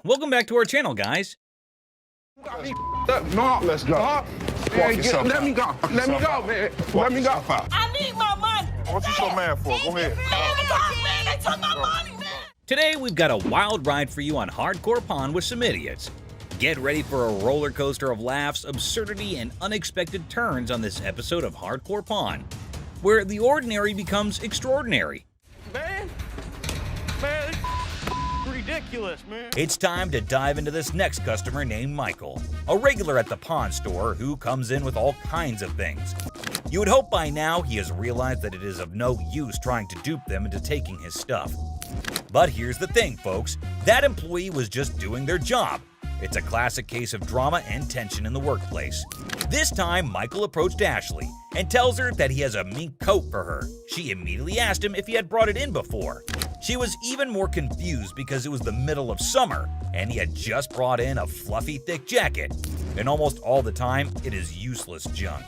Welcome back to our channel, guys. No, let's go. Let me go. Let me go, man. Let me go. I need my money. What you so mad for? Go ahead. Man, they took my money, man. Today, we've got a wild ride for you on Hardcore Pawn with some idiots. Get ready for a roller coaster of laughs, absurdity, and unexpected turns on this episode of Hardcore Pawn, where the ordinary becomes extraordinary. Man, ridiculous, man. It's time to dive into this next customer named Michael, a regular at the pawn store who comes in with all kinds of things. You would hope by now he has realized that it is of no use trying to dupe them into taking his stuff. But here's the thing, folks, that employee was just doing their job. It's a classic case of drama and tension in the workplace. This time, Michael approached Ashley and tells her that he has a mink coat for her. She immediately asked him if he had brought it in before. She was even more confused because it was the middle of summer and he had just brought in a fluffy, thick jacket. And almost all the time, it is useless junk.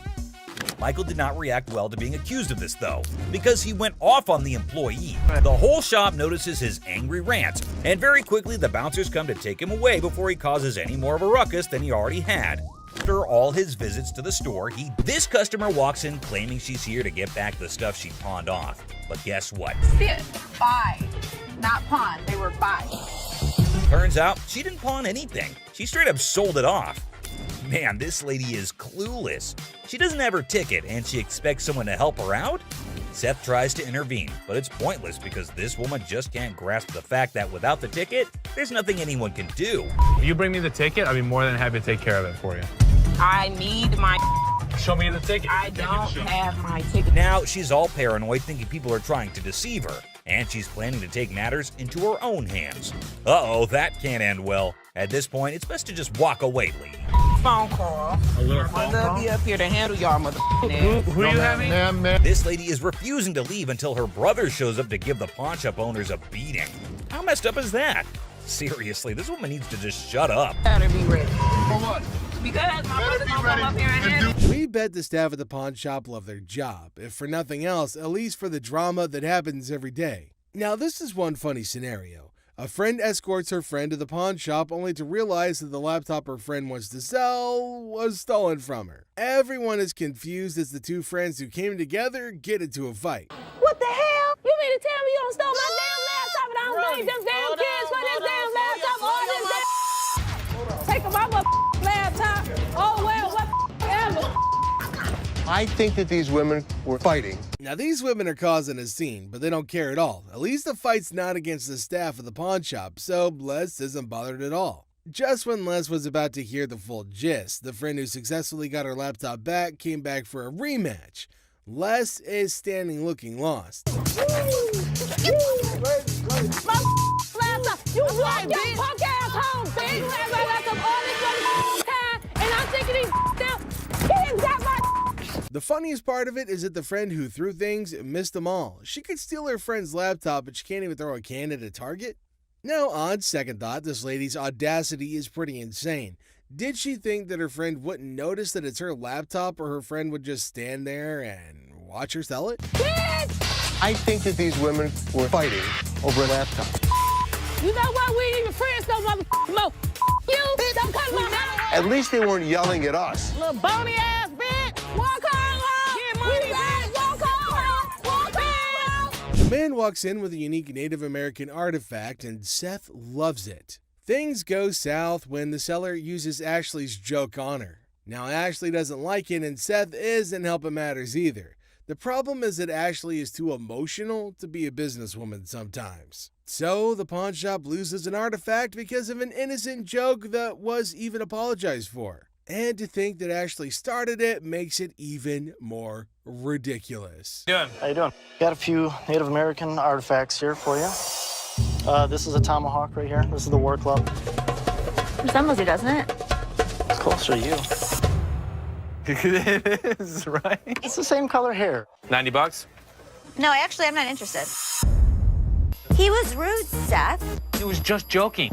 Michael did not react well to being accused of this, though, because he went off on the employee. The whole shop notices his angry rants, and very quickly the bouncers come to take him away before he causes any more of a ruckus than he already had. After all his visits to the store, this customer walks in claiming she's here to get back the stuff she pawned off. But guess what? Buy, not pawn. They were buy. Turns out she didn't pawn anything. She straight up sold it off. Man, this lady is clueless. She doesn't have her ticket and she expects someone to help her out? Seth tries to intervene, but it's pointless because this woman just can't grasp the fact that without the ticket, there's nothing anyone can do. If you bring me the ticket, I'd be more than happy to take care of it for you. I need my. Show me the ticket. I don't have my ticket. Now she's all paranoid thinking people are trying to deceive her, and she's planning to take matters into her own hands. Uh-oh, that can't end well. At this point, it's best to just walk away, lady. Phone call. A little phone I'll call? be up here to handle y'all, Who are you having? This lady is refusing to leave until her brother shows up to give the pawn shop owners a beating. How messed up is that? Seriously, this woman needs to just shut up. Better be ready. For what? Because my brother gonna come up here and handle. We bet the staff at the pawn shop love their job, if for nothing else, at least for the drama that happens every day. Now, this is one funny scenario. A friend escorts her friend to the pawn shop only to realize that the laptop her friend wants to sell was stolen from her. Everyone is confused as the two friends who came together get into a fight. What the hell? You mean to tell me you don't stole my damn laptop and I don't blame them damn kids for this damn laptop or this damn take my mother laptop? Oh, well, whatever. I think that these women were fighting. Now, these women are causing a scene, but they don't care at all. At least the fight's not against the staff of the pawn shop, so Les isn't bothered at all. Just when Les was about to hear the full gist, the friend who successfully got her laptop back came back for a rematch. Les is standing looking lost. My laptop. You walk your punk ass home, bitch. You have my laptop all this time, and I'm thinking these down. He didn't got my. The funniest part of it is that the friend who threw things missed them all. She could steal her friend's laptop, but she can't even throw a can at a target? Now, on second thought, this lady's audacity is pretty insane. Did she think that her friend wouldn't notice that it's her laptop, or her friend would just stand there and watch her sell it? I think that these women were fighting over a laptop. You know what? We ain't even friends no motherfucking more. You don't come to my house. At least they weren't yelling at us. Little bony ass bitch. Walk home. Get money back. Walk home. Walk home. The man walks in with a unique Native American artifact, and Seth loves it. Things go south when the seller uses Ashley's joke on her. Now, Ashley doesn't like it, and Seth isn't helping matters either. The problem is that Ashley is too emotional to be a businesswoman sometimes. So, the pawn shop loses an artifact because of an innocent joke that was even apologized for. And to think that Ashley started it makes it even more ridiculous. Doing? How you doing? Got a few Native American artifacts here for you. This is a tomahawk right here. This is the war club. Resembles you, doesn't it? It's closer to you. It is, right? It's the same color hair. 90 bucks? No, actually, I'm not interested. He was rude, Seth. He was just joking.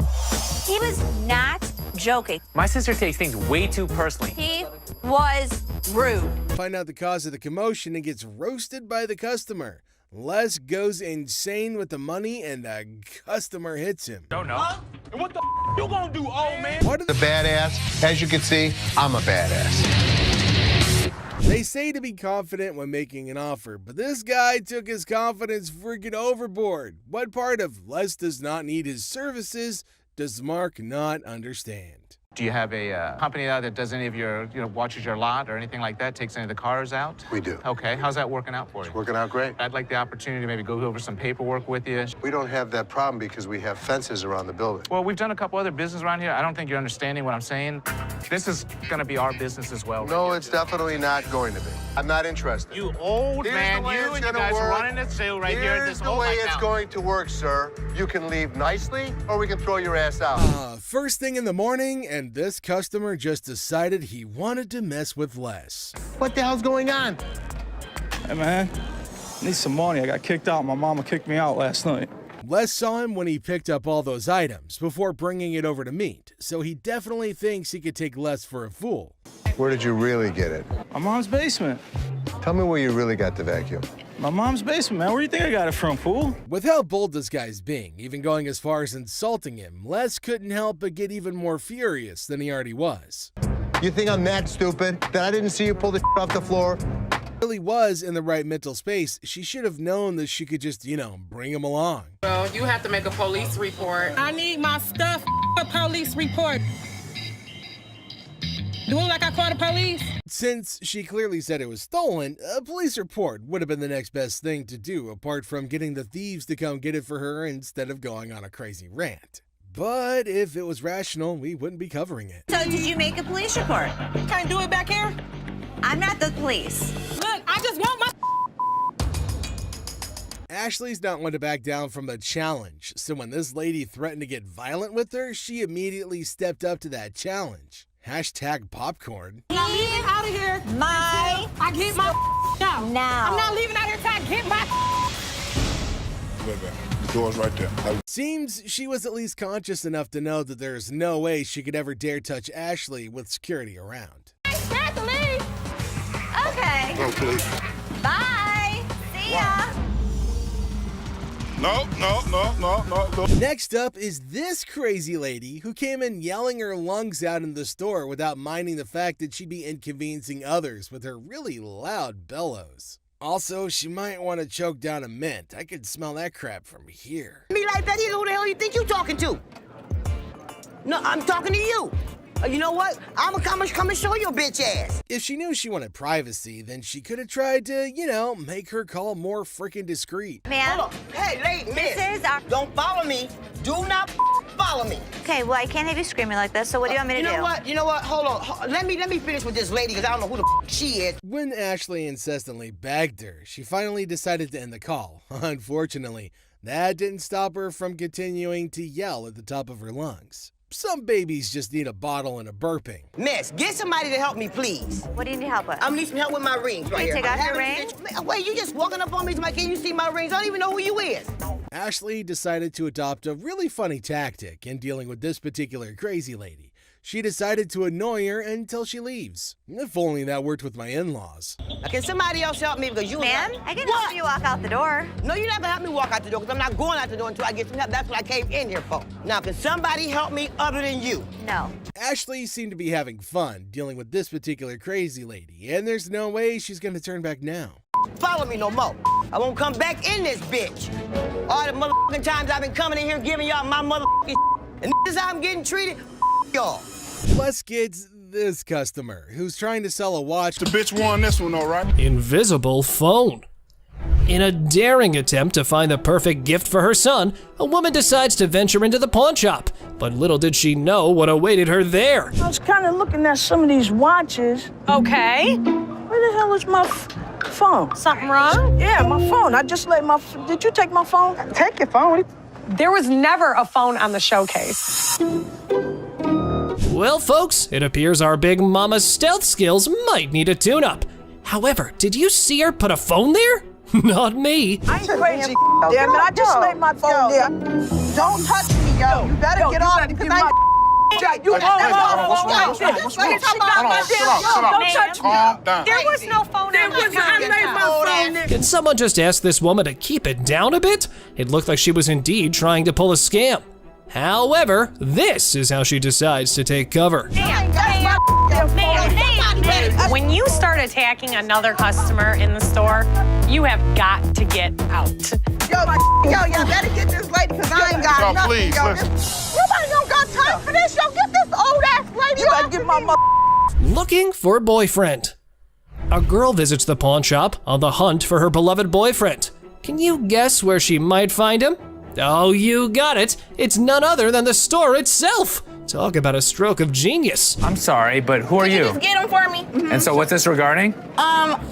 He was not joking. My sister takes things way too personally. He was rude. Find out the cause of the commotion and gets roasted by the customer. Les goes insane with the money and the customer hits him. Don't know. And what the you gonna do, old man? What The badass. As you can see, I'm a badass. They say to be confident when making an offer, but this guy took his confidence freaking overboard. What part of Les does not need his services does Mark not understand? Do you have a company out that does any of your, watches your lot or anything like that, takes any of the cars out? We do. Okay, how's that working out for you? It's working out great. I'd like the opportunity to maybe go over some paperwork with you. We don't have that problem because we have fences around the building. Well, we've done a couple other business around here. I don't think you're understanding what I'm saying. This is gonna be our business as well. No, it's definitely not going to be. I'm not interested. You old Here's man, the way you it's and you gonna guys work. running this zoo right here. Here's This the whole way night it's now. going to work, sir. You can leave nicely, or we can throw your ass out. First thing in the morning, and this customer just decided he wanted to mess with Les. What the hell's going on? Hey, man, I need some money. I got kicked out. My mama kicked me out last night. Les saw him when he picked up all those items before bringing it over to meet, so he definitely thinks he could take Les for a fool. Where did you really get it? My mom's basement. Tell me where you really got the vacuum. My mom's basement, man. Where do you think I got it from, fool? With how bold this guy's being, even going as far as insulting him, Les couldn't help but get even more furious than he already was. You think I'm that stupid that I didn't see you pull the off the floor? Really was in the right mental space, she should have known that she could just, bring him along. Well, you have to make a police report. I need my stuff. A police report. Do it like I called the police. Since she clearly said it was stolen, a police report would have been the next best thing to do, apart from getting the thieves to come get it for her instead of going on a crazy rant. But if it was rational, we wouldn't be covering it. So did you make a police report? Can I do it back here? I'm not the police. Look, I just want my... Ashley's not one to back down from a challenge, so when this lady threatened to get violent with her, she immediately stepped up to that challenge. Hashtag popcorn. I'm leaving out of here. I get my Now. I'm not leaving out here till I get my... The door's right there. Seems she was at least conscious enough to know that there's no way she could ever dare touch Ashley with security around. Kathleen! Okay. Oh, please. Bye. See ya. No. Next up is this crazy lady who came in yelling her lungs out in the store without minding the fact that she'd be inconveniencing others with her really loud bellows. Also, she might want to choke down a mint. I could smell that crap from here. Me like that, who the hell you think you talking to? No, I'm talking to you. You know what? I'm gonna come and show your bitch ass. If she knew she wanted privacy, then she could have tried to, make her call more freaking discreet. Ma'am, Hold on. Hey, lady, this miss. is our... Don't follow me. Do not follow me. Okay, well, I can't have you screaming like this, so what do you want me to do? You know what? Hold on. Let me finish with this lady, because I don't know who the she is. When Ashley insistently begged her, she finally decided to end the call. Unfortunately, that didn't stop her from continuing to yell at the top of her lungs. Some babies just need a bottle and a burping. Miss, get somebody to help me, please. What do you need help with? I'm need some help with my rings right Can you here. take off I'm your having ring? this- Wait, you just walking up on me? Like, can you see my rings? I don't even know who you is. Ashley decided to adopt a really funny tactic in dealing with this particular crazy lady. She decided to annoy her until she leaves. If only that worked with my in-laws. Can somebody else help me? Because you... Ma'am, I can help you walk out the door. No, you're not gonna help me walk out the door, because I'm not going out the door until I get some help. That's what I came in here for. Now, can somebody help me other than you? No. Ashley seemed to be having fun dealing with this particular crazy lady, and there's no way she's gonna turn back now. Follow me no more. I won't come back in this bitch. All the motherfucking times I've been coming in here giving y'all my motherfucking and this is how I'm getting treated, y'all. Plus gets this customer who's trying to sell a watch. The bitch won this one, all right? Invisible phone. In a daring attempt to find the perfect gift for her son, a woman decides to venture into the pawn shop. But little did she know what awaited her there. I was kind of looking at some of these watches. Okay. Where the hell is my phone? Something wrong? Yeah, my phone. I just let my... Did you take my phone? Take your phone. There was never a phone on the showcase. Well, folks, it appears our big mama's stealth skills might need a tune-up. However, did you see her put a phone there? Not me. I ain't crazy, damn it. I just laid my phone there. Don't touch me, yo. You better get off because I... Don't touch me. Calm down. There was no phone on the showcase. Can someone just ask this woman to keep it down a bit? It looked like she was indeed trying to pull a scam. However, this is how she decides to take cover. When you start attacking another customer in the store, you have got to get out. Y'all better get this lady because I ain't got nothing. Please, Nobody don't got time for this. Yo, get this old ass lady. You better get my mother. Looking for a boyfriend. A girl visits the pawn shop on the hunt for her beloved boyfriend. Can you guess where she might find him? Oh, you got it. It's none other than the store itself. Talk about a stroke of genius. I'm sorry, but who are you? Just get him for me. And so what's this regarding?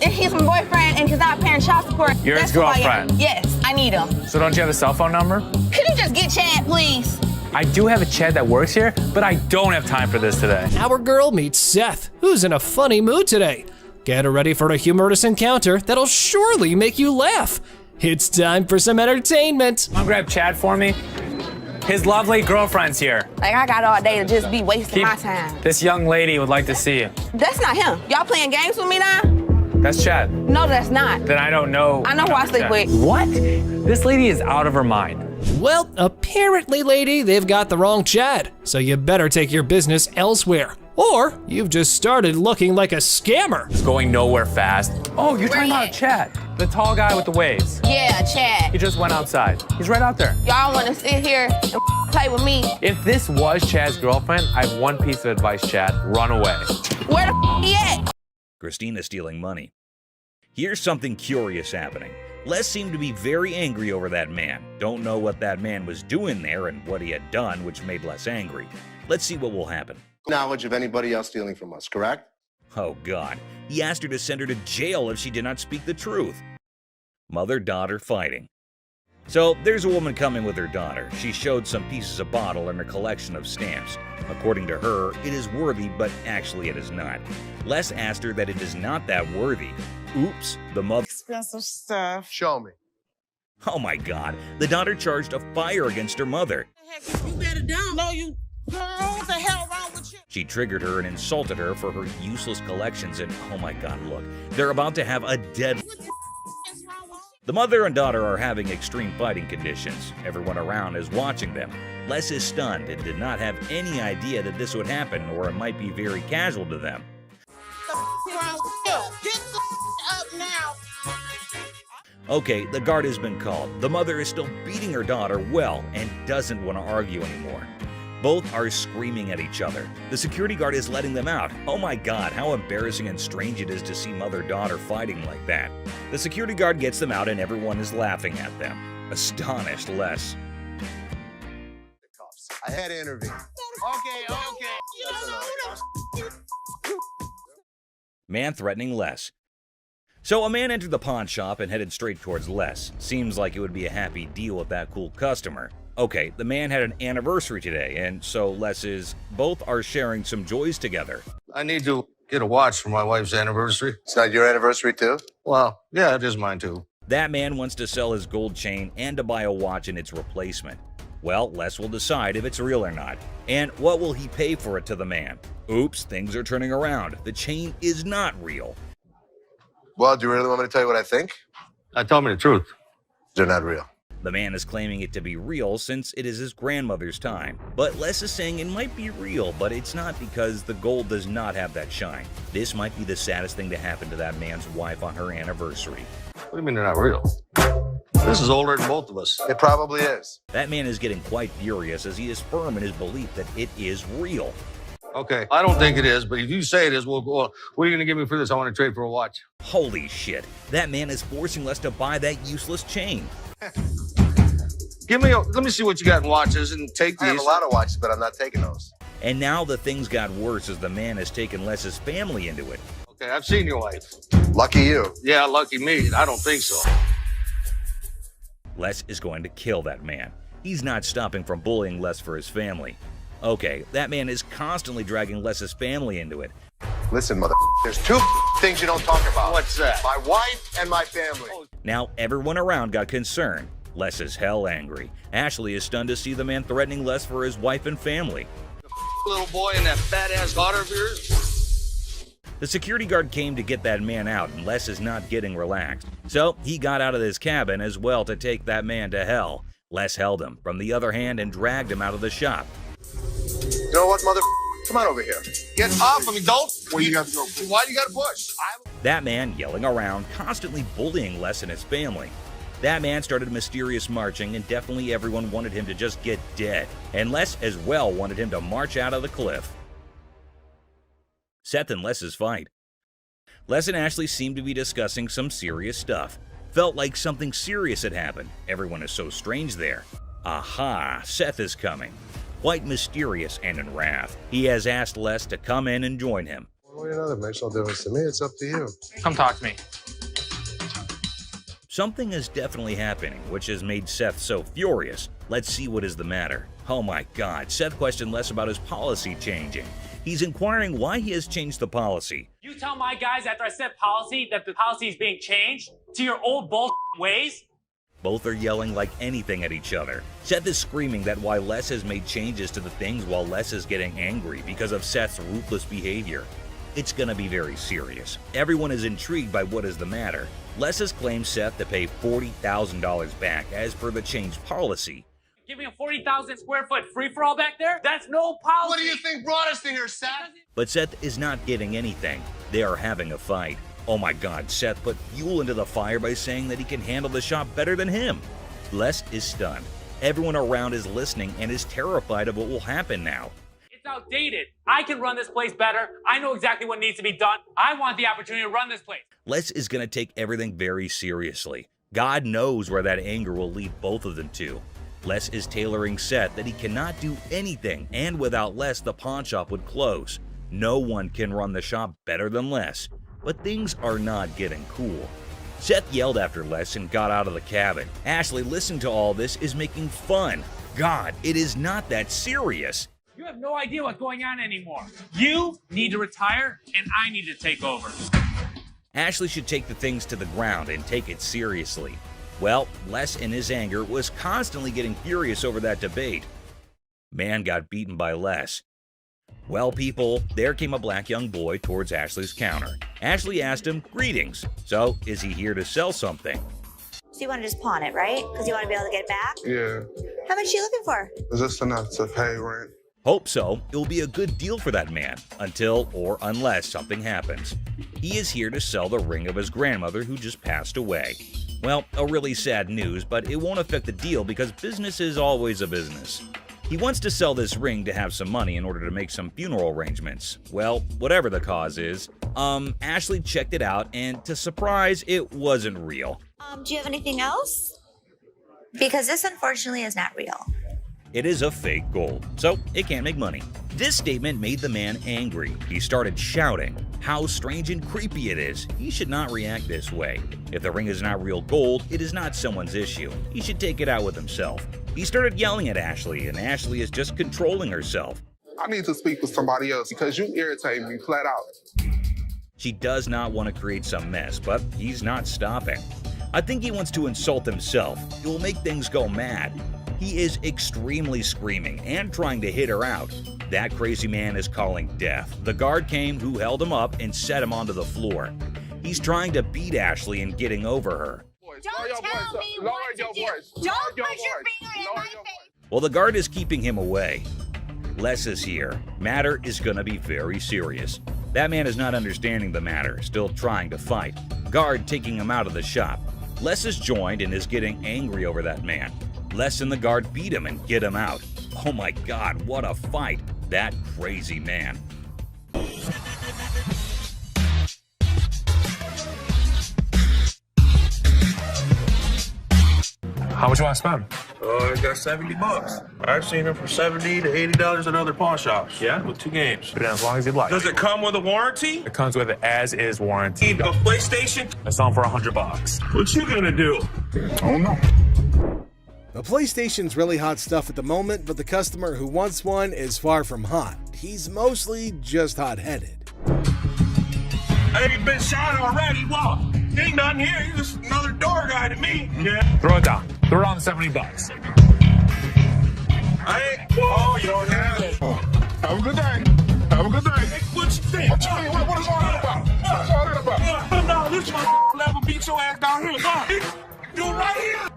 He's my boyfriend and he's not paying child support. You're his girlfriend? Yes, I need him. So don't you have a cell phone number? Can you just get Chad, please? I do have a Chad that works here, but I don't have time for this today. Our girl meets Seth, who's in a funny mood today. Get her ready for a humorous encounter that'll surely make you laugh. It's time for some entertainment. Come on, grab Chad for me. His lovely girlfriend's here. Like, I got all day to just be wasting my time. This young lady would like to see you. That's not him. Y'all playing games with me now? That's Chad. No, that's not. Then I don't know. I know who I sleep with. What? This lady is out of her mind. Well, apparently, lady, they've got the wrong Chad, so you better take your business elsewhere. Or you've just started looking like a scammer. It's going nowhere fast. Oh, you're talking about Chad, the tall guy with the waves. Yeah, Chad. He just went outside. He's right out there. Y'all want to sit here and play with me? If this was Chad's girlfriend, I have one piece of advice, Chad. Run away. Where the he at? Christina's stealing money. Here's something curious happening. Les seemed to be very angry over that man. Don't know what that man was doing there and what he had done, which made Les angry. Let's see what will happen. Knowledge of anybody else stealing from us, correct? Oh God, he asked her to send her to jail if she did not speak the truth. Mother-daughter fighting. So there's a woman coming with her daughter. She showed some pieces of bottle and a collection of stamps. According to her, it is worthy, but actually it is not. Les asked her that it is not that worthy. Oops, the mother— Expensive stuff. Show me. Oh my God, the daughter charged a fire against her mother. You better down. No, you. Girl, what the hell wrong with you? She triggered her and insulted her for her useless collections, and oh my God, look, they're about to have a dead— The mother and daughter are having extreme fighting conditions. Everyone around is watching them. Les is stunned and did not have any idea that this would happen, or it might be very casual to them. Okay, the guard has been called. The mother is still beating her daughter well and doesn't want to argue anymore. Both are screaming at each other. The security guard is letting them out. Oh my God, how embarrassing and strange it is to see mother-daughter fighting like that. The security guard gets them out and everyone is laughing at them. Astonished Les. I had to intervene. Okay. Man threatening Les. So a man entered the pawn shop and headed straight towards Les. Seems like it would be a happy deal with that cool customer. Okay, the man had an anniversary today, and so both are sharing some joys together. I need to get a watch for my wife's anniversary. It's not your anniversary too? Well, yeah, it is mine too. That man wants to sell his gold chain and to buy a watch and its replacement. Well, Les will decide if it's real or not. And what will he pay for it to the man? Oops, things are turning around. The chain is not real. Well, do you really want me to tell you what I think? Tell me the truth. They're not real. The man is claiming it to be real since it is his grandmother's time. But Les is saying it might be real, but it's not because the gold does not have that shine. This might be the saddest thing to happen to that man's wife on her anniversary. What do you mean they're not real? This is older than both of us. It probably is. That man is getting quite furious as he is firm in his belief that it is real. Okay, I don't think it is, but if you say it is, well, what are you going to give me for this? I want to trade for a watch. Holy shit, that man is forcing Les to buy that useless chain. Let me see what you got in watches and take these. I have a lot of watches, but I'm not taking those. And now the things got worse as the man has taken Les's family into it. Okay, I've seen your wife. Lucky you. Yeah, lucky me. I don't think so. Les is going to kill that man. He's not stopping from bullying Les for his family. Okay, that man is constantly dragging Les's family into it. Listen, mother, there's two things you don't talk about. What's that? My wife and my family. Now everyone around got concerned. Les is hell angry. Ashley is stunned to see the man threatening Les for his wife and family. Little boy and that fat-ass daughter of yours? The security guard came to get that man out, and Les is not getting relaxed. So he got out of his cabin as well to take that man to hell. Les held him from the other hand and dragged him out of the shop. You know what, mother? Come on over here. Get off of me, dolt. Where you got to go? Why do you got to push? That man yelling around, constantly bullying Les and his family. That man started mysterious marching, and definitely everyone wanted him to just get dead. And Les as well wanted him to march out of the cliff. Seth and Les's fight. Les and Ashley seemed to be discussing some serious stuff. Felt like something serious had happened. Everyone is so strange there. Aha, Seth is coming. Quite mysterious and in wrath. He has asked Les to come in and join him. One way or another makes no difference to me. It's up to you. Come talk to me. Something is definitely happening, which has made Seth so furious. Let's see what is the matter. Oh my God, Seth questioned Les about his policy changing. He's inquiring why he has changed the policy. You tell my guys after I set policy that the policy is being changed to your old bull ways? Both are yelling like anything at each other. Seth is screaming that why Les has made changes to the things while Les is getting angry because of Seth's ruthless behavior. It's gonna be very serious. Everyone is intrigued by what is the matter. Les has claimed Seth to pay $40,000 back as per the changed policy. Give me a 40,000 square foot free-for-all back there? That's no policy! What do you think brought us to here, Seth? But Seth is not getting anything. They are having a fight. Oh my God, Seth put fuel into the fire by saying that he can handle the shop better than him. Les is stunned. Everyone around is listening and is terrified of what will happen now. It's outdated. I can run this place better. I know exactly what needs to be done. I want the opportunity to run this place. Les is going to take everything very seriously. God knows where that anger will lead both of them to. Les is tailoring Seth that he cannot do anything, and without Les, the pawn shop would close. No one can run the shop better than Les. But things are not getting cool. Seth yelled after Les and got out of the cabin. Ashley, listening to all this, is making fun. God, it is not that serious. You have no idea what's going on anymore. You need to retire, and I need to take over. Ashley should take the things to the ground and take it seriously. Well, Les in his anger was constantly getting furious over that debate. Man got beaten by Les. Well, people, there came a black young boy towards Ashley's counter. Ashley asked him, "Greetings. So, is he here to sell something?" So you want to just pawn it, right? Because you want to be able to get it back? Yeah. How much are you looking for? Is this enough to pay rent? Hope so. It will be a good deal for that man, until or unless something happens. He is here to sell the ring of his grandmother who just passed away. Well, a really sad news, but it won't affect the deal because business is always a business. He wants to sell this ring to have some money in order to make some funeral arrangements. Well, whatever the cause is, Ashley checked it out, and to surprise, it wasn't real. Do you have anything else? Because this unfortunately is not real. It is a fake gold, so it can't make money. This statement made the man angry. He started shouting how strange and creepy it is. He should not react this way. If the ring is not real gold, it is not someone's issue. He should take it out with himself. He started yelling at Ashley, and Ashley is just controlling herself. I need to speak with somebody else because you irritate me flat out. She does not want to create some mess, but he's not stopping. I think he wants to insult himself. It will make things go mad. He is extremely screaming and trying to hit her out. That crazy man is calling death. The guard came who held him up and set him onto the floor. He's trying to beat Ashley and getting over her. Don't tell me what to do. Don't put your finger in my face. Well, the guard is keeping him away. Les is here. Matter is gonna be very serious. That man is not understanding the matter, still trying to fight. Guard taking him out of the shop. Les is joined and is getting angry over that man. Les and the guard beat him and get him out. Oh my God, what a fight. That crazy man. How much you want to spend? I got $70. I've seen them for $70 to $80 at other pawn shops. Yeah? With 2 games. But as long as you'd like. Does it come with a warranty? It comes with an as-is warranty. Need a PlayStation? I sell them for $100. What you gonna do? Oh no. The PlayStation's really hot stuff at the moment, but the customer who wants one is far from hot. He's mostly just hot-headed. I ain't been shot already. What? Ain't nothing here. You're just another door guy to me. Yeah. Throw it down. Throw it on the $70. I ain't. Oh, you don't have it. Have a good day. Have a good day. Hey, what you think? I'm telling you, what is all that about? What is all that about? No, this one level beat your ass down here. You right here.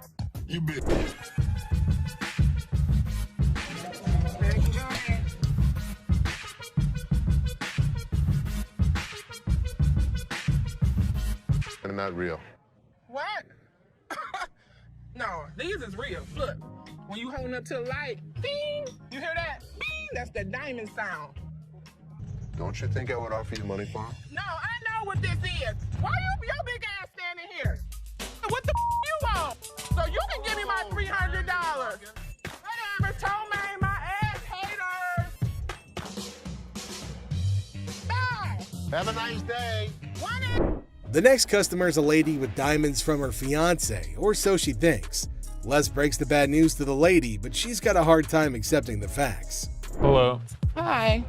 You bitch. not real. What? No, these is real. Look, when you holding up to the light, ding, you hear that? Bing, that's the diamond sound. Don't you think I would offer you money for them? No, I know what this is. Why your big ass standing here? What the you want? So you can give me my $300. Whatever, Tomei, my ass haters. Bye. Have a nice day. The next customer is a lady with diamonds from her fiance, or so she thinks. Les breaks the bad news to the lady, but she's got a hard time accepting the facts. Hello. Hi.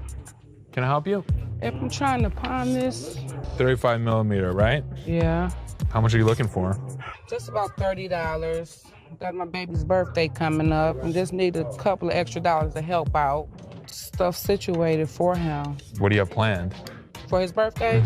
Can I help you? If I'm trying to pawn this. 35 millimeter, right? Yeah. How much are you looking for? Just about $30. Got my baby's birthday coming up and just need a couple of extra dollars to help out. Stuff situated for him. What do you have planned? For his birthday?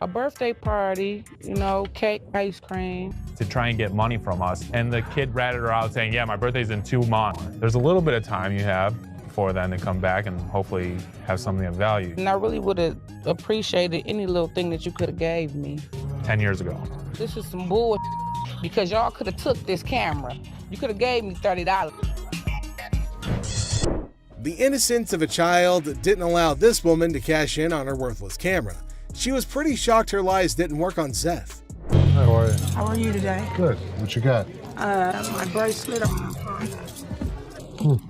A birthday party, you know, cake, ice cream. To try and get money from us. And the kid ratted her out saying, yeah, my birthday's in 2 months. There's a little bit of time you have before then to come back and hopefully have something of value. And I really would have appreciated any little thing that you could have gave me. 10 years ago. This is some bull because y'all could have took this camera. You could have gave me $30. The innocence of a child didn't allow this woman to cash in on her worthless camera. She was pretty shocked her lies didn't work on Seth. How are you? How are you today? Good. What you got? My bracelet on my phone.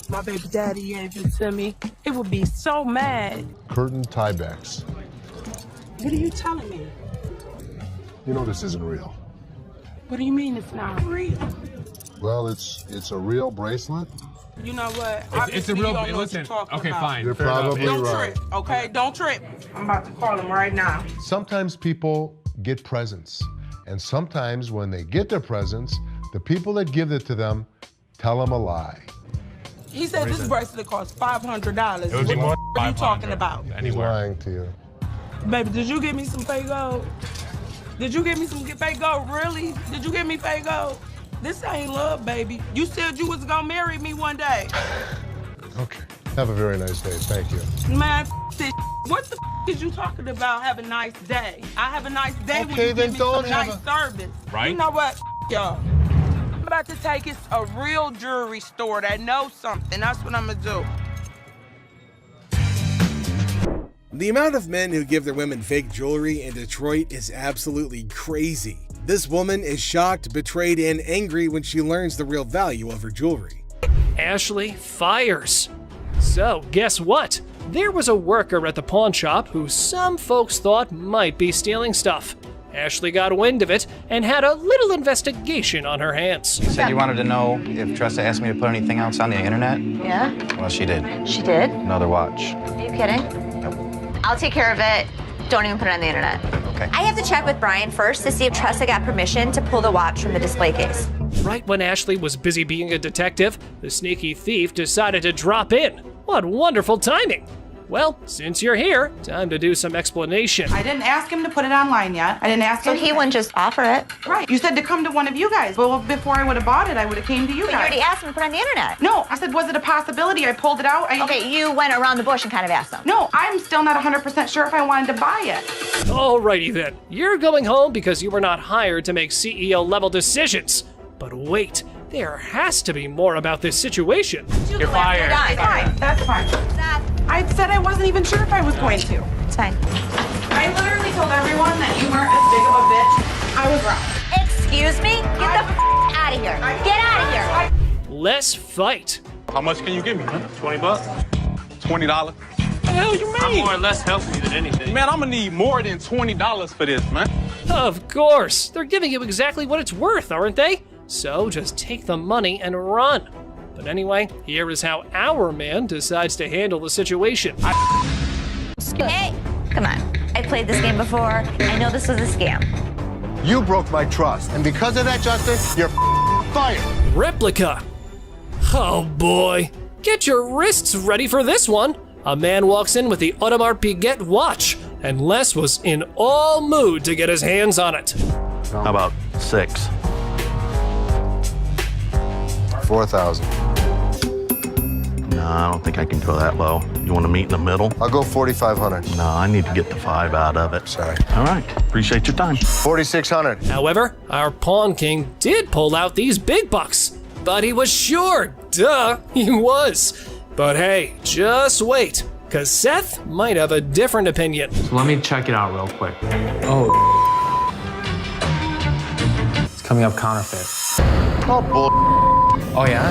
My baby daddy gave it to me. It would be so mad. Curtain tiebacks. What are you telling me? You know this isn't real. What do you mean it's not real? Well, it's a real bracelet. You know what? It's a real, listen, okay, fine. You're probably Don't right. trip, okay? Don't trip. I'm about to call him right now. Sometimes people get presents, and sometimes when they get their presents, the people that give it to them tell them a lie. He said this bracelet costs $500. It would be more What are you talking about? He's lying to you. Baby, did you give me some fake gold? Did you give me some fake gold? Really? Did you give me fake gold? This ain't love, baby. You said you was gonna marry me one day. Okay. Have a very nice day. Thank you. Man, this. What the is you talking about? Have a nice day. I have a nice day when Okay, you then give me don't some have nice service. Right? You know what, y'all? I'm about to take it to a real jewelry store that knows something. That's what I'm gonna do. The amount of men who give their women fake jewelry in Detroit is absolutely crazy. This woman is shocked, betrayed, and angry when she learns the real value of her jewelry. Ashley fires. So, guess what? There was a worker at the pawn shop who some folks thought might be stealing stuff. Ashley got wind of it and had a little investigation on her hands. You said you wanted to know if Tressa asked me to put anything else on the internet? Yeah? Well, she did. She did? Another watch. Are you kidding? I'll take care of it. Don't even put it on the internet. Okay. I have to check with Brian first to see if Tressa got permission to pull the watch from the display case. Right when Ashley was busy being a detective, the sneaky thief decided to drop in. What wonderful timing! Well, since you're here, time to do some explanation. I didn't ask him to put it online yet. I didn't ask him. So he wouldn't just offer it? Right. You said to come to one of you guys. Well, before I would have bought it, I would have came to you But guys. you already asked him to put it on the internet. No, I said, was it a possibility? I pulled it out. Okay, you went around the bush and kind of asked him. No, I'm still not 100% sure if I wanted to buy it. Alrighty then, you're going home because you were not hired to make CEO level decisions. But wait, there has to be more about this situation. You're fired. Fine. That's fine. I said I wasn't even sure if I was going to. It's fine. I literally told everyone that you weren't as big of a bitch. I was wrong. Excuse me? Get the out of here. Get out of here. Let's fight. How much can you give me, man? 20 bucks? $20? What the hell you mean? I'm more or less helping you than anything. Man, I'm gonna need more than $20 for this, man. Of course, they're giving you exactly what it's worth, aren't they? So just take the money and run. But anyway, here is how our man decides to handle the situation. Hey, come on. I played this game before. I know this was a scam. You broke my trust, and because of that, Justin, you're fired. Replica. Oh boy. Get your wrists ready for this one. A man walks in with the Audemars Piguet watch, and Les was in all mood to get his hands on it. How about 6? 4,000. No, I don't think I can go that low. You want to meet in the middle? I'll go 4,500. No, I need to get the 5 out of it. Sorry. All right. Appreciate your time. 4,600. However, our Pawn King did pull out these big bucks, but he was sure. Duh, he was. But hey, just wait, because Seth might have a different opinion. So let me check it out real quick. Oh. It's coming up counterfeit. Oh, bull. Oh, yeah?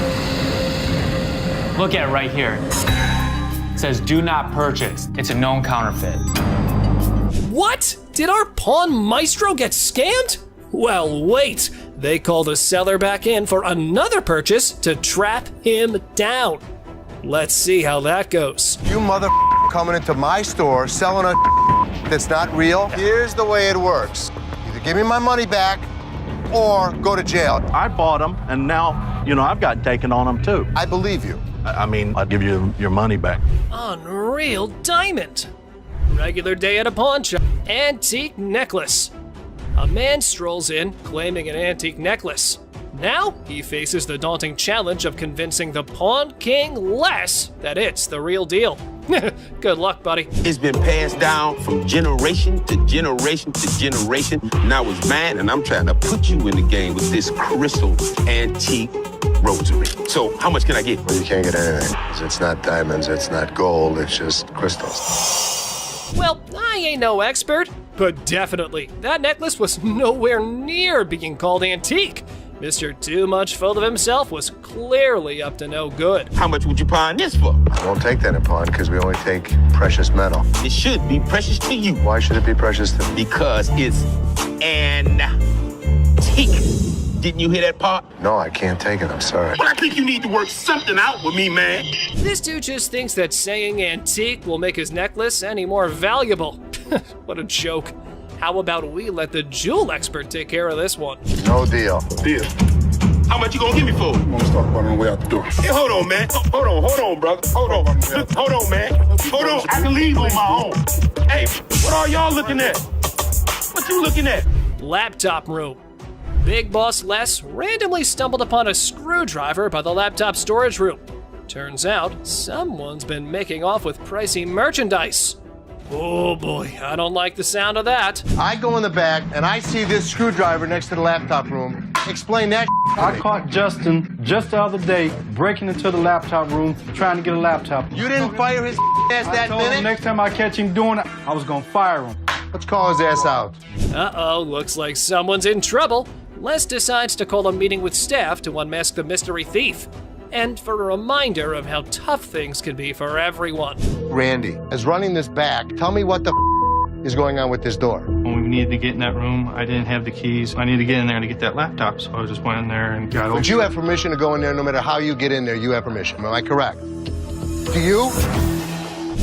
Look at it right here. It says do not purchase. It's a known counterfeit. What? Did our pawn maestro get scammed? Well, wait. They called a seller back in for another purchase to trap him down. Let's see how that goes. You mother coming into my store selling a that's not real. Here's the way it works. Either give me my money back or go to jail. I bought them, and now, I've got taken on them too. I believe you. I mean, I'll give you your money back. Unreal diamond. Regular day at a pawn shop. Antique necklace. A man strolls in claiming an antique necklace. Now he faces the daunting challenge of convincing the Pawn King Les that it's the real deal. Good luck, buddy. It's been passed down from generation to generation to generation. Now it's mine, and I'm trying to put you in the game with this crystal antique rosary. So how much can I get? Well, you can't get anything. It's not diamonds, it's not gold, it's just crystals. Well, I ain't no expert, but definitely, that necklace was nowhere near being called antique. Mr. Too Much Full of Himself was clearly up to no good. How much would you pawn this for? I won't take that in pawn because we only take precious metal. It should be precious to you. Why should it be precious to me? Because it's antique. Didn't you hear that part? No, I can't take it. I'm sorry. Well, I think you need to work something out with me, man. This dude just thinks that saying antique will make his necklace any more valuable. What a joke. How about we let the jewel expert take care of this one? No deal. Deal. How much you gonna give me for it? I'm gonna start running way out the door. Hey, hold on, man. Hold on, brother. Hold on, man. Hold on. I can leave on my own. Hey, what are y'all looking at? What you looking at? Laptop room. Big Boss Les randomly stumbled upon a screwdriver by the laptop storage room. Turns out, someone's been making off with pricey merchandise. Oh boy, I don't like the sound of that. I go in the back and I see this screwdriver next to the laptop room. Explain that. I caught Justin just the other day breaking into the laptop room trying to get a laptop. You didn't fire his ass that I told him minute? next time I catch him doing it, I was gonna fire him. Let's call his ass out. Uh-oh, looks like someone's in trouble. Les decides to call a meeting with staff to unmask the mystery thief. And for a reminder of how tough things can be for everyone. Randy, as running this back, tell me what the is going on with this door. When we needed to get in that room, I didn't have the keys. I needed to get in there to get that laptop, so I just went in there and got over. But you have permission to go in there no matter how you get in there, you have permission. Am I correct? Do you?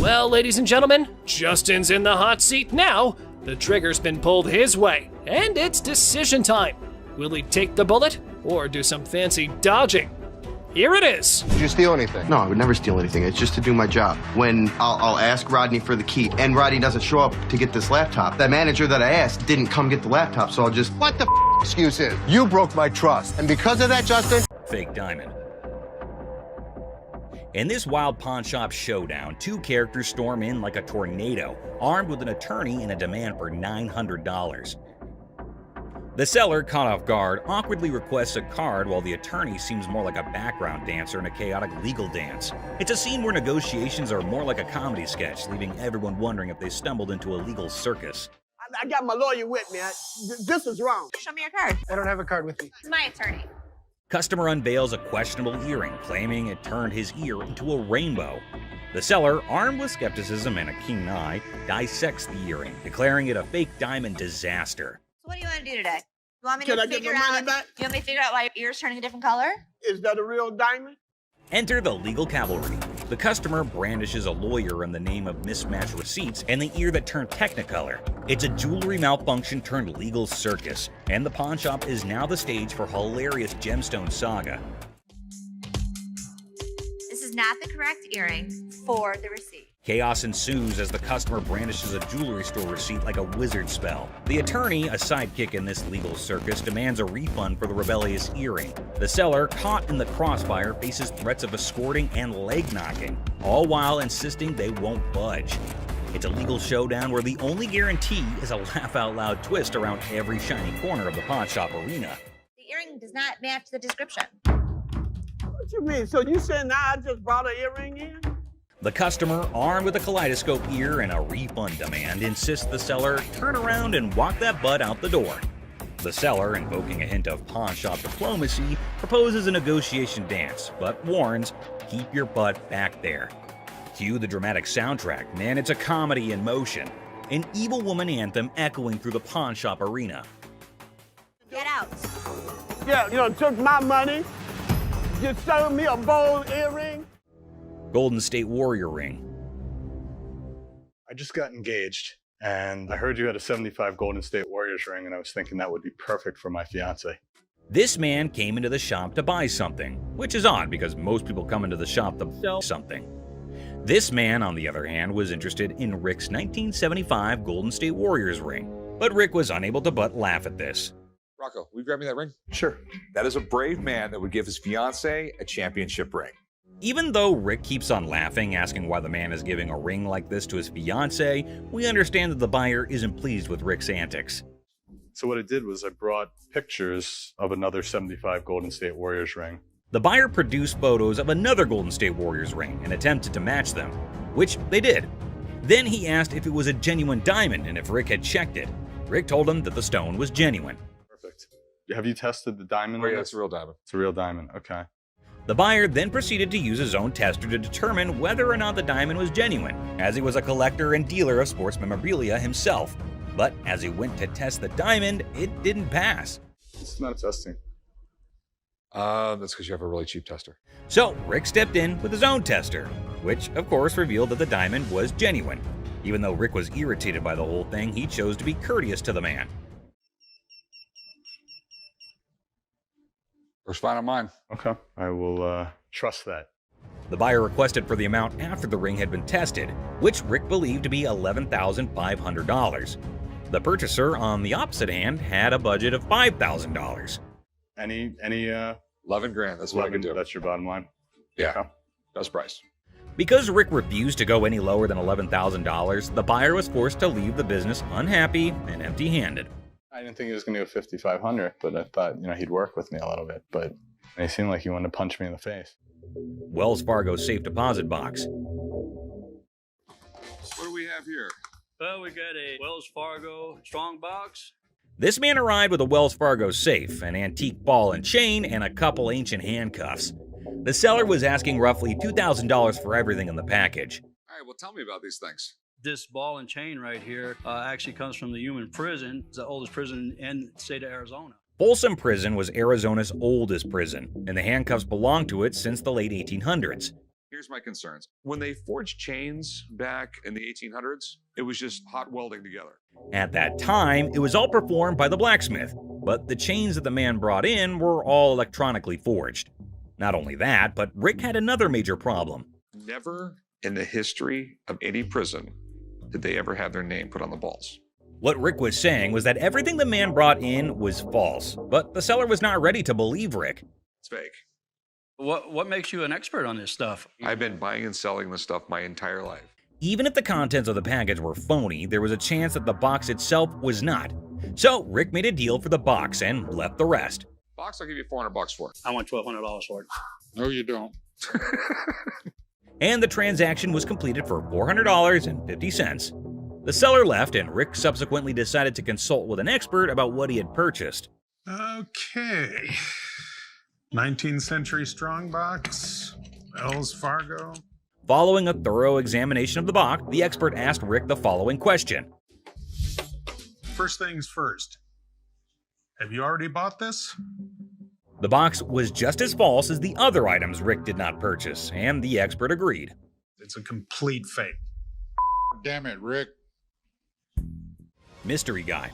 Well, ladies and gentlemen, Justin's in the hot seat now. The trigger's been pulled his way, and it's decision time. Will he take the bullet or do some fancy dodging? Here it is. Did you steal anything? No, I would never steal anything. It's just to do my job. When I'll ask Rodney for the key, and Rodney doesn't show up to get this laptop, that manager that I asked didn't come get the laptop, so I'll just... What the excuse is? You broke my trust. And because of that, Justin... Fake diamond. In this wild pawn shop showdown, two characters storm in like a tornado, armed with an attorney and a demand for $900. The seller, caught off guard, awkwardly requests a card while the attorney seems more like a background dancer in a chaotic legal dance. It's a scene where negotiations are more like a comedy sketch, leaving everyone wondering if they stumbled into a legal circus. I got my lawyer with me. This is wrong. Show me your card. I don't have a card with me. My attorney. Customer unveils a questionable earring, claiming it turned his ear into a rainbow. The seller, armed with skepticism and a keen eye, dissects the earring, declaring it a fake diamond disaster. What do you want to do today? You want me Can to I get figure my money out? back? You want me to figure out why your ear's turning a different color? Is that a real diamond? Enter the legal cavalry. The customer brandishes a lawyer in the name of mismatched receipts and the ear that turned technicolor. It's a jewelry malfunction turned legal circus, and the pawn shop is now the stage for hilarious gemstone saga. This is not the correct earring for the receipt. Chaos ensues as the customer brandishes a jewelry store receipt like a wizard spell. The attorney, a sidekick in this legal circus, demands a refund for the rebellious earring. The seller, caught in the crossfire, faces threats of escorting and leg knocking, all while insisting they won't budge. It's a legal showdown where the only guarantee is a laugh-out-loud twist around every shiny corner of the pawn shop arena. The earring does not match the description. What you mean? So you said now I just brought an earring in? The customer, armed with a kaleidoscope ear and a refund demand, insists the seller turn around and walk that butt out the door. The seller, invoking a hint of pawn shop diplomacy, proposes a negotiation dance, but warns, keep your butt back there. Cue the dramatic soundtrack, man, it's a comedy in motion. An evil woman anthem echoing through the pawn shop arena. Get out. Yeah, took my money, just sold me a gold earring. Golden State Warrior ring. I just got engaged, and I heard you had a 75 Golden State Warriors ring, and I was thinking that would be perfect for my fiance. This man came into the shop to buy something, which is odd because most people come into the shop to sell something. This man, on the other hand, was interested in Rick's 1975 Golden State Warriors ring, but Rick was unable to but laugh at this. Rocco, will you grab me that ring? Sure. That is a brave man that would give his fiance a championship ring. Even though Rick keeps on laughing, asking why the man is giving a ring like this to his fiancée, we understand that the buyer isn't pleased with Rick's antics. So what I did was I brought pictures of another 75 Golden State Warriors ring. The buyer produced photos of another Golden State Warriors ring and attempted to match them, which they did. Then he asked if it was a genuine diamond and if Rick had checked it. Rick told him that the stone was genuine. Perfect. Have you tested the diamond? Oh, yeah, it's a real diamond. It's a real diamond, okay. The buyer then proceeded to use his own tester to determine whether or not the diamond was genuine, as he was a collector and dealer of sports memorabilia himself. But as he went to test the diamond, it didn't pass. It's not testing. That's because you have a really cheap tester. So Rick stepped in with his own tester, which of course revealed that the diamond was genuine. Even though Rick was irritated by the whole thing, he chose to be courteous to the man. First fine on mine. Okay. I will trust that. The buyer requested for the amount after the ring had been tested, which Rick believed to be $11,500. The purchaser, on the opposite hand, had a budget of $5,000. Any 11 grand, that's what I can do. That's your bottom line? Yeah, Okay. best price. Because Rick refused to go any lower than $11,000, the buyer was forced to leave the business unhappy and empty-handed. I didn't think he was going to go 5,500, but I thought, he'd work with me a little bit, but he seemed like he wanted to punch me in the face. Wells Fargo safe deposit box. What do we have here? Well, we got a Wells Fargo strong box. This man arrived with a Wells Fargo safe, an antique ball and chain, and a couple ancient handcuffs. The seller was asking roughly $2,000 for everything in the package. All right, well, tell me about these things. This ball and chain right here actually comes from the Human Prison. It's the oldest prison in the state of Arizona. Folsom Prison was Arizona's oldest prison, and the handcuffs belonged to it since the late 1800s. Here's my concerns. When they forged chains back in the 1800s, it was just hot welding together. At that time, it was all performed by the blacksmith, but the chains that the man brought in were all electronically forged. Not only that, but Rick had another major problem. Never in the history of any prison did they ever have their name put on the balls. What Rick was saying was that everything the man brought in was false, but the seller was not ready to believe Rick. It's fake. What makes you an expert on this stuff? I've been buying and selling this stuff my entire life. Even if the contents of the package were phony, there was a chance that the box itself was not. So Rick made a deal for the box and left the rest. Box, I'll give you $400 for it. I want $1,200 for it. No, you don't. And the transaction was completed for $400.50. The seller left, and Rick subsequently decided to consult with an expert about what he had purchased. Okay. 19th century strongbox, Wells Fargo. Following a thorough examination of the box, the expert asked Rick the following question. First things first. Have you already bought this? The box was just as false as the other items Rick did not purchase, and the expert agreed. It's a complete fake. Damn it, Rick. Mystery guy.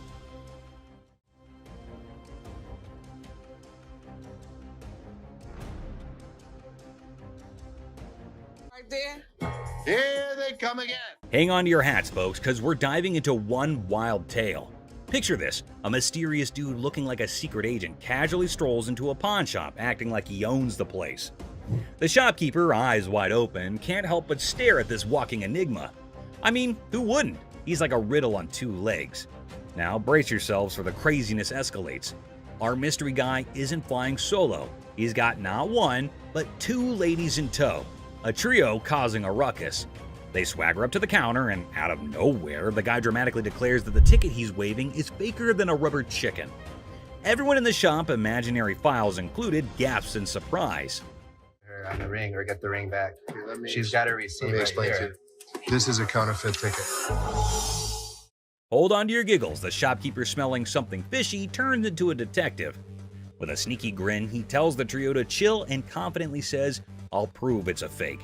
Right there. Here they come again. Hang on to your hats, folks, because we're diving into one wild tale. Picture this: a mysterious dude looking like a secret agent casually strolls into a pawn shop, acting like he owns the place. The shopkeeper, eyes wide open, can't help but stare at this walking enigma. I mean, who wouldn't? He's like a riddle on two legs. Now brace yourselves for the craziness escalates. Our mystery guy isn't flying solo. He's got not one, but two ladies in tow, a trio causing a ruckus. They swagger up to the counter, and out of nowhere, the guy dramatically declares that the ticket he's waving is faker than a rubber chicken. Everyone in the shop, imaginary files included, gasps in surprise. Her on the ring, or get the ring back. She's got a receipt. Let me explain to you. This is a counterfeit ticket. Hold on to your giggles. The shopkeeper, smelling something fishy, turns into a detective. With a sneaky grin, he tells the trio to chill and confidently says, "I'll prove it's a fake."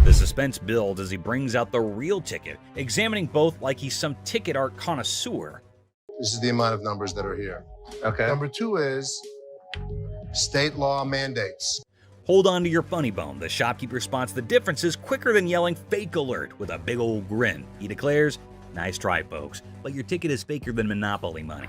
The suspense builds as he brings out the real ticket, examining both like he's some ticket art connoisseur. This is the amount of numbers that are here. Okay. Number 2 is state law mandates. Hold on to your funny bone. The shopkeeper spots the differences quicker than yelling "fake alert" with a big old grin. He declares, "Nice try, folks, but your ticket is faker than Monopoly money."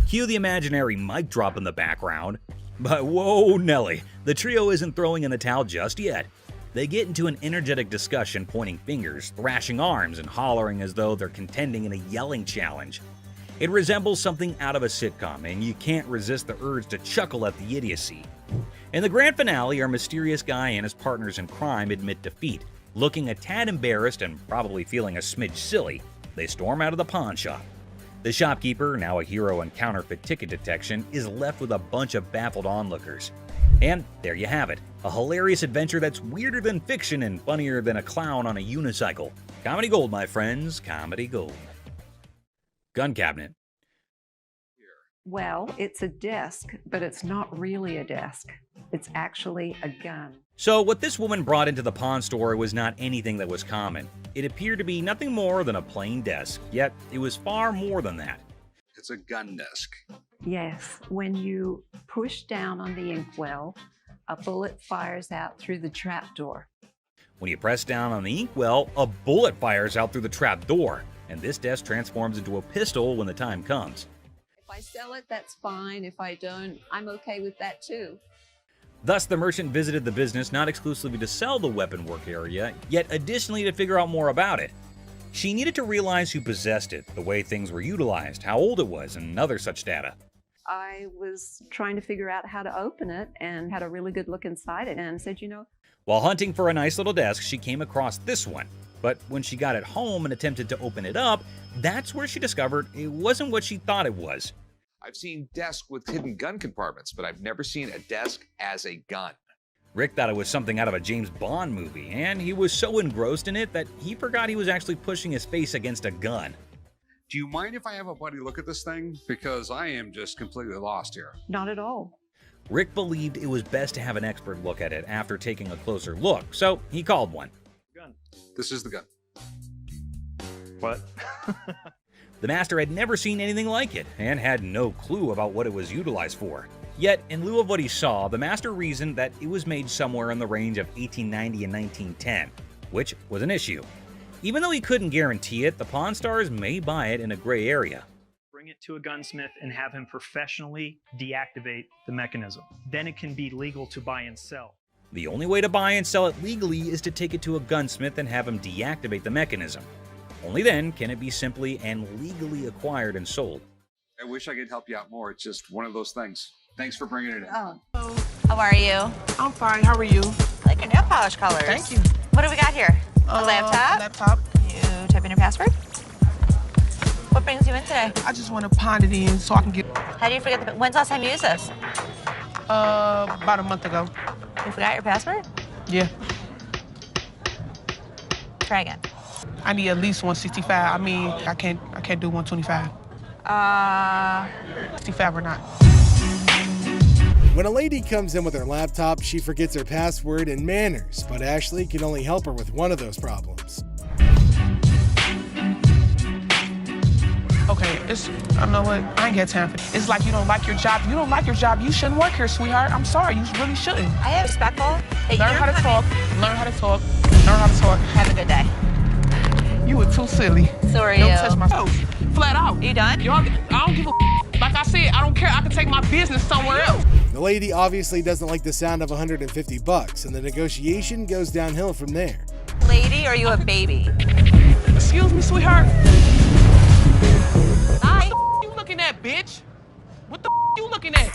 Cue the imaginary mic drop in the background. But whoa, Nelly, the trio isn't throwing in the towel just yet. They get into an energetic discussion, pointing fingers, thrashing arms, and hollering as though they're contending in a yelling challenge. It resembles something out of a sitcom, and you can't resist the urge to chuckle at the idiocy. In the grand finale, our mysterious guy and his partners in crime admit defeat. Looking a tad embarrassed and probably feeling a smidge silly, they storm out of the pawn shop. The shopkeeper, now a hero in counterfeit ticket detection, is left with a bunch of baffled onlookers. And there you have it, a hilarious adventure that's weirder than fiction and funnier than a clown on a unicycle. Comedy gold, my friends, comedy gold. Gun cabinet. Well, it's a desk, but it's not really a desk. It's actually a gun. So what this woman brought into the pawn store was not anything that was common. It appeared to be nothing more than a plain desk, yet it was far more than that. It's a gun desk. Yes, when you push down on the inkwell, a bullet fires out through the trapdoor. When you press down on the inkwell, a bullet fires out through the trap door, and this desk transforms into a pistol when the time comes. If I sell it, that's fine. If I don't, I'm okay with that too. Thus, the merchant visited the business not exclusively to sell the weapon work area, yet additionally to figure out more about it. She needed to realize who possessed it, the way things were utilized, how old it was, and other such data. I was trying to figure out how to open it and had a really good look inside it and said, While hunting for a nice little desk, she came across this one. But when she got it home and attempted to open it up, that's where she discovered it wasn't what she thought it was. I've seen desks with hidden gun compartments, but I've never seen a desk as a gun. Rick thought it was something out of a James Bond movie, and he was so engrossed in it that he forgot he was actually pushing his face against a gun. Do you mind if I have a buddy look at this thing? Because I am just completely lost here. Not at all. Rick believed it was best to have an expert look at it after taking a closer look, so he called one. Gun. This is the gun. What? The master had never seen anything like it and had no clue about what it was utilized for. Yet, in lieu of what he saw, the master reasoned that it was made somewhere in the range of 1890 and 1910, which was an issue. Even though he couldn't guarantee it, the Pawn Stars may buy it in a gray area. Bring it to a gunsmith and have him professionally deactivate the mechanism. Then it can be legal to buy and sell. The only way to buy and sell it legally is to take it to a gunsmith and have him deactivate the mechanism. Only then can it be simply and legally acquired and sold. I wish I could help you out more. It's just one of those things. Thanks for bringing it in. Oh. How are you? I'm fine. How are you? I like your nail polish colors. Thank you. What do we got here? A laptop? Laptop. You type in your password? What brings you in today? I just want to pound it in so I can get... How do you forget the... When's the last time you used this? About a month ago. You forgot your password? Yeah. Try again. I need at least 165. I mean, I can't do 125. 65 or not. When a lady comes in with her laptop, she forgets her password and manners, but Ashley can only help her with one of those problems. Okay, I know what, I ain't got time for it. It's like you don't like your job. You don't like your job, you shouldn't work here, sweetheart. I'm sorry, you really shouldn't. I am respectful. Learn how to talk, learn how to talk, learn how to talk. Have a good day. silly. So are Don't you. touch my toes. Flat out. You done? Y'all, I don't give a like I said, I don't care. I can take my business somewhere else. The lady obviously doesn't like the sound of $150, and the negotiation goes downhill from there. Lady, or are you a baby? Excuse me, sweetheart. Hi. What the you looking at, bitch? What the you looking at?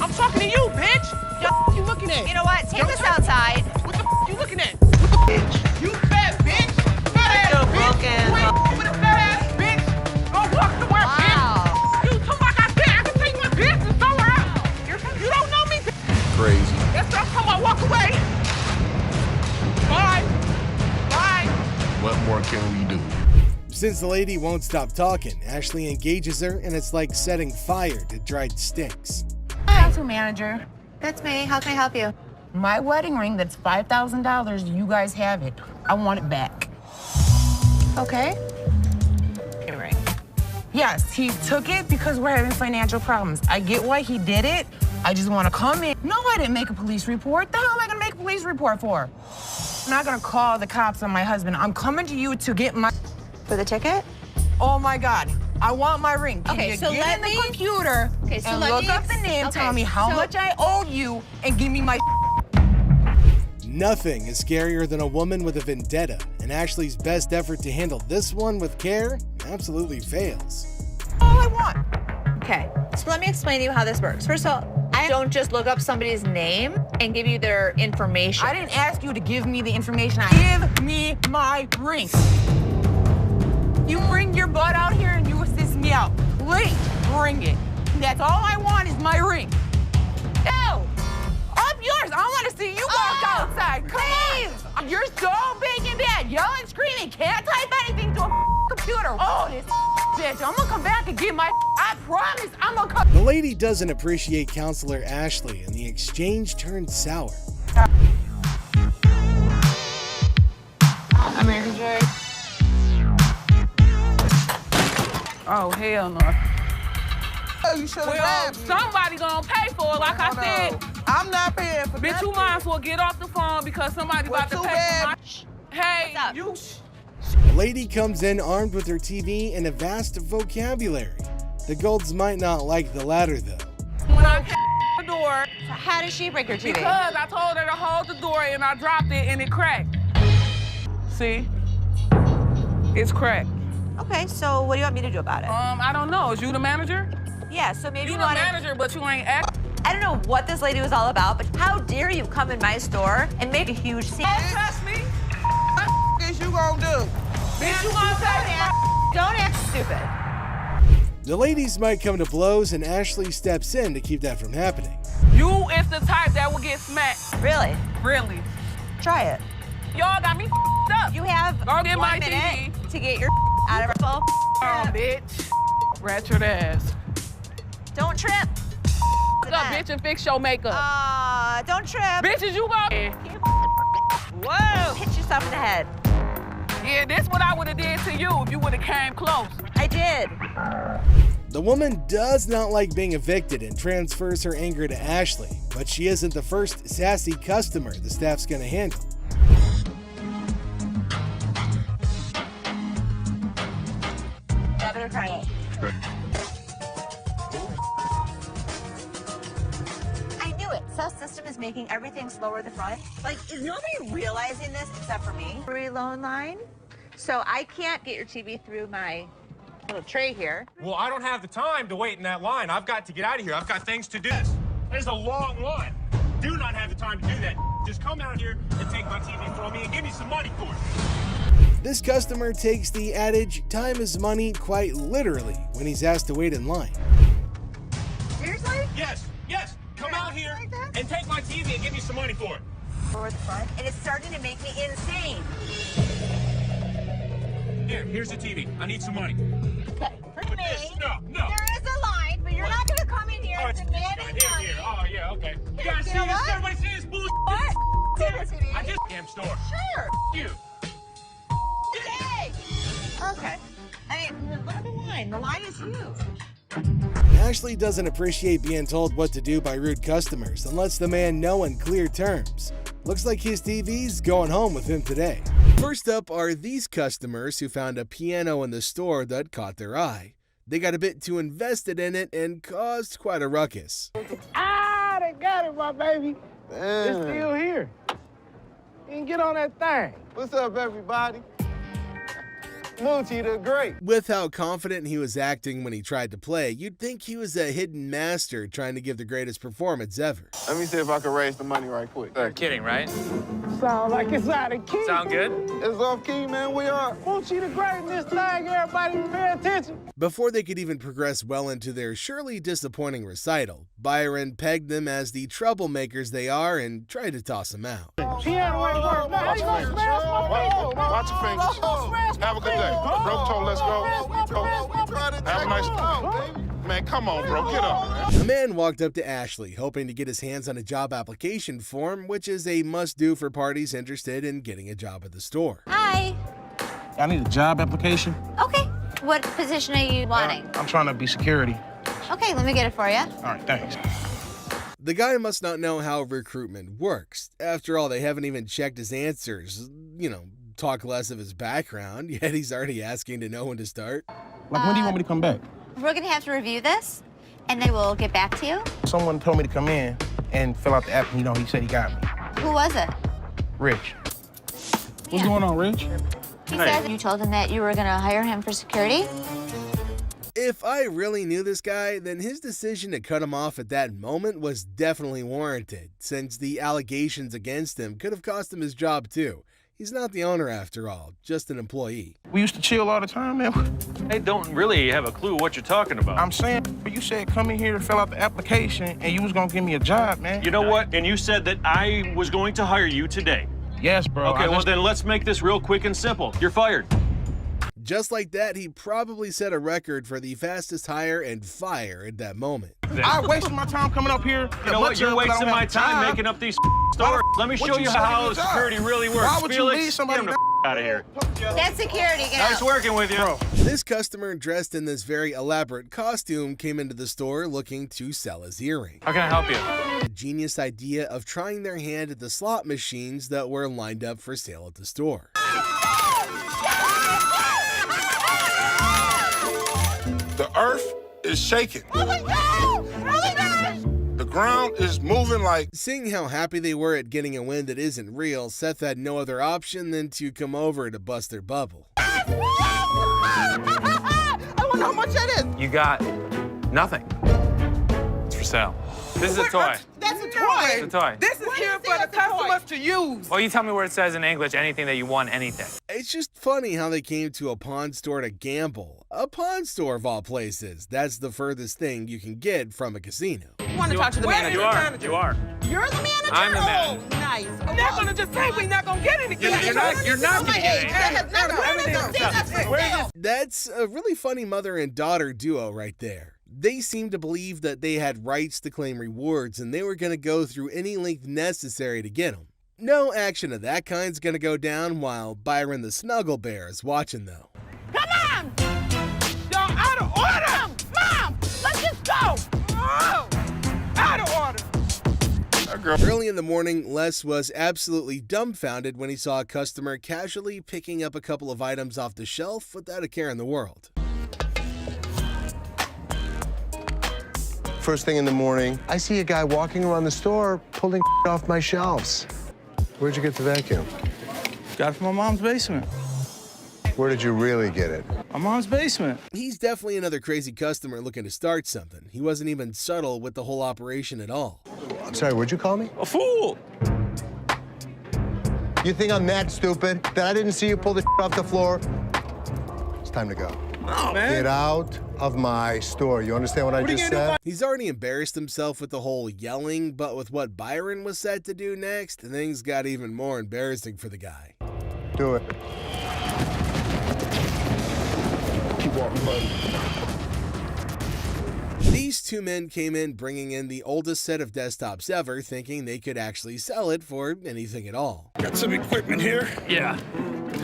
I'm talking to you, bitch. What you looking at? You know what? Take us outside. What the you looking at? What the bitch? You fat bitch. Fat ass You're bitch. broken. Wait, with a fat ass bitch. Go walk somewhere, bitch. You talking like I said, I can take my business somewhere else. You don't know me. Crazy. That's what I'm talking about. Walk away. Bye. Bye. What more can we do? Since the lady won't stop talking, Ashley engages her, and it's like setting fire to dried sticks. Council manager. That's me. How can I help you? My wedding ring that's $5,000, you guys have it. I want it back. Okay. Ring. Yes, he took it because we're having financial problems. I get why he did it. I just want to come in. No, I didn't make a police report. The hell am I going to make a police report for? I'm not going to call the cops on my husband. I'm coming to you to get my... For the ticket? Oh, my God. I want my ring. Can Okay, you so get let in the me- computer Okay, so and let look me up the name, okay, tell me how so- much I owe you, and give me my... Nothing is scarier than a woman with a vendetta, and Ashley's best effort to handle this one with care absolutely fails. All I want. Okay, so let me explain to you how this works. First of all, I don't just look up somebody's name and give you their information. I didn't ask you to give me the information. Give me my ring. You bring your butt out here and you assist me out. Please, bring it. That's all I want is my ring. No! Up yours. I want to see you walk outside. Come on. You're so big and bad. Yelling, screaming. Can't type anything to a computer. Oh, this bitch. I'm going to come back and get my... I promise I'm going to come... The lady doesn't appreciate Counselor Ashley, and the exchange turns sour. American Joy. Oh, hell no. You should have Well, somebody gonna pay for it, like I said. I'm not paying for Bitch, you might as well get off the phone because somebody about to too pay bad. for my... Hey, you... The lady comes in armed with her TV and a vast vocabulary. The Golds might not like the latter, though. When I came to the door... So how did she break your TV? Because I told her to hold the door and I dropped it and it cracked. See? It's cracked. Okay, so what do you want me to do about it? I don't know. Is you the manager? Yeah, so maybe You you the want manager, but you ain't act... I don't know what this lady was all about, but how dare you come in my store and make a huge scene? Don't trust me. What is you gonna do? Bitch, you gonna tell me? Don't act stupid. The ladies might come to blows, and Ashley steps in to keep that from happening. You is the type that will get smacked. Really? Really. Try it. Y'all got me up. You have Go get my 1 minute TV. to get your out of her phone. Oh, bitch. Ratchet ass. Don't trip. What's up, bitch, and fix your makeup. Don't trip. Bitches, you go. Whoa. Hit yourself in the head. Yeah, this what I would have did to you if you would have came close. I did. The woman does not like being evicted and transfers her anger to Ashley, but she isn't the first sassy customer the staff's gonna handle. Better try it. I knew it. Seth's system is making everything slower at the front. Like, is nobody realizing this except for me? Free loan line. So I can't get your TV through my little tray here. Well, I don't have the time to wait in that line. I've got to get out of here. I've got things to do. There's a long line. Do not have the time to do that. Just come out here and take my TV from me and give me some money for it. This customer takes the adage, time is money, quite literally when he's asked to wait in line. Seriously? Yes, yes. Come out here and take my TV and give me some money for it. Forward the front, and it's starting to make me insane. Here's the TV. I need some money. Okay, for me, No. there is a line, but you're not going to come in here and demand money. Here. Oh, yeah, okay. You Here, guys you see know this? what? Everybody see this bullshit? What? TV. I just damn store. Sure. You. Yay! Okay. I mean, look at the line. The line is huge. Ashley doesn't appreciate being told what to do by rude customers and lets the man know in clear terms. Looks like his TV's going home with him today. First up are these customers who found a piano in the store that caught their eye. They got a bit too invested in it and caused quite a ruckus. Ah, they got it, my baby. It's still here. You can get on that thing. What's up, everybody? Moochie the Great. With how confident he was acting when he tried to play, you'd think he was a hidden master trying to give the greatest performance ever. Let me see if I can raise the money right quick. You're kidding, right? Sound like it's out of key. Sound good? It's off key, man. We are Moochie the Great in this thing. Everybody pay attention. Before they could even progress well into their surely disappointing recital, Byron pegged them as the troublemakers they are and tried to toss them out. Piano ain't work. Now you gonna smash my phone. Watch your fingers. Have a good day. Broke toe, let's go. Have a nice day. Man, come on, bro. Get up, man. A man walked up to Ashley, hoping to get his hands on a job application form, which is a must-do for parties interested in getting a job at the store. Hi. I need a job application. Okay. What position are you wanting? I'm trying to be security. Okay, let me get it for you. All right, thanks. The guy must not know how recruitment works. After all, they haven't even checked his answers. Talk less of his background, yet he's already asking to know when to start. Like, when do you want me to come back? We're gonna have to review this, and they will get back to you. Someone told me to come in and fill out the app, and he said he got me. Who was it? Rich. What's going on, Rich? He said you told him that you were gonna hire him for security. If I really knew this guy, then his decision to cut him off at that moment was definitely warranted, since the allegations against him could have cost him his job too. He's not the owner after all, just an employee. We used to chill all the time, man. They don't really have a clue what you're talking about. I'm saying, you said come in here to fill out the application, and you was gonna give me a job, man. You know what? And you said that I was going to hire you today. Yes, bro. Okay, well then let's make this real quick and simple. You're fired. Just like that, he probably set a record for the fastest hire and fire at that moment. I wasted my time coming up here. You know what? You're wasting my time making up these stories. Let me show you how security really works. Why would you Felix, leave somebody get him the out of here. That's security. Get Nice out. working with you. This customer dressed in this very elaborate costume came into the store looking to sell his earring. How can I help you? The genius idea of trying their hand at the slot machines that were lined up for sale at the store. The earth is shaking. The ground is moving like... Seeing how happy they were at getting a win that isn't real, Seth had no other option than to come over to bust their bubble. I wonder how much that is. You got nothing. It's for sale. This is a toy. That's a toy. It's a toy. This is here for the customers to use. Well, you tell me where it says in English anything that you want, anything. It's just funny how they came to a pawn store to gamble. A pawn store of all places. That's the furthest thing you can get from a casino. You want to talk to the manager? You are. You're the manager? I'm the manager. Oh, nice. I'm not going to just say we're not going to get anything. You're not going to get anything. That's a really funny mother and daughter duo right there. They seemed to believe that they had rights to claim rewards and they were going to go through any length necessary to get them. No action of that kind's going to go down while Byron the Snuggle Bear is watching though. Come on! Y'all out of order! Mom, let's just go! Oh, out of order! Early in the morning, Les was absolutely dumbfounded when he saw a customer casually picking up a couple of items off the shelf without a care in the world. First thing in the morning, I see a guy walking around the store pulling off my shelves. Where'd you get the vacuum? Got it from my mom's basement. Where did you really get it? My mom's basement. He's definitely another crazy customer looking to start something. He wasn't even subtle with the whole operation at all. I'm sorry, what'd you call me? A fool! You think I'm that stupid that I didn't see you pull the off the floor? It's time to go. Oh, man. Get out of my store. You understand what I just said? He's already embarrassed himself with the whole yelling, but with what Byron was set to do next, things got even more embarrassing for the guy. Do it. Keep walking, buddy. These two men came in bringing in the oldest set of desktops ever, thinking they could actually sell it for anything at all. Got some equipment here. Yeah.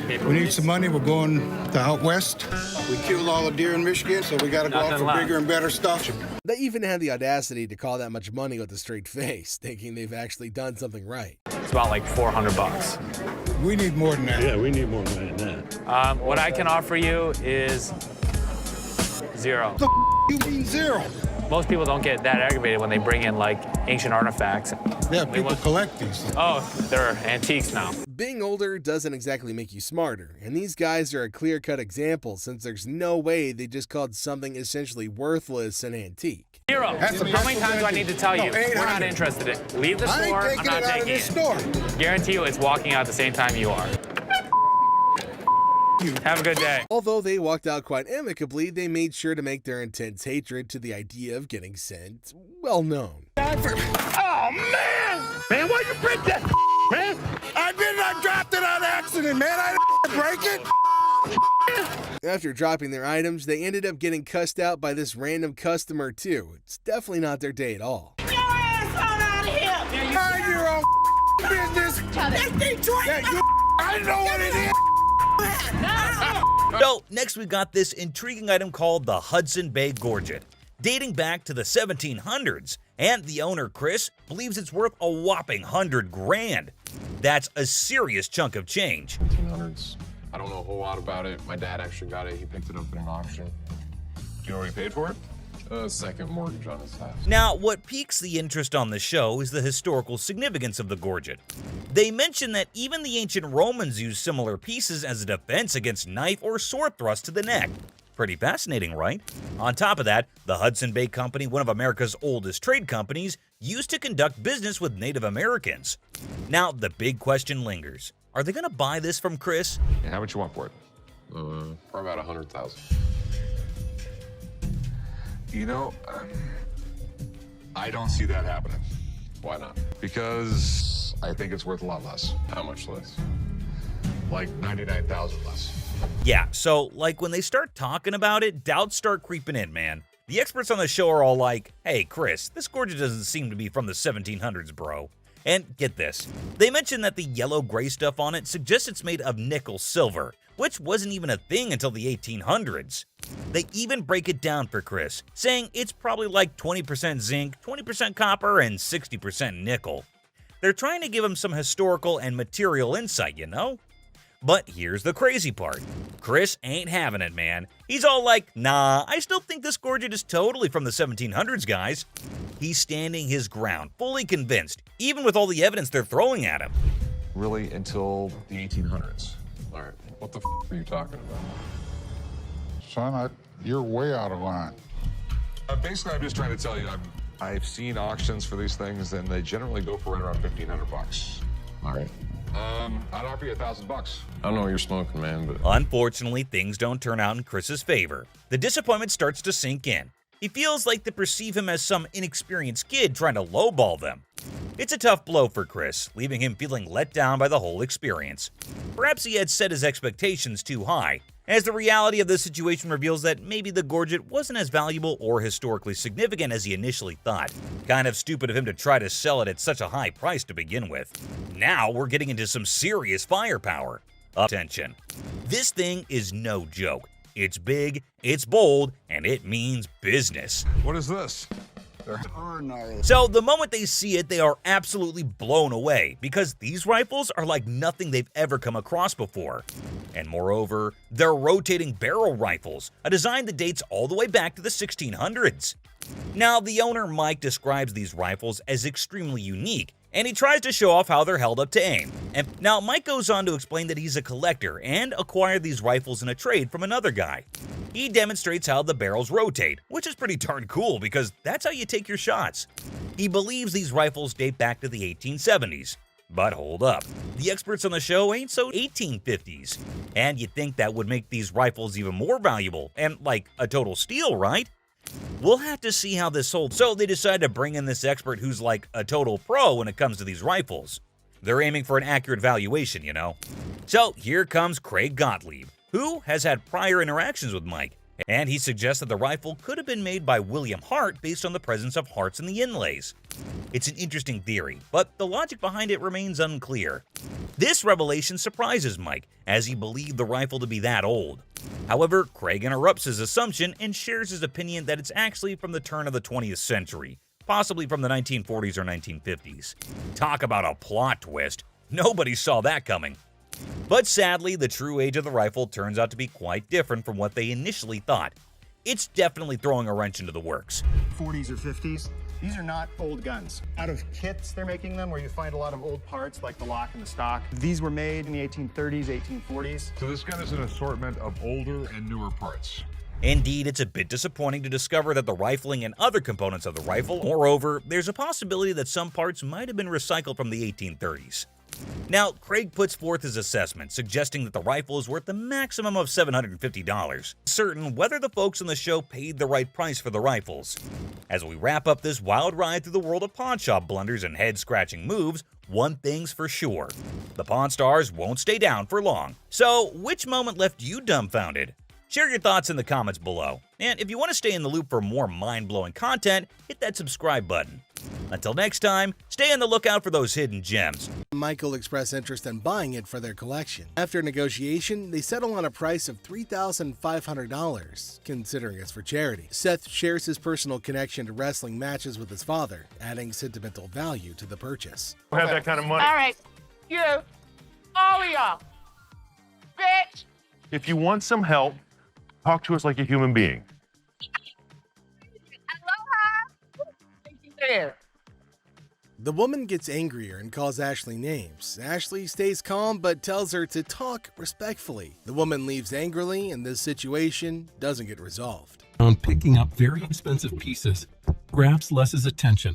We need some money. We're going to out west. We killed all the deer in Michigan, so we got to go out for bigger and better stuff. They even had the audacity to call that much money with a straight face, thinking they've actually done something right. about like $400. We need more than that. Yeah, we need more than that. What I can offer you is zero. You mean zero? Most people don't get that aggravated when they bring in like ancient artifacts. Yeah, people collect these. Oh, they're antiques now. Being older doesn't exactly make you smarter, and these guys are a clear-cut example since there's no way they just called something essentially worthless an antique. Zero. How many times do I need to tell you? We're not interested in. Leave the store. I'm not taking it. Guarantee you it's walking out at the same time you are. Have a good day. Although they walked out quite amicably, they made sure to make their intense hatred to the idea of getting sent well known. Oh, man! Man, why'd you break that, man? I dropped it on accident, man. I didn't break it. After dropping their items, they ended up getting cussed out by this random customer too. It's definitely not their day at all. Get your ass on out of here! Mind your own business. That's Detroit. I know what it is. So, next we got this intriguing item called the Hudson Bay Gorget, dating back to the 1700s, and the owner, Chris, believes it's worth a whopping $100,000. That's a serious chunk of change. 1800s. I don't know a whole lot about it. My dad actually got it. He picked it up at an auction. Do you know what he paid for it? Second mortgage on his house. Now, what piques the interest on the show is the historical significance of the gorget. They mention that even the ancient Romans used similar pieces as a defense against knife or sword thrust to the neck. Pretty fascinating, right? On top of that, the Hudson Bay Company, one of America's oldest trade companies, used to conduct business with Native Americans. Now, the big question lingers. Are they going to buy this from Chris? And how much you want for it? For about 100,000. You know, I don't see that happening. Why not? Because I think it's worth a lot less. How much less? Like 99,000 less. Yeah, so like when they start talking about it, doubts start creeping in, man. The experts on the show are all like, hey, Chris, this gorget doesn't seem to be from the 1700s, bro. And get this, they mentioned that the yellow-gray stuff on it suggests it's made of nickel silver, which wasn't even a thing until the 1800s. They even break it down for Chris, saying it's probably like 20% zinc, 20% copper, and 60% nickel. They're trying to give him some historical and material insight, you know? But here's the crazy part. Chris ain't having it, man. He's all like, nah, I still think this gorget is totally from the 1700s, guys. He's standing his ground, fully convinced, even with all the evidence they're throwing at him. Really, until the 1800s. All right, what the are you talking about? Son, you're way out of line. Basically, I'm just trying to tell you, I've seen auctions for these things, and they generally go for right around $1,500. All right. I'd offer you $1,000. I don't know what you're smoking, man, but... Unfortunately, things don't turn out in Chris's favor. The disappointment starts to sink in. He feels like they perceive him as some inexperienced kid trying to lowball them. It's a tough blow for Chris, leaving him feeling let down by the whole experience. Perhaps he had set his expectations too high, as the reality of the situation reveals that maybe the gorget wasn't as valuable or historically significant as he initially thought. Kind of stupid of him to try to sell it at such a high price to begin with. Now we're getting into some serious firepower. Attention. This thing is no joke. It's big, it's bold, and it means business. What is this? So the moment they see it, they are absolutely blown away because these rifles are like nothing they've ever come across before. And moreover, they're rotating barrel rifles, a design that dates all the way back to the 1600s. Now, the owner Mike describes these rifles as extremely unique, and he tries to show off how they're held up to aim. And now Mike goes on to explain that he's a collector and acquired these rifles in a trade from another guy. He demonstrates how the barrels rotate, which is pretty darn cool because that's how you take your shots. He believes these rifles date back to the 1870s. But hold up, the experts on the show ain't so 1850s. And you'd think that would make these rifles even more valuable and like a total steal, right? We'll have to see how this holds. So they decide to bring in this expert who's like a total pro when it comes to these rifles. They're aiming for an accurate valuation, you know? So here comes Craig Gottlieb, who has had prior interactions with Mike, and he suggests that the rifle could have been made by William Hart based on the presence of hearts in the inlays. It's an interesting theory, but the logic behind it remains unclear. This revelation surprises Mike, as he believed the rifle to be that old. However, Craig interrupts his assumption and shares his opinion that it's actually from the turn of the 20th century, possibly from the 1940s or 1950s. Talk about a plot twist. Nobody saw that coming. But sadly, the true age of the rifle turns out to be quite different from what they initially thought. It's definitely throwing a wrench into the works. 40s or 50s, these are not old guns. Out of kits they're making them where you find a lot of old parts like the lock and the stock. These were made in the 1830s, 1840s. So this gun is an assortment of older and newer parts. Indeed, it's a bit disappointing to discover that the rifling and other components of the rifle, moreover, there's a possibility that some parts might have been recycled from the 1830s. Now, Craig puts forth his assessment, suggesting that the rifle is worth the maximum of $750, certain whether the folks on the show paid the right price for the rifles. As we wrap up this wild ride through the world of pawnshop blunders and head-scratching moves, one thing's for sure: the Pawn Stars won't stay down for long. So, which moment left you dumbfounded? Share your thoughts in the comments below. And if you want to stay in the loop for more mind-blowing content, hit that subscribe button. Until next time, stay on the lookout for those hidden gems. Michael expressed interest in buying it for their collection. After negotiation, they settle on a price of $3,500, considering it's for charity. Seth shares his personal connection to wrestling matches with his father, adding sentimental value to the purchase. I don't have that kind of money. All right, you, all of y'all, bitch. If you want some help, talk to us like a human being. There. The woman gets angrier and calls Ashley names. Ashley stays calm but tells her to talk respectfully. The woman leaves angrily and this situation doesn't get resolved. On picking up very expensive pieces grabs Les's attention.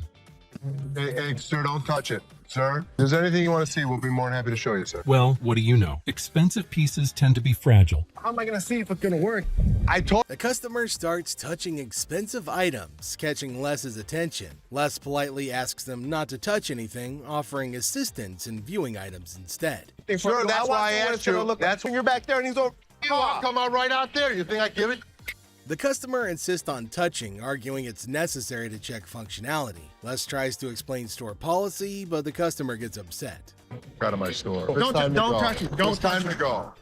Hey, sir, don't touch it. Sir, if there's anything you want to see, we'll be more than happy to show you, sir. Well, what do you know? Expensive pieces tend to be fragile. How am I going to see if it's going to work? The customer starts touching expensive items, catching Les's attention. Les politely asks them not to touch anything, offering assistance in viewing items instead. Sure, that's why I asked you. That's when you're back there and he's over. I'll come on right out there. You think I give it? The customer insists on touching, arguing it's necessary to check functionality. Les tries to explain store policy, but the customer gets upset. Out of my store. Don't touch it. Don't time to go.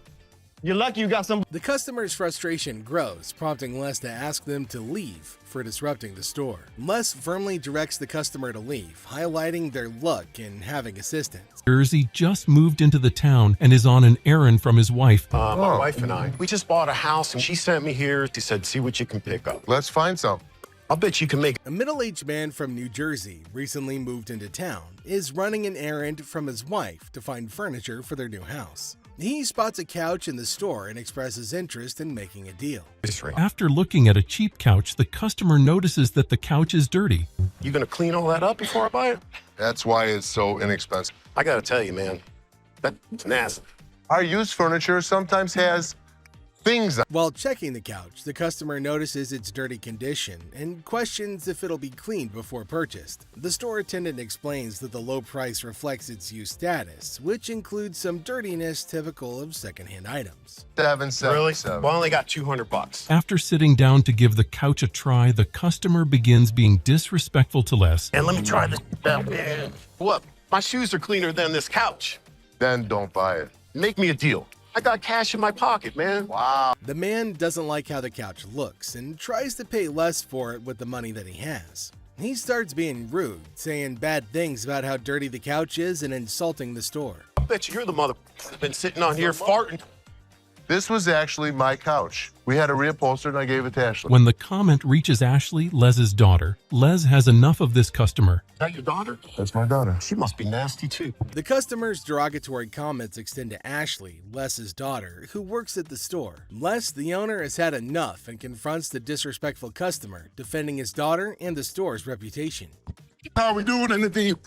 You're lucky you got some. The customer's frustration grows, prompting Les to ask them to leave for disrupting the store. Les firmly directs the customer to leave, highlighting their luck in having assistance. Jersey just moved into the town and is on an errand from his wife. My wife and I, we just bought a house and she sent me here. She said, see what you can pick up. Let's find some. I'll bet you can make. A middle-aged man from New Jersey, recently moved into town, is running an errand from his wife to find furniture for their new house. He spots a couch in the store and expresses interest in making a deal. After looking at a cheap couch, the customer notices that the couch is dirty. You gonna clean all that up before I buy it? That's why it's so inexpensive. I gotta tell you, man, that's nasty. Our used furniture sometimes has things. While checking the couch, the customer notices its dirty condition and questions if it'll be cleaned before purchased. The store attendant explains that the low price reflects its used status, which includes some dirtiness typical of secondhand items. Really? Well, I only got $200. After sitting down to give the couch a try, the customer begins being disrespectful to Les. And let me try this out, man. What? My shoes are cleaner than this couch. Then don't buy it. Make me a deal. I got cash in my pocket, man. Wow. The man doesn't like how the couch looks and tries to pay less for it with the money that he has. He starts being rude, saying bad things about how dirty the couch is and insulting the store. I bet you're the mother that's been sitting on here farting. This was actually my couch. We had a reupholster and I gave it to Ashley. When the comment reaches Ashley, Les's daughter, Les has enough of this customer. Is that your daughter? That's my daughter. She must be nasty too. The customer's derogatory comments extend to Ashley, Les's daughter, who works at the store. Les, the owner, has had enough and confronts the disrespectful customer, defending his daughter and the store's reputation. How are we doing in the deep?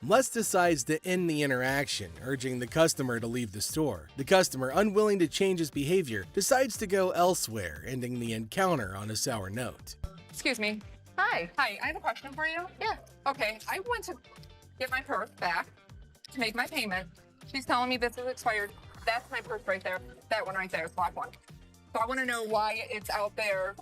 Les decides to end the interaction, urging the customer to leave the store. The customer, unwilling to change his behavior, decides to go elsewhere, ending the encounter on a sour note. Excuse me. Hi. Hi, I have a question for you. Yeah. Okay, I went to get my purse back to make my payment. She's telling me this is expired. That's my purse right there. That one right there, black one. So I want to know why it's out there.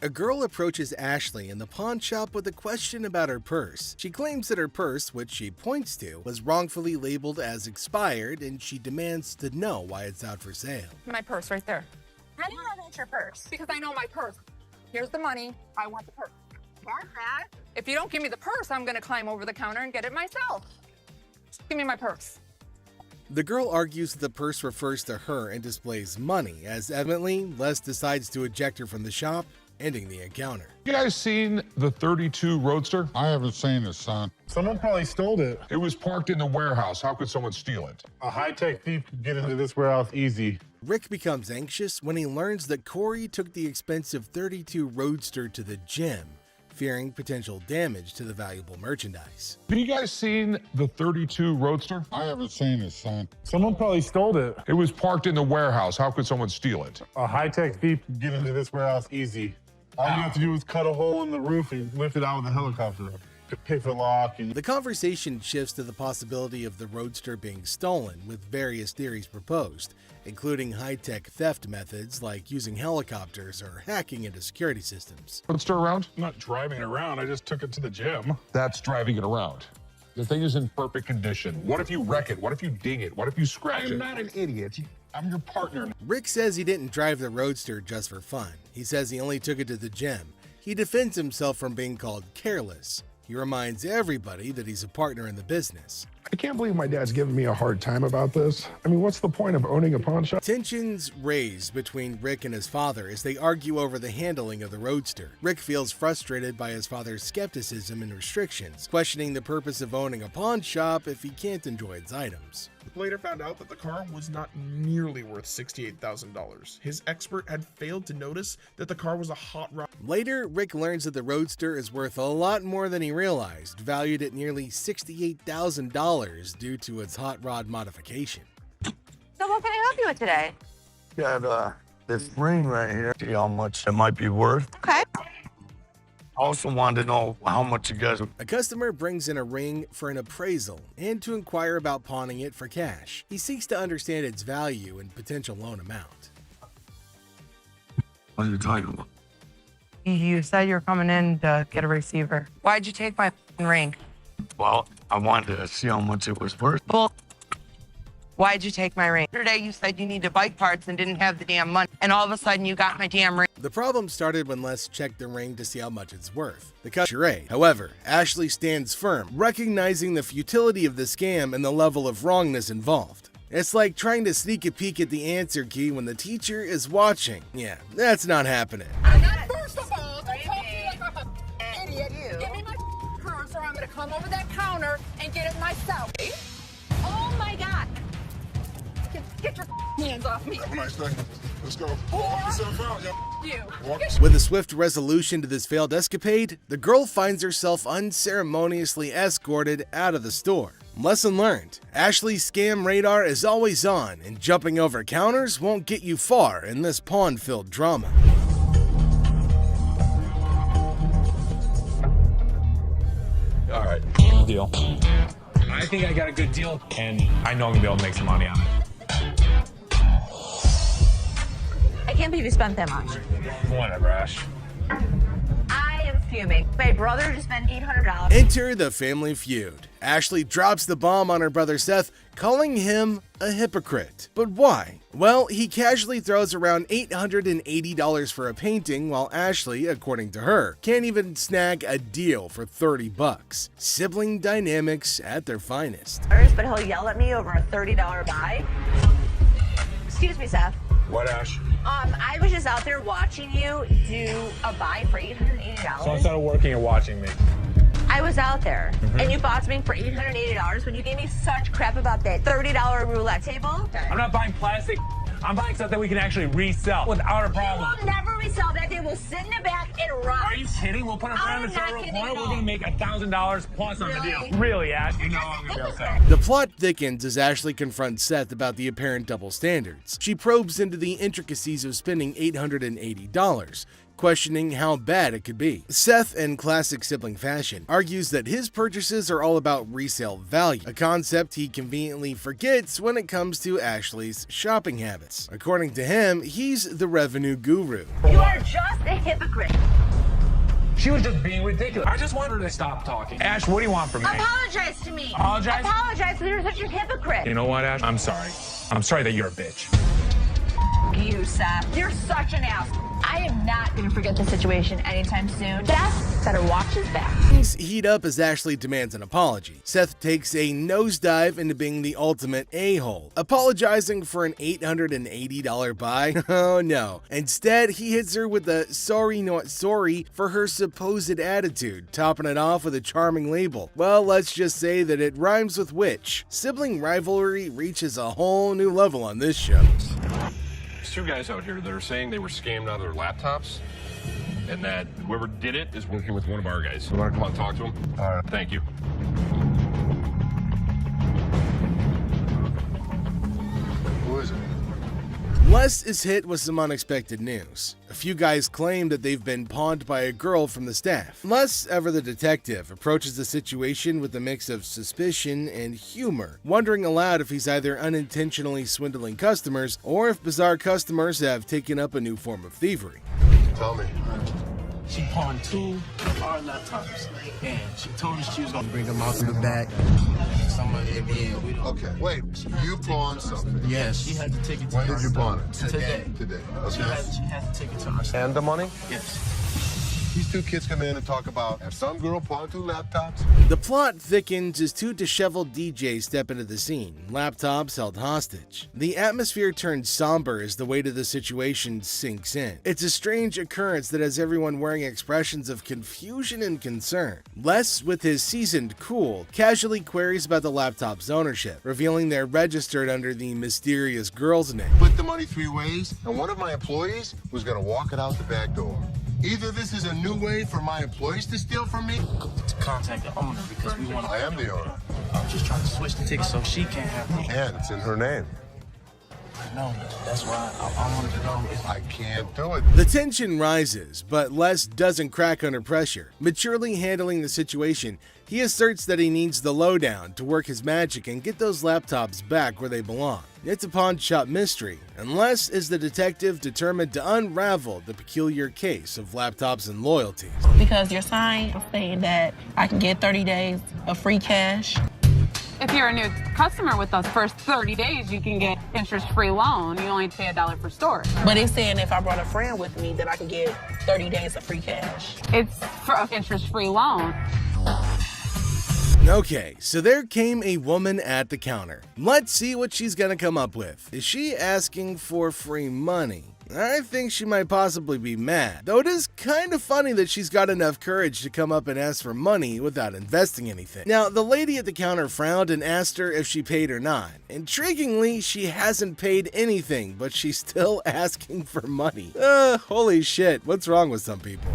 A girl approaches Ashley in the pawn shop with a question about her purse. She claims that her purse, which she points to, was wrongfully labeled as expired, and she demands to know why it's out for sale. My purse right there. How do you know that's your purse? Because I know my purse. Here's the money. I want the purse. want that. If you don't give me the purse, I'm gonna climb over the counter and get it myself. Just give me my purse. The girl argues that the purse refers to her and displays money, as evidently Les decides to eject her from the shop, ending the encounter. You guys seen the 32 Roadster? I haven't seen it, son. Someone probably stole it. It was parked in the warehouse. How could someone steal it? A high-tech thief could get into this warehouse easy. Rick becomes anxious when he learns that Corey took the expensive 32 Roadster to the gym, fearing potential damage to the valuable merchandise. Have you guys seen the 32 Roadster? I haven't seen it, son. Someone probably stole it. It was parked in the warehouse. How could someone steal it? A high-tech thief could get into this warehouse easy. All you have to do is cut a hole in the roof and lift it out with a helicopter. Pick the lock and... The conversation shifts to the possibility of the Roadster being stolen, with various theories proposed, including high-tech theft methods like using helicopters or hacking into security systems. Roadster around? I'm not driving it around. I just took it to the gym. That's driving it around. The thing is in perfect condition. What if you wreck it? What if you ding it? What if you scratch it? I'm not an idiot. I'm your partner. Rick says he didn't drive the Roadster just for fun. He says he only took it to the gym. He defends himself from being called careless. He reminds everybody that he's a partner in the business. I can't believe my dad's giving me a hard time about this. I mean, what's the point of owning a pawn shop? Tensions raise between Rick and his father as they argue over the handling of the Roadster. Rick feels frustrated by his father's skepticism and restrictions, questioning the purpose of owning a pawn shop if he can't enjoy its items. Later found out that the car was not nearly worth $68,000. His expert had failed to notice that the car was a hot rod. Later, Rick learns that the Roadster is worth a lot more than he realized, valued at nearly $68,000 due to its hot rod modification. So what can I help you with today? Got this ring right here. See how much it might be worth. Okay. I also wanted to know how much you guys... A customer brings in a ring for an appraisal and to inquire about pawning it for cash. He seeks to understand its value and potential loan amount. What are you talking about? You said you were coming in to get a receiver. Why'd you take my ring? Well, I wanted to see how much it was worth. Bull. Why'd you take my ring? Yesterday you said you needed bike parts and didn't have the damn money. And all of a sudden you got my damn ring. The problem started when Les checked the ring to see how much it's worth. The customer. However, Ashley stands firm, recognizing the futility of the scam and the level of wrongness involved. It's like trying to sneak a peek at the answer key when the teacher is watching. Yeah, that's not happening. First of all, don't talk to me like I'm an idiot. Give me my purse or I'm gonna come over that counter and get it myself. Oh my God. Get your hands off me. Have a nice day. Let's go. You. With a swift resolution to this failed escapade, the girl finds herself unceremoniously escorted out of the store. Lesson learned. Ashley's scam radar is always on, and jumping over counters won't get you far in this pawn-filled drama. All right, deal. I think I got a good deal, and I know I'm gonna be able to make some money on it. I can't believe you spent that much. Whatever, Ash. I am fuming. My brother just spent $800. Enter the family feud. Ashley drops the bomb on her brother Seth, calling him a hypocrite. But why? Well, he casually throws around $880 for a painting, while Ashley, according to her, can't even snag a deal for $30. Sibling dynamics at their finest. But he'll yell at me over a $30 buy. Excuse me, Seth. What, Ash? I was just out there watching you do a buy for $880. So instead of working, you're watching me. I was out there, and you bought something for $880 when you gave me such crap about that $30 roulette table. I'm not buying plastic. I'm buying stuff that we can actually resell without a problem. You will never resell that. They will sit in the back and rot. Are you kidding? We'll put it around the several point. We're going to make $1,000 plus on the deal. Really, Ash? You know I'm going to be upset. The plot thickens as Ashley confronts Seth about the apparent double standards. She probes into the intricacies of spending $880, questioning how bad it could be. Seth, in classic sibling fashion, argues that his purchases are all about resale value, a concept he conveniently forgets when it comes to Ashley's shopping habits. According to him, he's the revenue guru. You are just a hypocrite. She was just being ridiculous. I just want her to stop talking. Ash, what do you want from me? Apologize to me. Apologize? Apologize because you're such a hypocrite. You know what, Ash? I'm sorry. I'm sorry that you're a bitch. You, Seth. You're such an ass. I am not going to forget the situation anytime soon. Seth better watch his back. Things heat up as Ashley demands an apology. Seth takes a nosedive into being the ultimate a-hole, apologizing for an $880 buy. Oh no. Instead, he hits her with a sorry not sorry for her supposed attitude, topping it off with a charming label. Well, let's just say that it rhymes with witch. Sibling rivalry reaches a whole new level on this show. There's two guys out here that are saying they were scammed out of their laptops, and that whoever did it is working with one of our guys. You want to come and talk to him? All right. Thank you. Who is it? Les is hit with some unexpected news. A few guys claim that they've been pawned by a girl from the staff. Les, ever the detective, approaches the situation with a mix of suspicion and humor, wondering aloud if he's either unintentionally swindling customers or if bizarre customers have taken up a new form of thievery. Tell me. She pawned 2 of our laptops, and she told us she was gonna bring them out to the back. Somebody at the end. We don't. Okay, wait. You pawned something? Yes, she had to take it to When our did you pawn it? Today. Today. She Okay. had to take it to our And the money? Yes. These two kids come in and talk about have some girl pawned 2 laptops. The plot thickens as 2 disheveled DJs step into the scene, laptops held hostage. The atmosphere turns somber as the weight of the situation sinks in. It's a strange occurrence that has everyone wearing expressions of confusion and concern. Les, with his seasoned cool, casually queries about the laptop's ownership, revealing they're registered under the mysterious girl's name. Split the money 3 ways, and one of my employees was gonna walk it out the back door. Either this is a new way for my employees to steal from me. To contact the owner because we want to. I am the owner. I'm just trying to switch the ticket so she can't have them. And it's in her name. No, that's why I wanted to know if I can't do it. The tension rises, but Les doesn't crack under pressure. Maturely handling the situation, he asserts that he needs the lowdown to work his magic and get those laptops back where they belong. It's a pawn shop mystery, and Les is the detective determined to unravel the peculiar case of laptops and loyalties. Because your sign is saying that I can get 30 days of free cash. If you're a new customer with those first 30 days, you can get interest-free loan. You only pay $1 per storage. But it's saying if I brought a friend with me that I can get 30 days of free cash. It's for an interest-free loan. Okay, so there came a woman at the counter. Let's see what she's gonna come up with. Is she asking for free money? I think she might possibly be mad, though it is kind of funny that she's got enough courage to come up and ask for money without investing anything. Now, the lady at the counter frowned and asked her if she paid or not. Intriguingly, she hasn't paid anything, but she's still asking for money. Holy shit, what's wrong with some people?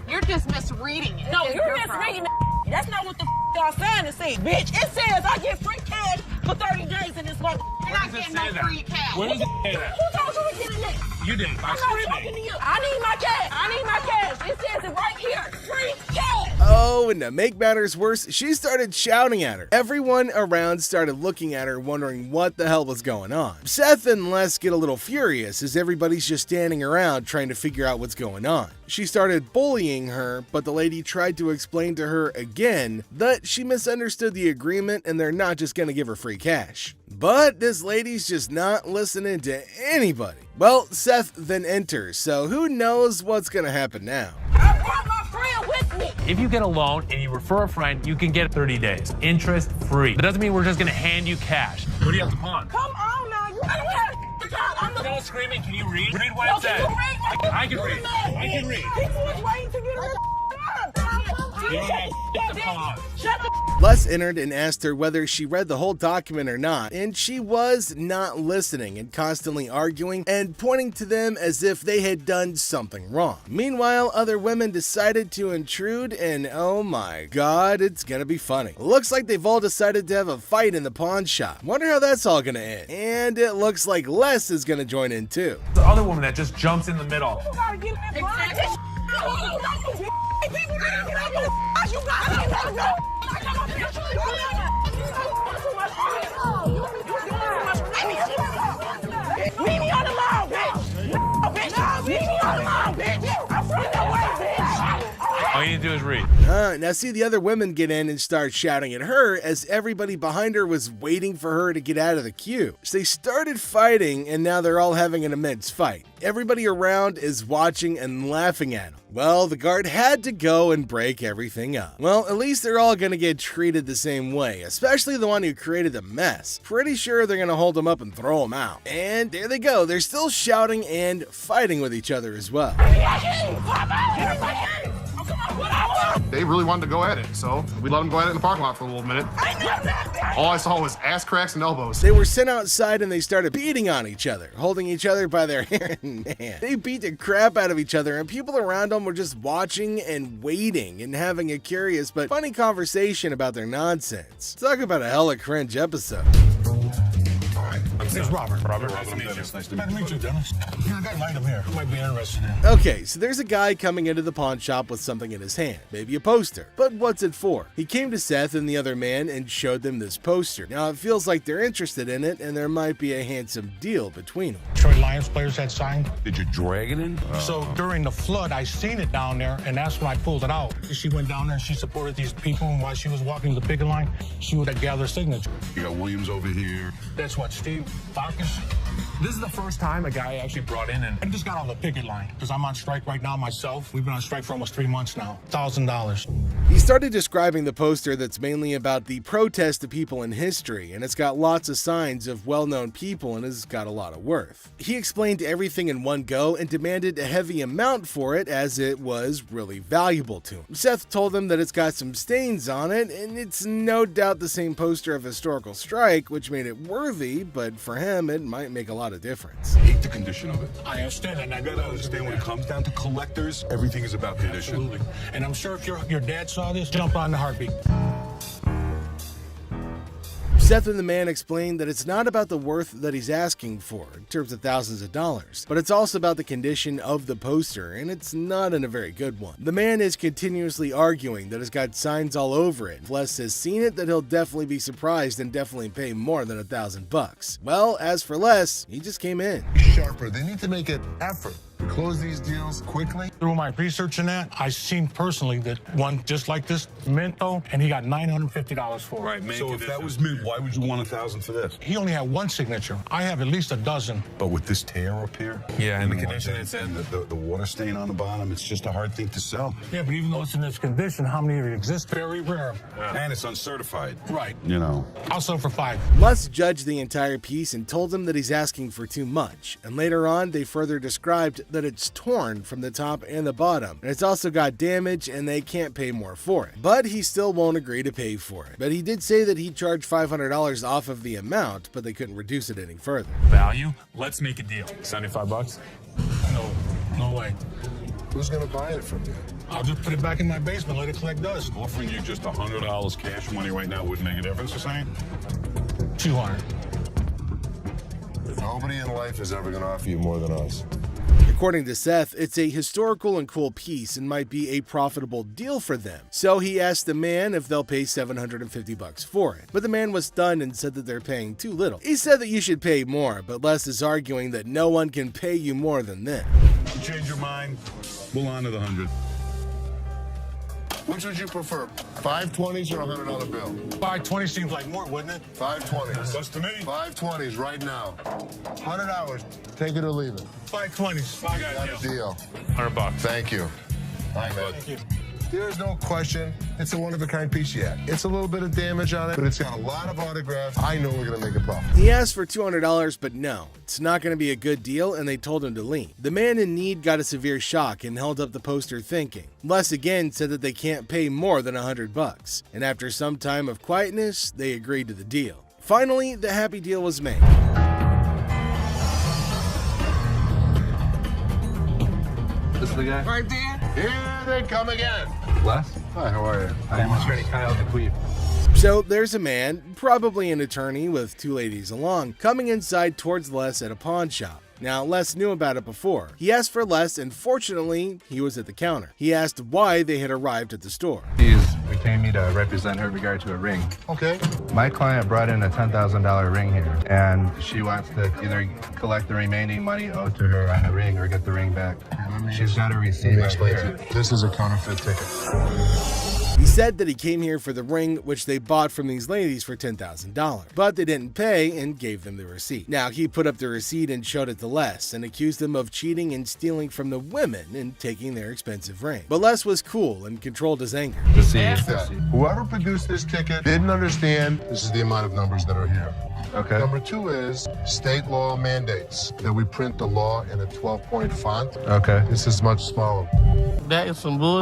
You're just misreading it. No, you're misreading it. That's not what the y'all sign is saying, bitch. It says I get free cash for 30 days in this month. You're not getting no free cash. Where does it say that? Who told you to get it? You did. I'm not talking to you. I need my cash. I need my cash. It says it right here. Free cash. Oh, and to make matters worse, she started shouting at her. Everyone around started looking at her, wondering what the hell was going on. Seth and Les get a little furious as everybody's just standing around trying to figure out what's going on. She started bullying her, but the lady tried to explain to her again that she misunderstood the agreement and they're not just gonna give her free cash. But this lady's just not listening to anybody. Well, Seth then enters, so who knows what's gonna happen now. I brought my friend with me. If you get a loan and you refer a friend, you can get 30 days, interest free. That doesn't mean we're just gonna hand you cash. What do you have to pawn? Come on now. You don't have to talk. I'm the No screaming. Can you read? Read what No, it says. can you read? I can read. I can read. People was waiting to get her. You don't have to pawn. Shut the Les entered and asked her whether she read the whole document or not, and she was not listening and constantly arguing and pointing to them as if they had done something wrong. Meanwhile, other women decided to intrude, and oh my god, it's gonna be funny. Looks like they've all decided to have a fight in the pawn shop. Wonder how that's all gonna end. And it looks like Les is gonna join in too. The other woman that just jumps in the middle. You gotta get that blind. People gotta get out of you gotta go. Leave me on the lawn, bitch. Leave me on the lawn, bitch. I'm from the way, bitch. Oh you need to do is read. Now see the other women get in and start shouting at her as everybody behind her was waiting for her to get out of the queue. So they started fighting and now they're all having an immense fight. Everybody around is watching and laughing at them. Well, the guard had to go and break everything up. Well, at least they're all gonna get treated the same way, especially the one who created the mess. Pretty sure they're gonna hold him up and throw him out. And there they go, they're still shouting and fighting with each other as well. They really wanted to go at it, so we let them go at it in the parking lot for a little minute. All I saw was ass cracks and elbows. They were sent outside and they started beating on each other, holding each other by their hair. Man, they beat the crap out of each other and people around them were just watching and waiting and having a curious but funny conversation about their nonsense. Talk about a hella cringe episode. It's Robert. Nice to meet you. Nice to meet you, Dennis. Yeah, I got an item here. Might be interested in. Okay, so there's a guy coming into the pawn shop with something in his hand, maybe a poster. But what's it for? He came to Seth and the other man and showed them this poster. Now it feels like they're interested in it and there might be a handsome deal between them. Detroit Lions players had signed. Did you drag it in? So during the flood, I seen it down there, and that's when I pulled it out. She went down there and she supported these people, and while she was walking the picket line, she would gather signatures. You got Williams over here. That's what, Steve Farkas? This is the first time a guy actually brought in, and I just got on the picket line because I'm on strike right now myself. We've been on strike for almost 3 months now. $1,000. He started describing the poster that's mainly about the protest of people in history, and it's got lots of signs of well-known people and has got a lot of worth. He explained everything in one go and demanded a heavy amount for it as it was really valuable to him. Seth told him that it's got some stains on it, and it's no doubt the same poster of historical strike, which made it worthy, but for him it might make a lot of difference. Hate the condition of it. I understand that. And I gotta understand when it comes down to collectors, everything is about condition. Absolutely. And I'm sure if your dad saw this, jump on the heartbeat. Seth and the man explained that it's not about the worth that he's asking for, in terms of thousands of dollars, but it's also about the condition of the poster, and it's not in a very good one. The man is continuously arguing that it's got signs all over it. If Les has seen it, that he'll definitely be surprised and definitely pay more than $1,000. Well, as for Les, he just came in. Sharper, they need to make an effort to close these deals quickly. Through my research in that, I seen personally that one just like this, Minto, and he got $950 for it. Right, man. So if that was mint, why would you want $1,000 for this? He only had one signature. I have at least a dozen. But with this tear up here, Yeah, and the and condition it's in, the water stain on the bottom, it's just a hard thing to sell. Yeah, but even though it's in this condition, how many of it exist? Very rare. And it's uncertified. Right. You know. I'll sell for $5. Les judged the entire piece and told him that he's asking for too much, and later on they further described that it's torn from the top and the bottom, and it's also got damage and they can't pay more for it. But he still won't agree to pay for it. But he did say that he'd charge $500 off of the amount, but they couldn't reduce it any further. Value? Let's make a deal. $75? No way. Who's gonna buy it from you? I'll just put it back in my basement, let it collect dust. Offering you just $100 cash money right now wouldn't make a difference, you're saying? 200. Nobody in life is ever gonna offer you more than us. According to Seth, it's a historical and cool piece and might be a profitable deal for them. So he asked the man if they'll pay $750 for it. But the man was stunned and said that they're paying too little. He said that you should pay more, but Les is arguing that no one can pay you more than them. You change your mind, we'll honor the 100. Which would you prefer, 520s or a $100 bill? 520 seems like more, wouldn't it? 520s. That's to me. 520s right now. $100. Take it or leave it. 520s. I got Got a deal. $100. Thank you. Thank you. There's no question. It's a one-of-a-kind piece yet. It's a little bit of damage on it, but it's got a lot of autographs. I know we're going to make a profit. He asked for $200, but no, it's not going to be a good deal, and they told him to leave. The man in need got a severe shock and held up the poster thinking. Les again said that they can't pay more than $100, and after some time of quietness, they agreed to the deal. Finally, the happy deal was made. This is the guy? Right there. Here they come again. Les? Hi, how are you? I am Attorney Kyle DeQueeve. So there's a man, probably an attorney with two ladies along, coming inside towards Les at a pawn shop. Now, Les knew about it before. He asked for Les, and fortunately, he was at the counter. He asked why they had arrived at the store. He is retained me to represent her in regard to a ring. Okay. My client brought in a $10,000 ring here, and she wants to either collect the remaining money owed to her on the ring or get the ring back. She's got a receipt right here. This is a counterfeit ticket. He said that he came here for the ring, which they bought from these ladies for $10,000, but they didn't pay and gave them the receipt. Now, he put up the receipt and showed it to Les and accused them of cheating and stealing from the women and taking their expensive ring. But Les was cool and controlled his anger. Whoever produced this ticket didn't understand this is the amount of numbers that are here. Okay. Number 2 is state law mandates that we print the law in a 12-point font. Okay. This is much smaller. That is some bull.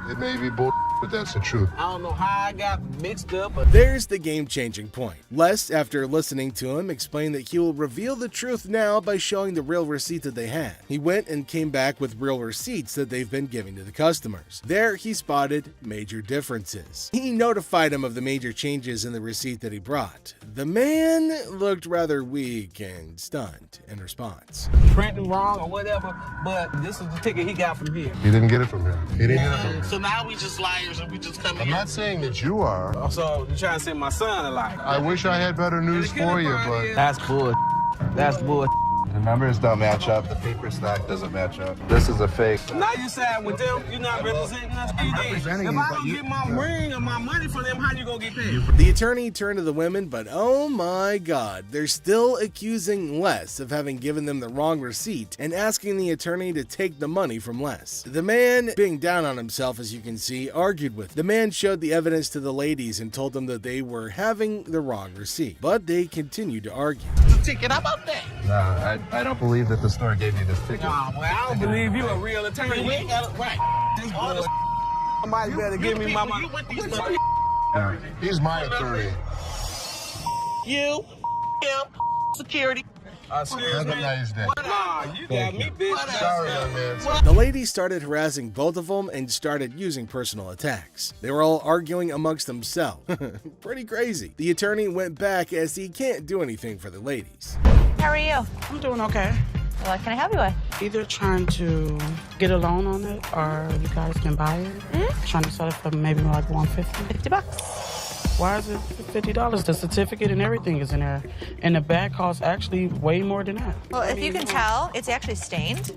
It may be bull, but that's the truth. I don't know how I got mixed up. There's the game-changing point. Les, after listening to him, explained that he will reveal the truth now by showing the real receipt that they had. He went and came back with real receipts that they've been giving to the customers. There, he spotted major differences. He notified him of the major changes in the receipt that he brought. The man looked rather weak and stunned in response. Printing wrong or whatever, but this is the ticket he got from here. He didn't get it from him. He didn't get it from him. So now we just liars and we just come in. I'm not saying that you are. So you're trying to say my son a liar. I wish I had better news for you, but That's bull. That's bull. The numbers don't match up. The paper stock doesn't match up. This is a fake. Now you side with them. You're not representing us. If I don't get my ring or my money from them, how you gonna get paid? The attorney turned to the women, but oh my god, they're still accusing Les of having given them the wrong receipt and asking the attorney to take the money from Les. The man, being down on himself as you can see, argued with them. The man showed the evidence to the ladies and told them that they were having the wrong receipt, but they continued to argue. Ticket, how about that? No, I don't believe that the store gave you this ticket. Nah, well, I don't believe you a real attorney. We ain't got it right. This bull. Somebody better give me my money. he's my attorney. You, him, security. Have a nice day. Nah, you got me, bitch. Sorry, young man. The ladies started harassing both of them and started using personal attacks. They were all arguing amongst themselves. Pretty crazy. The attorney went back as he can't do anything for the ladies. How are you? I'm doing okay. What can I help you with? Either trying to get a loan on it or you guys can buy it. Trying to sell it for maybe like $150. $50. Why is it $50? The certificate and everything is in there. And the bag costs actually way more than that. Well, if you can tell, it's actually stained.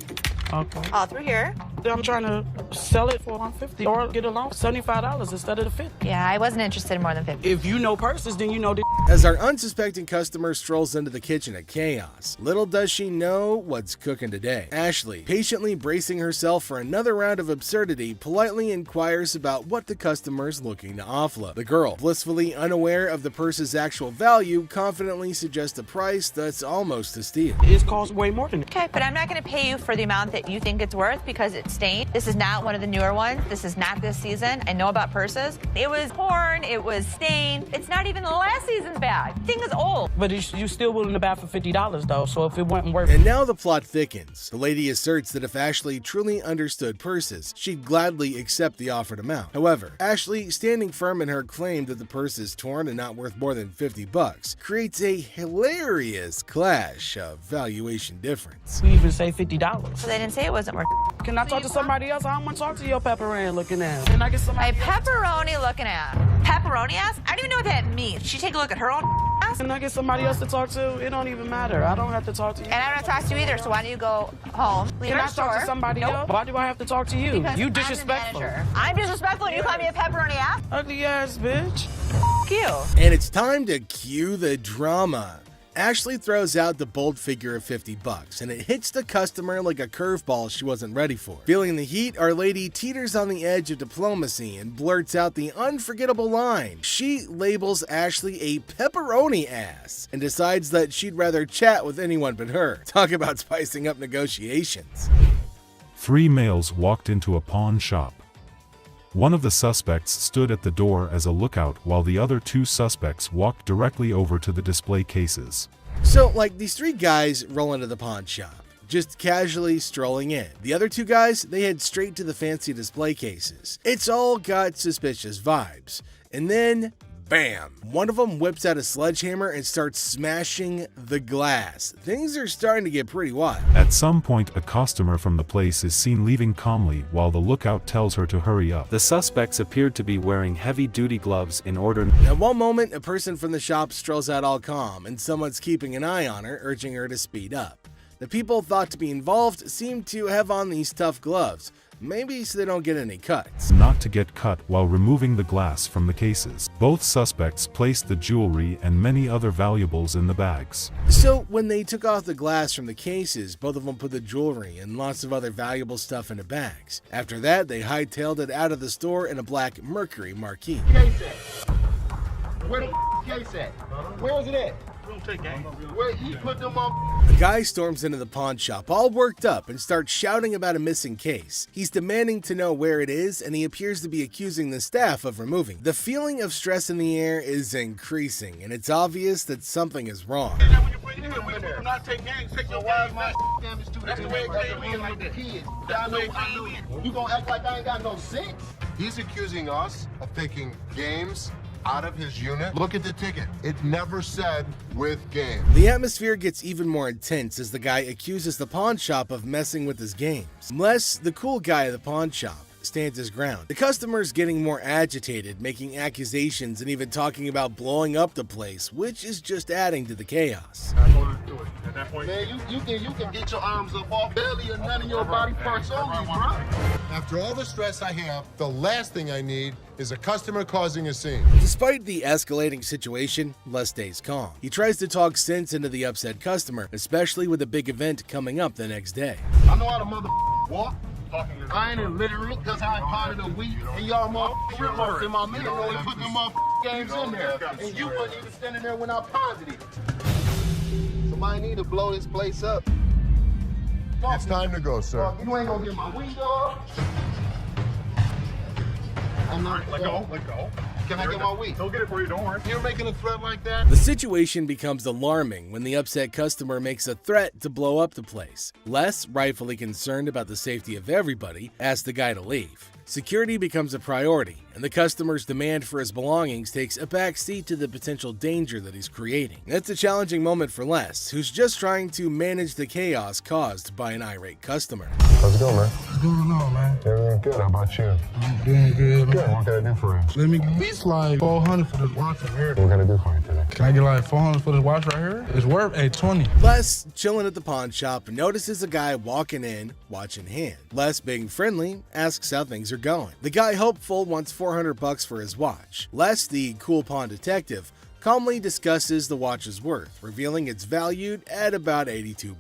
Okay. All through here. I'm trying to sell it for $150 or get a loan for $75 instead of the $50. Yeah, I wasn't interested in more than 50. If you know purses, then you know the. As our unsuspecting customer strolls into the kitchen at Chaos, little does she know what's cooking today. Ashley, patiently bracing herself for another round of absurdity, politely inquires about what the customer's looking to offload. The girl, blissfully unaware of the purse's actual value, confidently suggests a price that's almost a steal. It costs way more than that. Okay, but I'm not going to pay you for the amount that you think it's worth because it's stained. This is not one of the newer ones. This is not this season. I know about purses. It was torn. It was stained. It's not even the last season's bag. The thing is old. But you still willing to buy for $50 though, so if it wasn't worth it. And now the plot thickens. The lady asserts that if Ashley truly understood purses, she'd gladly accept the offered amount. However, Ashley, standing firm in her claim that the purse is torn and not worth more than $50, creates a hilarious clash of valuation difference. We even say $50. So they didn't say it wasn't worth it. Can I talk to somebody else? I don't want to talk to your pepperoni looking ass. Can I get somebody My pepperoni looking at. Pepperoni ass? I don't even know what that means. Did she take a look at her own ass? Can I get somebody else to talk to? It don't even matter. I don't have to talk to you. And I don't talk to you either, so why don't you go home, leave Can our I store? talk to somebody else? Why do I have to talk to you? Because You I'm the disrespectful. manager. I'm disrespectful and you call me a pepperoni ass? Ugly ass bitch. F you. And it's time to cue the drama. Ashley throws out the bold figure of $50, and it hits the customer like a curveball she wasn't ready for. Feeling the heat, our lady teeters on the edge of diplomacy and blurts out the unforgettable line. She labels Ashley a pepperoni ass and decides that she'd rather chat with anyone but her. Talk about spicing up negotiations. 3 males walked into a pawn shop. One of the suspects stood at the door as a lookout while the other 2 suspects walked directly over to the display cases. So, like, these 3 guys roll into the pawn shop, just casually strolling in. The other 2 guys, they head straight to the fancy display cases. It's all got suspicious vibes. And then, bam! One of them whips out a sledgehammer and starts smashing the glass. Things are starting to get pretty wild. At some point, a customer from the place is seen leaving calmly while the lookout tells her to hurry up. The suspects appeared to be wearing heavy-duty gloves in order. At one moment, a person from the shop strolls out all calm, and someone's keeping an eye on her, urging her to speed up. The people thought to be involved seem to have on these tough gloves, maybe so they don't get any cuts. Not to get cut while removing the glass from the cases. Both suspects placed the jewelry and many other valuables in the bags. So when they took off the glass from the cases, both of them put the jewelry and lots of other valuable stuff into bags. After that, they hightailed it out of the store in a black Mercury Marquis. Case at? Where the case at? Where is it at? Where he put them on? A guy storms into the pawn shop all worked up and starts shouting about a missing case. He's demanding to know where it is, and he appears to be accusing the staff of removing. The feeling of stress in the air is increasing, and it's obvious that something is wrong. Not take gangs, take your wife, my damage to that's the way it came in like the kids. That's the way it came in. You gonna act like I ain't got no sense? He's accusing us of taking games out of his unit. Look at the ticket. It never said with game. The atmosphere gets even more intense as the guy accuses the pawn shop of messing with his games. Les, the cool guy at the pawn shop, stands his ground. The customer's getting more agitated, making accusations and even talking about blowing up the place, which is just adding to the chaos. At that point, man, you can get your arms up off belly and none of your body parts on you, bro. After all the stress I have, the last thing I need is a customer causing a scene. Despite the escalating situation, Les stays calm. He tries to talk sense into the upset customer, especially with a big event coming up the next day. I know how to walk. I ain't illiterate because I ain't part of the week, and y'all motherfuckers in my middle only put them games in there. And you wasn't even standing there when I positive. Somebody need to blow this place up. It's time to go, sir. You ain't gonna get my window. I'm not. Let go. Can I get my weed? Don't get it for you, don't worry. You're making a threat like that? The situation becomes alarming when the upset customer makes a threat to blow up the place. Les, rightfully concerned about the safety of everybody, asks the guy to leave. Security becomes a priority, and the customer's demand for his belongings takes a back seat to the potential danger that he's creating. It's a challenging moment for Les, who's just trying to manage the chaos caused by an irate customer. How's it going, man? What's going on, man? Everything good. How about you? I'm doing good, man. Good. What can I do for you? Let me get at least like $400 for this watch right here. What can I do for you today? Can I get like $400 for this watch right here? It's worth $820. Les, chilling at the pawn shop, notices a guy walking in, watch in hand. Les, being friendly, asks how things are going. The guy, hopeful, wants $400 for his watch. Les, the cool pawn detective, calmly discusses the watch's worth, revealing it's valued at about $82.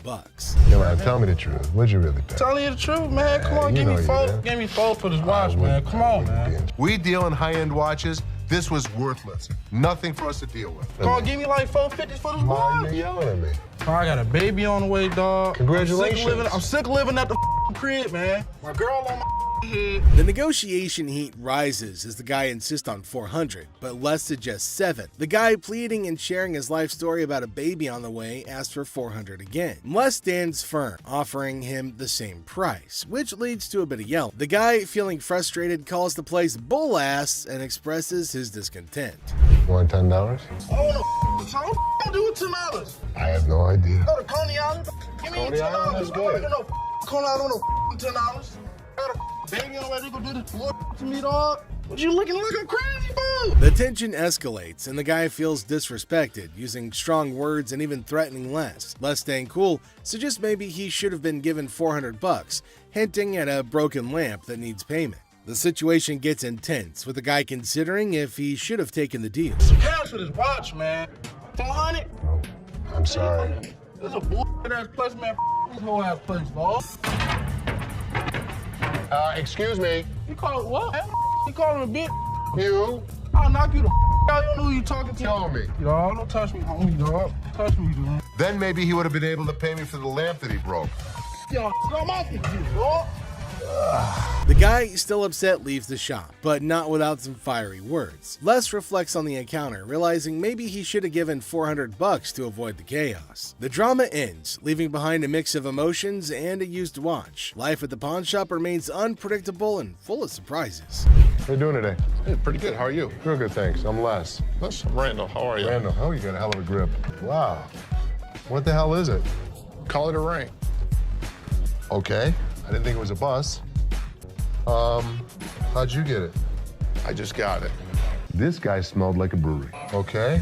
Yeah, man, tell me the truth. What'd you really pay? Tell you the truth, man. Come on, give me $4. Give me $4 for this watch, man. Come on, man. We deal in high-end watches. This was worthless. Nothing for us to deal with. Come on, give me like $450 for this watch. Why are you yelling at me? I got a baby on the way, dog. Congratulations. I'm sick of living at the crib, man. My girl on my head. The negotiation heat rises as the guy insists on $400, but Les suggests $7. The guy, pleading and sharing his life story about a baby on the way, asks for $400 again. Les stands firm, offering him the same price, which leads to a bit of yelling. The guy, feeling frustrated, calls the place bull ass and expresses his discontent. You want $10? Oh, so what do with $10? I have no idea. Go to Coney Island. Give me Coney Island is good. No, Coney Island, no $10. Got a baby on ready to go do this to me, dog. What you looking like a crazy fool? The tension escalates, and the guy feels disrespected, using strong words and even threatening Les. Les, staying cool, suggests maybe he should have been given $400, hinting at a broken lamp that needs payment. The situation gets intense, with the guy considering if he should have taken the deal. Some cash for this watch, man. 400? Oh, I'm sorry. This is a bullshit ass place, man. This whole ass place, dog. Excuse me. You call it what? You call him a bitch? You? I'll knock you the out. You don't know who you talking to. Tell me. Dog, don't touch me, homie, dog. Touch me, dog. Then maybe he would have been able to pay me for the lamp that he broke. Yo, I'm off you, dog. The guy, still upset, leaves the shop, but not without some fiery words. Les reflects on the encounter, realizing maybe he should have given $400 to avoid the chaos. The drama ends, leaving behind a mix of emotions and a used watch. Life at the pawn shop remains unpredictable and full of surprises. How you doing today? Hey, pretty good. How are you? Real good, thanks. I'm Les. Les, I'm Randall. How are you? Randall, oh, you got a hell of a grip. Wow. What the hell is it? Call it a ring. Okay. I didn't think it was a bus. How'd you get it? I just got it. This guy smelled like a brewery. Okay.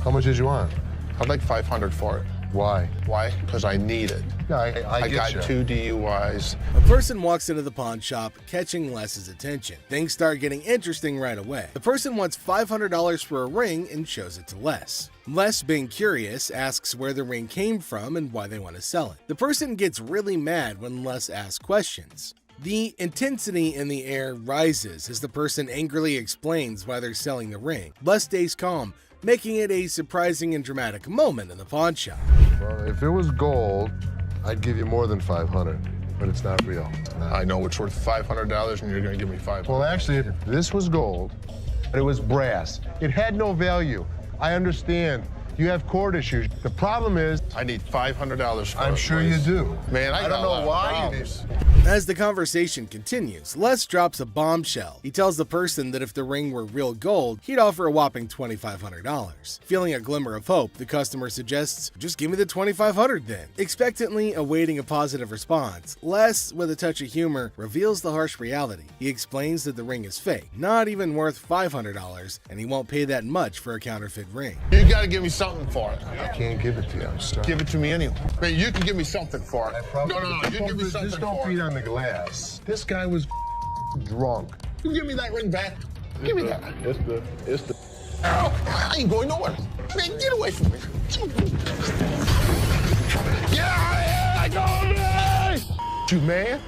How much did you want? I'd like $500 for it. Why? Why? Because I need it. Yeah, I got get 2 DUIs. A person walks into the pawn shop, catching Les's attention. Things start getting interesting right away. The person wants $500 for a ring and shows it to Les. Les, being curious, asks where the ring came from and why they want to sell it. The person gets really mad when Les asks questions. The intensity in the air rises as the person angrily explains why they're selling the ring. Les stays calm, making it a surprising and dramatic moment in the pawn shop. Well, if it was gold, I'd give you more than $500, but it's not real. I know it's worth $500 and you're going to give me $500. Well, actually, if this was gold, and it was brass, it had no value. I understand. You have court issues. The problem is, I need $500 for it. I'm sure you do. Man, I don't know why you do. As the conversation continues, Les drops a bombshell. He tells the person that if the ring were real gold, he'd offer a whopping $2,500. Feeling a glimmer of hope, the customer suggests, just give me the $2,500 then. Expectantly awaiting a positive response, Les, with a touch of humor, reveals the harsh reality. He explains that the ring is fake, not even worth $500, and he won't pay that much for a counterfeit ring. You got to give me something for it. I can't give it to you. I'm sorry. Give it to me anyway. Man, you can give me something for it. No. You give me something just don't for beat it. on the glass. This guy was drunk. You give me that ring back. Give me that. It's the. I ain't going nowhere. Man, get away from me. Get out of here! I go You man?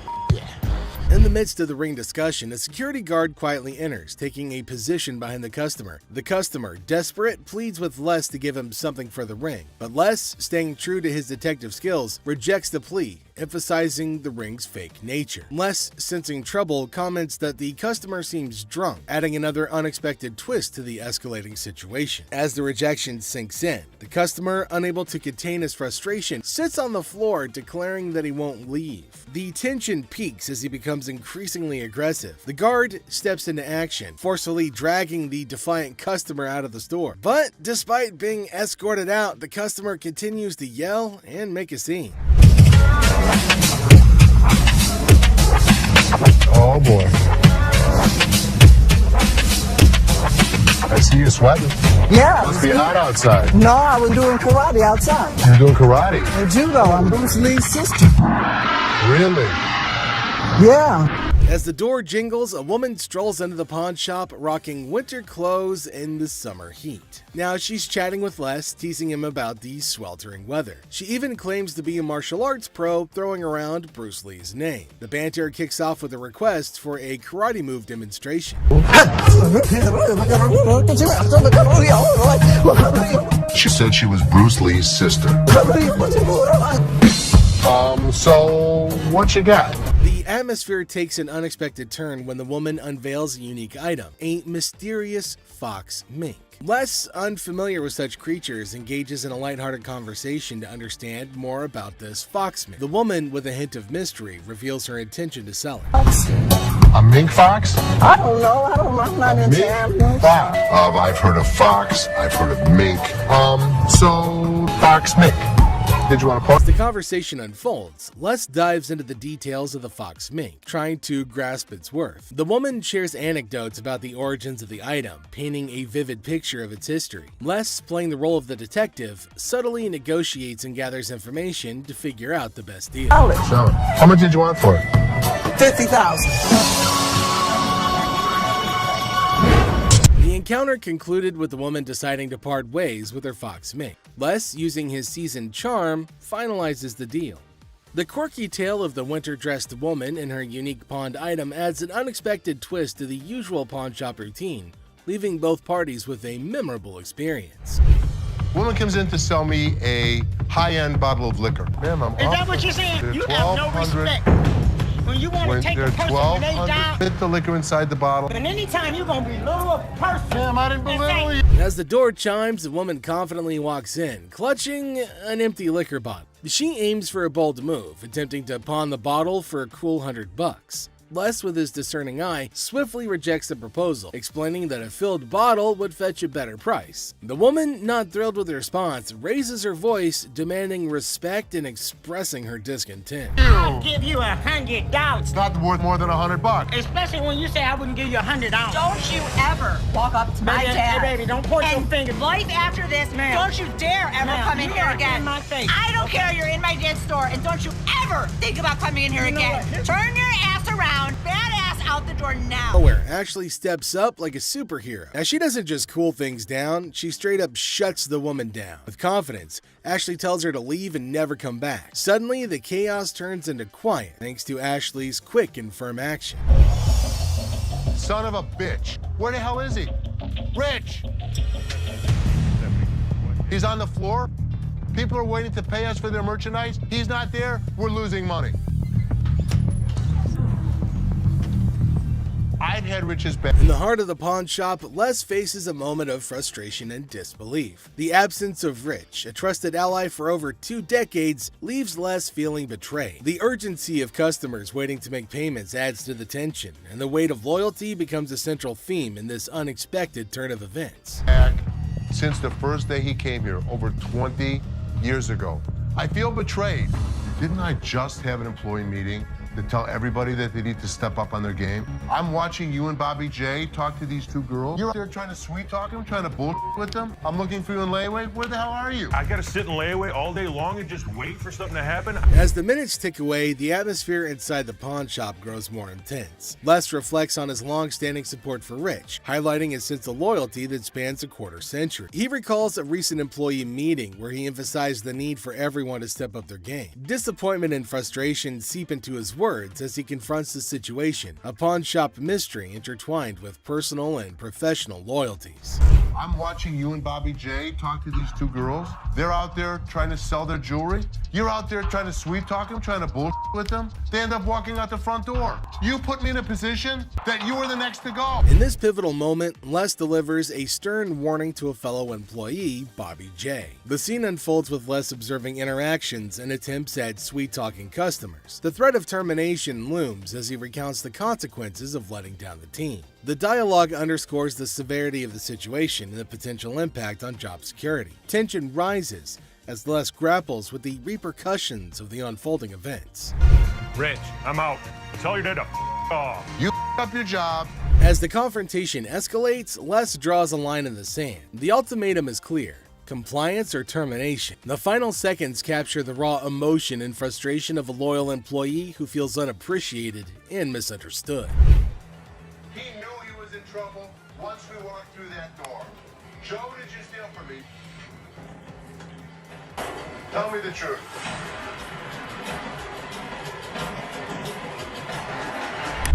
In the midst of the ring discussion, a security guard quietly enters, taking a position behind the customer. The customer, desperate, pleads with Les to give him something for the ring, but Les, staying true to his detective skills, rejects the plea, emphasizing the ring's fake nature. Les, sensing trouble, comments that the customer seems drunk, adding another unexpected twist to the escalating situation. As the rejection sinks in, the customer, unable to contain his frustration, sits on the floor, declaring that he won't leave. The tension peaks as he becomes increasingly aggressive. The guard steps into action, forcefully dragging the defiant customer out of the store. But despite being escorted out, the customer continues to yell and make a scene. Oh boy. I see you sweating. Yeah. Must be hot outside. No, I was doing karate outside. You're doing karate? And judo. I'm Bruce Lee's sister. Really? Yeah. As the door jingles, a woman strolls into the pawn shop rocking winter clothes in the summer heat. Now she's chatting with Les, teasing him about the sweltering weather. She even claims to be a martial arts pro, throwing around Bruce Lee's name. The banter kicks off with a request for a karate move demonstration. She said she was Bruce Lee's sister. So what you got? The atmosphere takes an unexpected turn when the woman unveils a unique item, a mysterious fox mink. Les, unfamiliar with such creatures, engages in a lighthearted conversation to understand more about this fox mink. The woman, with a hint of mystery, reveals her intention to sell it. A mink fox? I don't know. I'm not into animals. Fox. I've heard of fox. I've heard of mink. So fox mink. Did you want to post? As the conversation unfolds, Les dives into the details of the fox mink, trying to grasp its worth. The woman shares anecdotes about the origins of the item, painting a vivid picture of its history. Les, playing the role of the detective, subtly negotiates and gathers information to figure out the best deal. Sell it. How much did you want for it? $50,000. The encounter concluded with the woman deciding to part ways with her fox mink. Les, using his seasoned charm, finalizes the deal. The quirky tale of the winter-dressed woman and her unique pawned item adds an unexpected twist to the usual pawn shop routine, leaving both parties with a memorable experience. Woman comes in to sell me a high-end bottle of liquor. Ma'am, I'm Is that what you're saying? You have no respect. When you want to take a they're person when they 1,200, die, fit the liquor inside the bottle. and anytime you're gonna belittle a person, Damn, I didn't belittle you. As the door chimes, the woman confidently walks in, clutching an empty liquor bottle. She aims for a bold move, attempting to pawn the bottle for a cool $100. Les, with his discerning eye, swiftly rejects the proposal, explaining that a filled bottle would fetch a better price. The woman, not thrilled with the response, raises her voice, demanding respect and expressing her discontent. I'll give you $100. It's not worth more than $100. Especially when you say I wouldn't give you $100. Don't you ever walk up to my Baby, dad. hey, baby, don't point your and finger. life after this, Ma'am. don't you dare ever Ma'am, come in you here are again. in my face. I don't care, you're in my dad's store, and don't you ever think about coming in here You know again. what? Turn your ass around, badass out the door now. Nowhere, Ashley steps up like a superhero. Now, she doesn't just cool things down, she straight up shuts the woman down. With confidence, Ashley tells her to leave and never come back. Suddenly, the chaos turns into quiet thanks to Ashley's quick and firm action. Son of a bitch. Where the hell is he? Rich! He's on the floor. People are waiting to pay us for their merchandise. He's not there. We're losing money. I'd had Rich's back. In the heart of the pawn shop, Les faces a moment of frustration and disbelief. The absence of Rich, a trusted ally for over 2 decades, leaves Les feeling betrayed. The urgency of customers waiting to make payments adds to the tension, and the weight of loyalty becomes a central theme in this unexpected turn of events. Since the first day he came here, over 20 years ago. I feel betrayed. Didn't I just have an employee meeting to tell everybody that they need to step up on their game? I'm watching you and Bobby J talk to these 2 girls. You're out there trying to sweet talk them, trying to bullshit with them. I'm looking for you in layaway. Where the hell are you? I gotta sit in layaway all day long and just wait for something to happen. As the minutes tick away, the atmosphere inside the pawn shop grows more intense. Les reflects on his long-standing support for Rich, highlighting his sense of loyalty that spans a quarter century. He recalls a recent employee meeting where he emphasized the need for everyone to step up their game. Disappointment and frustration seep into his words as he confronts the situation, a pawn shop mystery intertwined with personal and professional loyalties. I'm watching you and Bobby J talk to these 2 girls. They're out there trying to sell their jewelry. You're out there trying to sweet talk them, trying to bullshit with them. They end up walking out the front door. You put me in a position that you were the next to go. In this pivotal moment, Les delivers a stern warning to a fellow employee, Bobby J. The scene unfolds with Les observing interactions and attempts at sweet-talking customers. The threat of termination looms as he recounts the consequences of letting down the team. The dialogue underscores the severity of the situation and the potential impact on job security. Tension rises as Les grapples with the repercussions of the unfolding events. Rich, I'm out. Tell your dad to off. You up your job. As the confrontation escalates, Les draws a line in the sand. The ultimatum is clear: compliance or termination. The final seconds capture the raw emotion and frustration of a loyal employee who feels unappreciated and misunderstood. He knew he was in trouble once we walked through that door. Joe, what did you steal from me? Tell me the truth.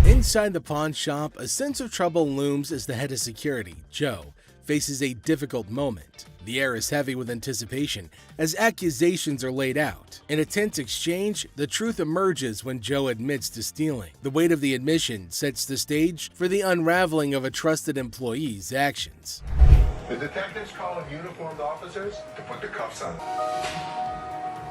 Inside the pawn shop, a sense of trouble looms as the head of security, Joe, faces a difficult moment. The air is heavy with anticipation as accusations are laid out. In a tense exchange, the truth emerges when Joe admits to stealing. The weight of the admission sets the stage for the unraveling of a trusted employee's actions. The detectives call in uniformed officers to put the cuffs on.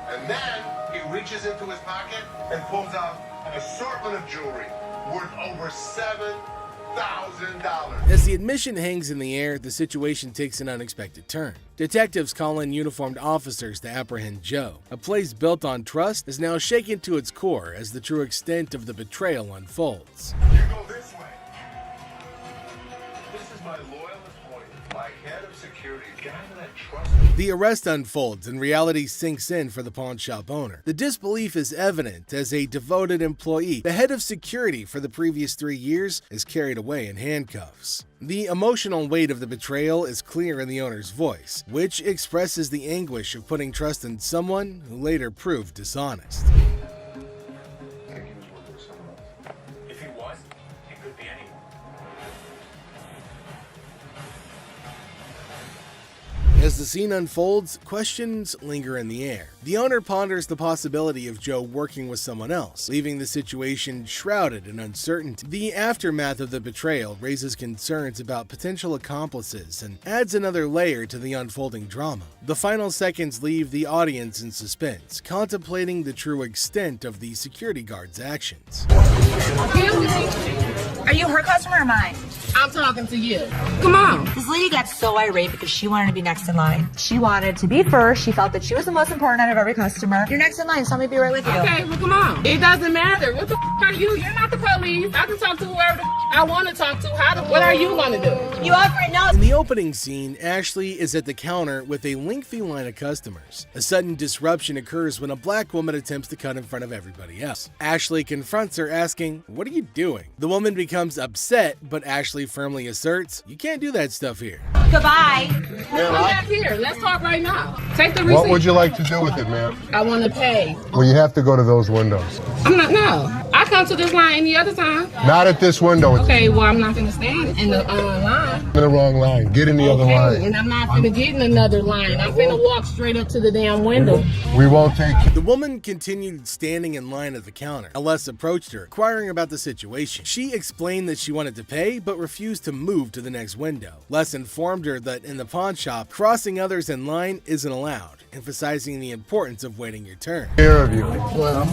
And then he reaches into his pocket and pulls out an assortment of jewelry worth over $7,000. As the admission hangs in the air, the situation takes an unexpected turn. Detectives call in uniformed officers to apprehend Joe. A place built on trust is now shaken to its core as the true extent of the betrayal unfolds. You go this way. This is my loyalist point, my head of security, guy that I trust. The arrest unfolds and reality sinks in for the pawn shop owner. The disbelief is evident as a devoted employee, the head of security for the previous 3 years, is carried away in handcuffs. The emotional weight of the betrayal is clear in the owner's voice, which expresses the anguish of putting trust in someone who later proved dishonest. If he was, it could be anyone. As the scene unfolds, questions linger in the air. The owner ponders the possibility of Joe working with someone else, leaving the situation shrouded in uncertainty. The aftermath of the betrayal raises concerns about potential accomplices and adds another layer to the unfolding drama. The final seconds leave the audience in suspense, contemplating the true extent of the security guard's actions. Are you her customer or mine? I'm talking to you. Come on. This lady got so irate because she wanted to be next in line. She wanted to be first. She felt that she was the most important out of every customer. You're next in line, so let me be right with you. Okay, well, come on. It doesn't matter. What the are you? You're not the police. I can talk to whoever the I want to talk to. What are you going to do? You offer it now. In the opening scene, Ashley is at the counter with a lengthy line of customers. A sudden disruption occurs when a black woman attempts to cut in front of everybody else. Ashley confronts her, asking, "What are you doing?" The woman becomes upset, but Ashley firmly asserts, "You can't do that stuff here." Goodbye. Come back here. Let's talk right now. Take the receipt. What would you like to do with it, ma'am? I want to pay. Well, you have to go to those windows. I'm not, no. I come to this line any other time. Not at this window. It's Okay, well, I'm not going to stand in the line. in the wrong line. Get in the other line. And I'm not going to get in another line. I'm going to walk straight up to the damn window. We won't take you. The woman continued standing in line at the counter. Les approached her, inquiring about the situation. She explained that she wanted to pay, but refused to move to the next window. Les informed her that in the pawn shop, crossing others in line isn't allowed, emphasizing the importance of waiting your turn. Here of you. Well,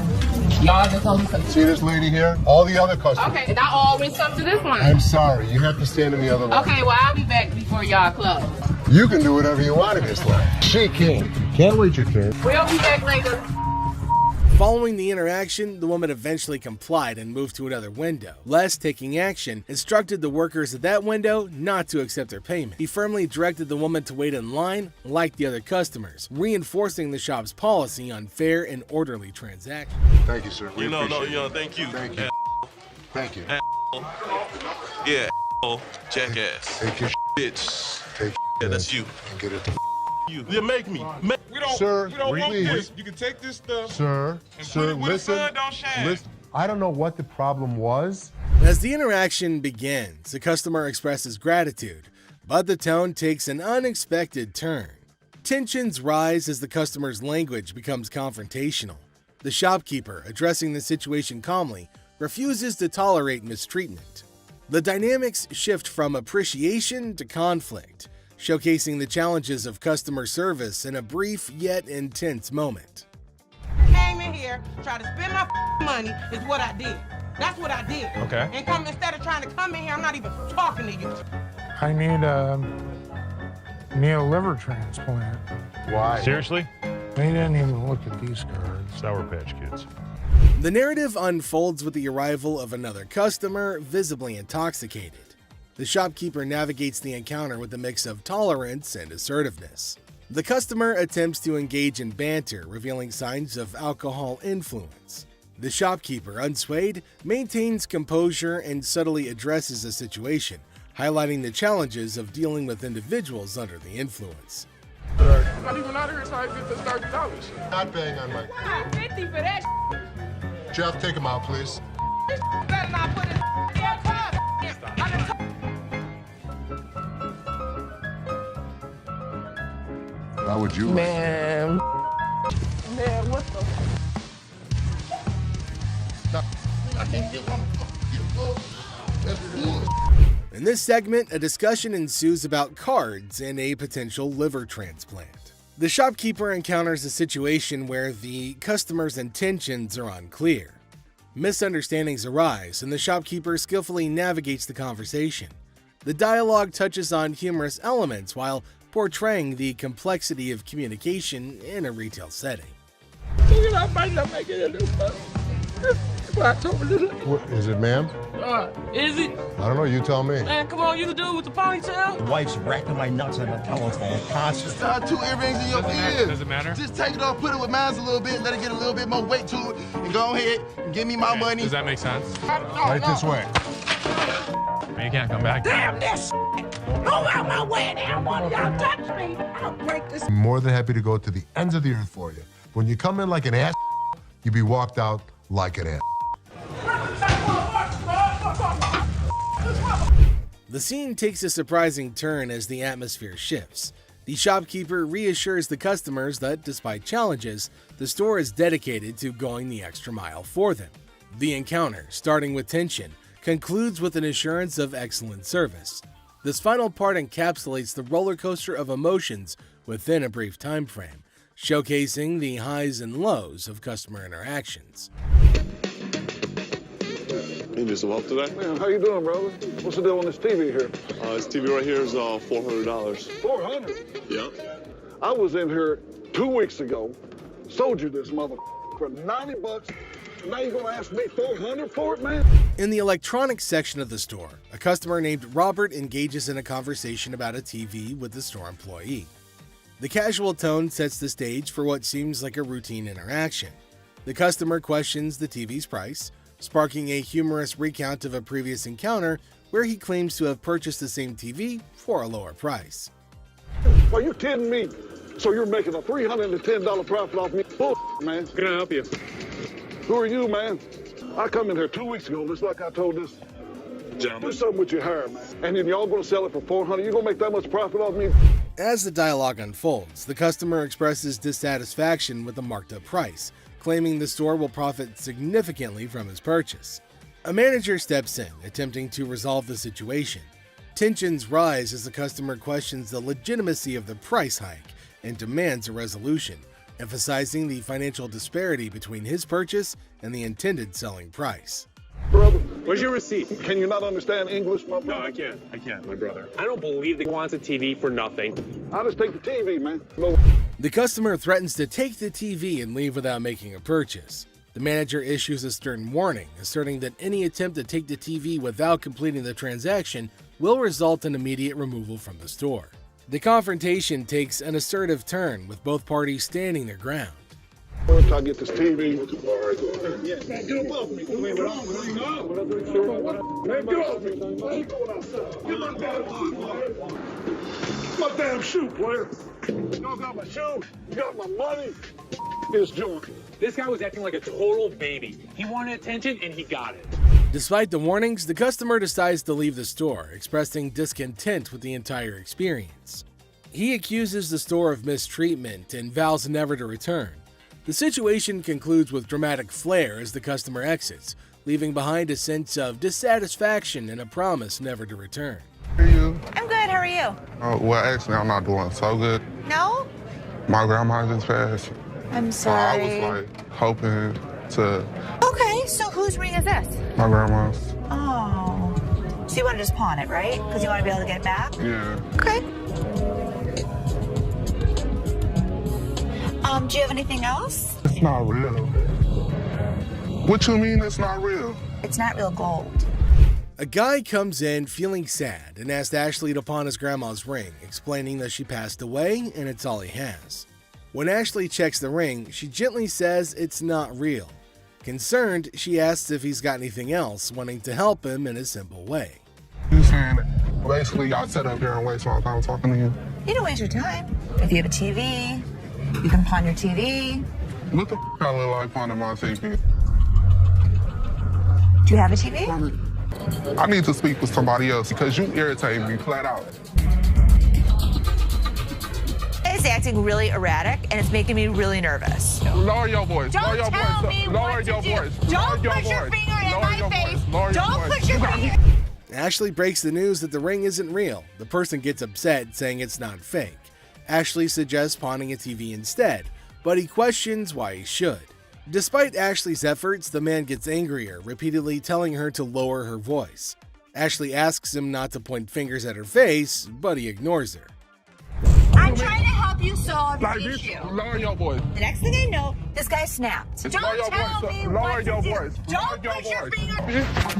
y'all just told me something. See this lady here? All the other customers. Okay, and I always come to this line. I'm sorry. You have to stand in the other line. Okay, well, I'll be back before y'all close. You can do whatever you want in this line. She can't. Can't wait your turn. We'll be back later. Following the interaction, the woman eventually complied and moved to another window. Les, taking action, instructed the workers at that window not to accept their payment. He firmly directed the woman to wait in line like the other customers, reinforcing the shop's policy on fair and orderly transactions. Thank you, sir. We appreciate it. Thank you. Thank you. Thank you. Yeah, jackass. Take your Bitch. Take Yeah, that's you. and get it. You make me. We don't, Sir, we don't want please. this. You can take this stuff. Sir, And sir, put it where the listen. sun don't shine. Listen. I don't know what the problem was. As the interaction begins, the customer expresses gratitude, but the tone takes an unexpected turn. Tensions rise as the customer's language becomes confrontational. The shopkeeper, addressing the situation calmly, refuses to tolerate mistreatment. The dynamics shift from appreciation to conflict, showcasing the challenges of customer service in a brief yet intense moment. Came in here, tried to spend my money is what I did. That's what I did. Okay. And come instead of trying to come in here, I'm not even talking to you. I need a liver transplant. Why? Seriously? They didn't even look at these cards. Sour Patch Kids. The narrative unfolds with the arrival of another customer, visibly intoxicated. The shopkeeper navigates the encounter with a mix of tolerance and assertiveness. The customer attempts to engage in banter, revealing signs of alcohol influence. The shopkeeper, unswayed, maintains composure and subtly addresses the situation, highlighting the challenges of dealing with individuals under the influence. Not even out here trying to get this $30. Not paying on my. $50 for that. Jeff, take him out, please. Better not put it damn card. How would you? Man, what the? In this segment, a discussion ensues about cards and a potential liver transplant. The shopkeeper encounters a situation where the customer's intentions are unclear. Misunderstandings arise, and the shopkeeper skillfully navigates the conversation. The dialogue touches on humorous elements while portraying the complexity of communication in a retail setting. I might not make it in this What, is it, ma'am? Is it? I don't know. You tell me. Man, come on, you the dude with the ponytail? The wife's racking my nuts on the telephone constantly. Tie 2 earrings in your ears. Does it matter? Just take it off, put it with mine a little bit, let it get a little bit more weight to it, and go ahead and give me my money. Does that make sense? Right this way. You can't come back. Damn this! Go out my way, damn one of y'all touch me! I'll break this. I'm more than happy to go to the ends of the earth for you. When you come in like an ass, you be walked out like an ass. The scene takes a surprising turn as the atmosphere shifts. The shopkeeper reassures the customers that, despite challenges, the store is dedicated to going the extra mile for them. The encounter, starting with tension, concludes with an assurance of excellent service. This final part encapsulates the roller coaster of emotions within a brief time frame, showcasing the highs and lows of customer interactions. You need some help today? Man, how you doing, brother? What's the deal on this TV here? This TV right here is $400. $400? Yeah. I was in here 2 weeks ago, sold you this mother for $90. Now you're gonna ask me $400 for it, man? In the electronics section of the store, a customer named Robert engages in a conversation about a TV with the store employee. The casual tone sets the stage for what seems like a routine interaction. The customer questions the TV's price, sparking a humorous recount of a previous encounter where he claims to have purchased the same TV for a lower price. Are you kidding me? So you're making a $310 profit off me? Bull, man. Can I help you? Who are you, man? I come in here 2 weeks ago, just like I told this gentleman. Do something with your hair, man. And then y'all gonna sell it for $400? You gonna make that much profit off me? As the dialogue unfolds, the customer expresses dissatisfaction with the marked up price, claiming the store will profit significantly from his purchase. A manager steps in, attempting to resolve the situation. Tensions rise as the customer questions the legitimacy of the price hike and demands a resolution, emphasizing the financial disparity between his purchase and the intended selling price. Brother, where's your receipt? Can you not understand English, my brother? No, I can't, my brother. I don't believe that he wants a TV for nothing. I'll just take the TV, man. No. The customer threatens to take the TV and leave without making a purchase. The manager issues a stern warning, asserting that any attempt to take the TV without completing the transaction will result in immediate removal from the store. The confrontation takes an assertive turn, with both parties standing their ground. Once I get this TV, man, get above me. Man, get off me. Man, get off me. I ain't going outside. Get my damn shoe, player. You got my shoe. You got my money. It's joint. This guy was acting like a total baby. He wanted attention and he got it. Despite the warnings, the customer decides to leave the store, expressing discontent with the entire experience. He accuses the store of mistreatment and vows never to return. The situation concludes with dramatic flair as the customer exits, leaving behind a sense of dissatisfaction and a promise never to return. How are you? I'm good. How are you? Well, actually, I'm not doing so good. No? My grandma just passed. I'm sorry. I was like hoping to. Okay, so whose ring is this? My grandma's. Oh. So you want to just pawn it, right? Because you want to be able to get it back? Yeah. Okay. Do you have anything else? It's not real. What you mean it's not real? It's not real gold. A guy comes in feeling sad and asks Ashley to pawn his grandma's ring, explaining that she passed away and it's all he has. When Ashley checks the ring, she gently says it's not real. Concerned, she asks if he's got anything else, wanting to help him in a simple way. You saying basically y'all sit up here and waste my time talking to you? You don't waste your time. If you have a TV, you can pawn your TV. What the I look like pawning my TV? Do you have a TV? I need to speak with somebody else because you irritate me flat out. It's acting really erratic and it's making me really nervous. Lower your voice. Don't Lower your tell voice. me Lower what your to do. voice. Don't Lower put your voice. finger in Lower my your face. voice. Lower Don't your put voice. your finger. Ashley breaks the news that the ring isn't real. The person gets upset, saying it's not fake. Ashley suggests pawning a TV instead, but he questions why he should. Despite Ashley's efforts, the man gets angrier, repeatedly telling her to lower her voice. Ashley asks him not to point fingers at her face, but he ignores her. I'm trying to help you solve Like your this, issue. lower your voice. The next thing I know, this guy snapped. Lower Don't your tell voice. me Lower what your to do. voice. Don't Lower put your your voice. finger.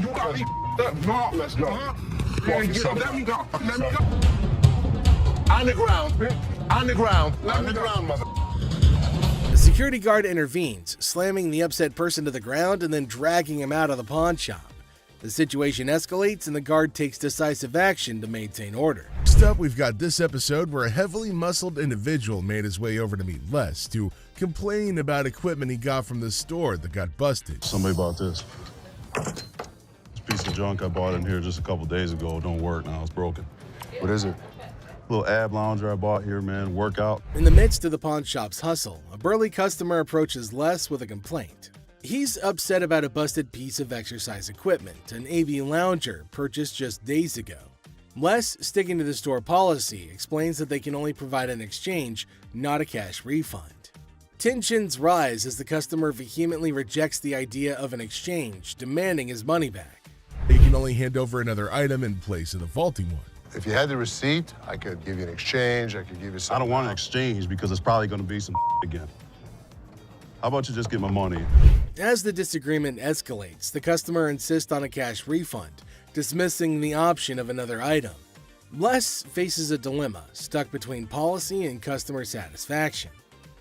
You got me up. No, let's go. Let me go. Let me go. On the ground. On the ground. On the ground, mother. The security guard intervenes, slamming the upset person to the ground and then dragging him out of the pawn shop. The situation escalates and the guard takes decisive action to maintain order. Next up, we've got this episode where a heavily muscled individual made his way over to meet Les to complain about equipment he got from the store that got busted. Somebody bought this. This piece of junk I bought in here just a couple days ago don't work now. It's broken. What is it? Little ab lounger I bought here, man. Workout. In the midst of the pawn shop's hustle, a burly customer approaches Les with a complaint. He's upset about a busted piece of exercise equipment, an AV lounger purchased just days ago. Les, sticking to the store policy, explains that they can only provide an exchange, not a cash refund. Tensions rise as the customer vehemently rejects the idea of an exchange, demanding his money back. They can only hand over another item in place of the faulty one. If you had the receipt, I could give you an exchange. I could give you something. I don't want an exchange because it's probably going to be some again. How about you just get my money? As the disagreement escalates, the customer insists on a cash refund, dismissing the option of another item. Les faces a dilemma, stuck between policy and customer satisfaction.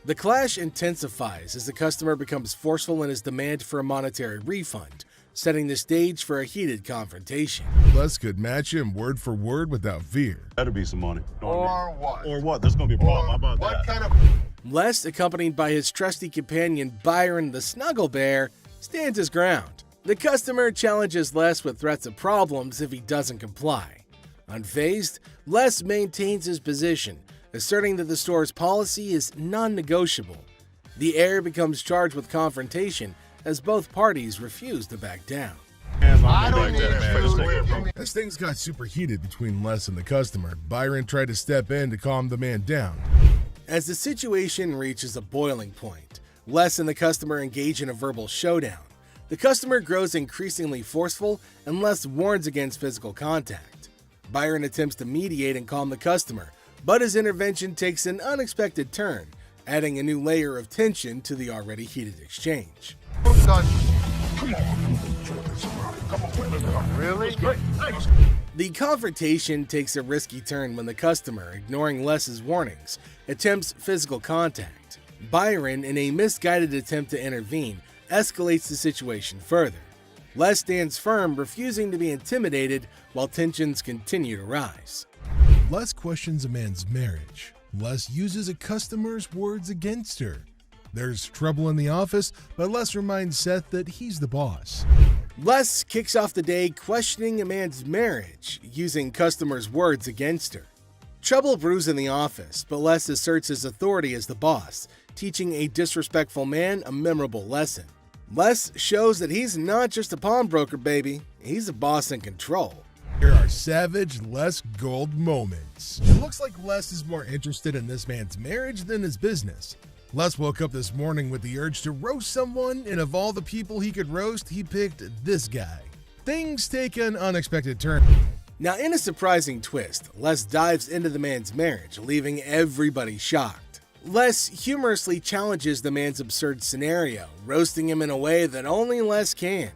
The clash intensifies as the customer becomes forceful in his demand for a monetary refund, setting the stage for a heated confrontation. Les could match him word for word without fear. Better be some money. Or what? Or what? There's going to be a problem. How about What that? kind of... Les, accompanied by his trusty companion Byron the Snuggle Bear, stands his ground. The customer challenges Les with threats of problems if he doesn't comply. Unfazed, Les maintains his position, asserting that the store's policy is non-negotiable. The heir becomes charged with confrontation as both parties refuse to back down. I don't need you. As things got super heated between Les and the customer, Byron tried to step in to calm the man down. As the situation reaches a boiling point, Les and the customer engage in a verbal showdown. The customer grows increasingly forceful and Les warns against physical contact. Byron attempts to mediate and calm the customer, but his intervention takes an unexpected turn, adding a new layer of tension to the already heated exchange. Really? The confrontation takes a risky turn when the customer, ignoring Les's warnings, attempts physical contact. Byron, in a misguided attempt to intervene, escalates the situation further. Les stands firm, refusing to be intimidated while tensions continue to rise. Les questions a man's marriage. Les uses a customer's words against her. There's trouble in the office, but Les reminds Seth that he's the boss. Les kicks off the day questioning a man's marriage, using customers' words against her. Trouble brews in the office, but Les asserts his authority as the boss, teaching a disrespectful man a memorable lesson. Les shows that he's not just a pawnbroker, baby. He's a boss in control. Here are savage Les Gold moments. It looks like Les is more interested in this man's marriage than his business. Les woke up this morning with the urge to roast someone, and of all the people he could roast, he picked this guy. Things take an unexpected turn. Now, in a surprising twist, Les dives into the man's marriage, leaving everybody shocked. Les humorously challenges the man's absurd scenario, roasting him in a way that only Les can.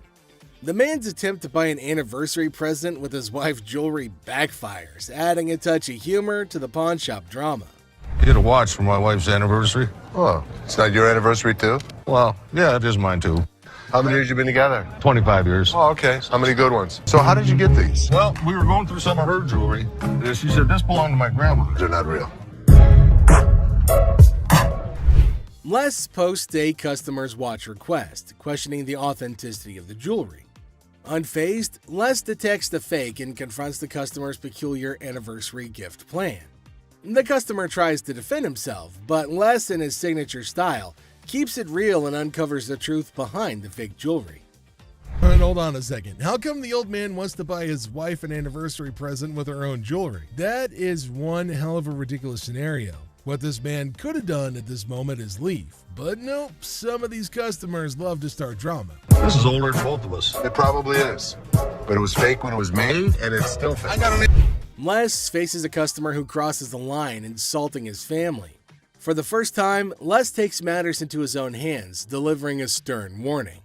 The man's attempt to buy an anniversary present with his wife's jewelry backfires, adding a touch of humor to the pawn shop drama. You get a watch for my wife's anniversary? Oh, it's not your anniversary too? Well, yeah, it is mine too. How many years you been together? 25 years. Oh, okay. How many good ones? So how did you get these? Well, we were going through some of her jewelry. She said, this belonged to my grandma. They're not real. Les posts a customer's watch request, questioning the authenticity of the jewelry. Unfazed, Les detects the fake and confronts the customer's peculiar anniversary gift plan. The customer tries to defend himself, but Les, in his signature style, keeps it real and uncovers the truth behind the fake jewelry. But hold on a second. How come the old man wants to buy his wife an anniversary present with her own jewelry? That is one hell of a ridiculous scenario. What this man could have done at this moment is leave. But nope, some of these customers love to start drama. This is older than both of us. It probably is. But it was fake when it was made, and it's still fake. Les faces a customer who crosses the line, insulting his family. For the first time, Les takes matters into his own hands, delivering a stern warning.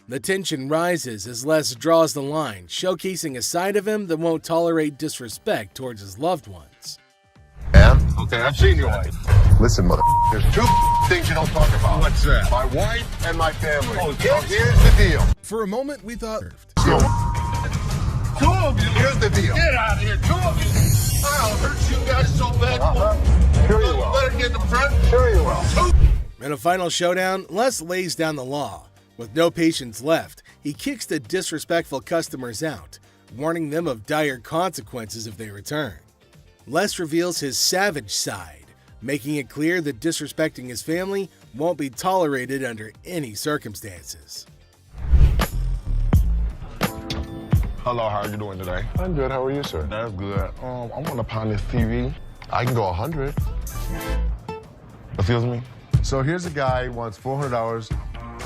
The tension rises as Les draws the line, showcasing a side of him that won't tolerate disrespect towards his loved ones. Ma'am? Okay, I've seen your wife. Listen, mother, there's two things you don't talk about. What's that? My wife and my family. Oh, so here's the deal. For a moment, we thought... Two of you. Here's the deal. Get out of here, two of you. I'll hurt you guys so bad. Sure you will. Better get in the front. Sure you will. In a final showdown, Les lays down the law. With no patience left, he kicks the disrespectful customers out, warning them of dire consequences if they return. Les reveals his savage side, making it clear that disrespecting his family won't be tolerated under any circumstances. Hello, how are you doing today? I'm good. How are you, sir? That's good. I want to pawn this TV. I can go 100. Excuse me? So here's a guy who wants $400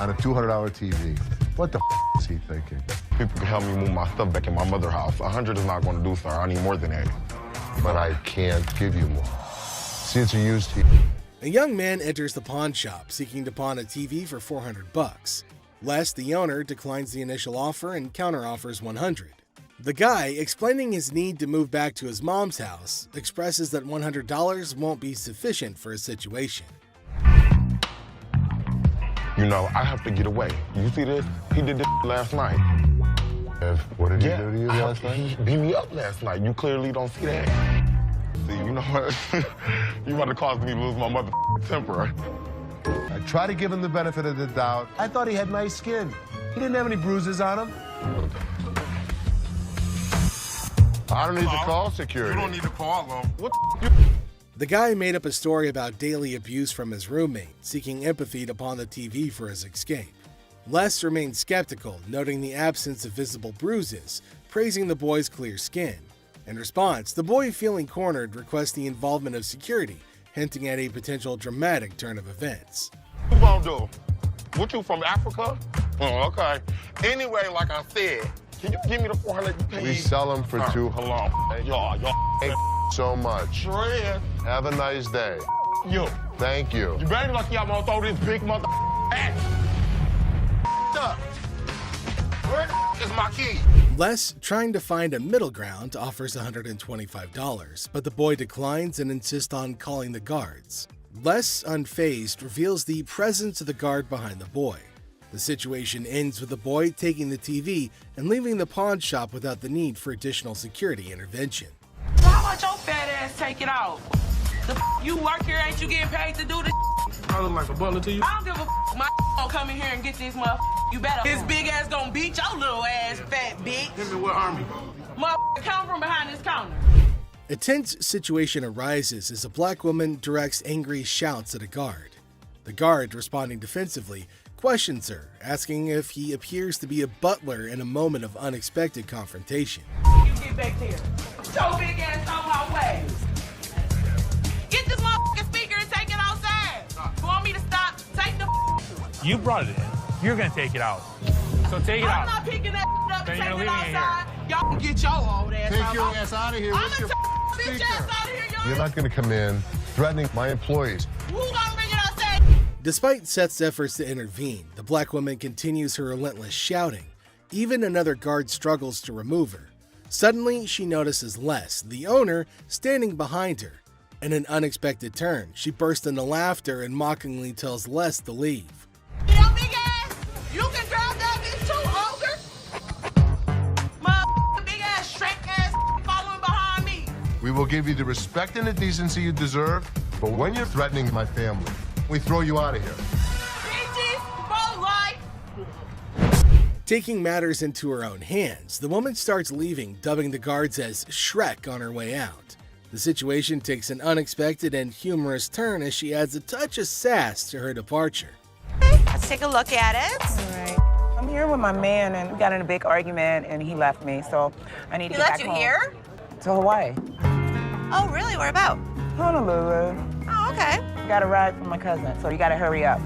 on a $200 TV. What the is he thinking? People can help me move my stuff back in my mother's house. 100 is not going to do, sir. I need more than that. But I can't give you more. See, it's a used TV. A young man enters the pawn shop seeking to pawn a TV for $400. Les, the owner, declines the initial offer and counteroffers $100. The guy, explaining his need to move back to his mom's house, expresses that $100 won't be sufficient for his situation. You know, I have to get away. You see this? He did this last night. What did he do to you last night? He beat me up last night. You clearly don't see that. See, you know what? You about to cause me to lose my mother temper. I tried to give him the benefit of the doubt. I thought he had nice skin. He didn't have any bruises on him. I don't need to call security. You don't need to call them. What The guy made up a story about daily abuse from his roommate, seeking empathy to pawn the TV for his escape. Les remained skeptical, noting the absence of visible bruises, praising the boy's clear skin. In response, the boy, feeling cornered, requests the involvement of security, hinting at a potential dramatic turn of events. What you gonna do? What, you from Africa? Oh, okay. Anyway, like I said, can you give me the 400 you paid? We sell them for $200. Hold on. Y'all. Thank you so much. Sure is. Have a nice day. You. Thank you. You better lucky I'm gonna throw this big mother at. Where is my key? Les, trying to find a middle ground, offers $125, but the boy declines and insists on calling the guards. Les, unfazed, reveals the presence of the guard behind the boy. The situation ends with the boy taking the TV and leaving the pawn shop without the need for additional security intervention. Why would your fat ass take it out? You work here, ain't you getting paid to do this? I look like a butler to you. I don't give a my gonna come in here and get this motherfucker. You better. His big ass gonna beat your little ass, fat bitch. Hit me with army. Motherfucker, come from behind this counter. A tense situation arises as a black woman directs angry shouts at a guard. The guard, responding defensively, questions her, asking if he appears to be a butler in a moment of unexpected confrontation. You get back here. Your big ass on my way. Get this motherfucking speaker and take it outside. You want me to stop? Take the You brought it in. You're gonna take it out. So take it out. I'm not picking that up Then and you're taking it leaving it outside. Y'all can get your old ass Take out. your ass out of here. I'm What's gonna your take bitch ass out of here, y'all. You're not going to come in threatening my employees. Who gonna bring it outside? Despite Seth's efforts to intervene, the black woman continues her relentless shouting. Even another guard struggles to remove her. Suddenly, she notices Les, the owner, standing behind her. In an unexpected turn, she bursts into laughter and mockingly tells Les to leave. Yo, big ass, you can grab that bitch too, ogre. My big ass, shrek ass, following behind me. We will give you the respect and the decency you deserve, but when you're threatening my family, we throw you out of here. Bitches, for life. Taking matters into her own hands, the woman starts leaving, dubbing the guards as Shrek on her way out. The situation takes an unexpected and humorous turn as she adds a touch of sass to her departure. Let's take a look at it. All right. I'm here with my man, and we got in a big argument, and he left me, so I need to get back home. He left you here? To Hawaii. Oh, really? Where about? Honolulu. Oh, okay. Got a ride from my cousin, so you gotta hurry up.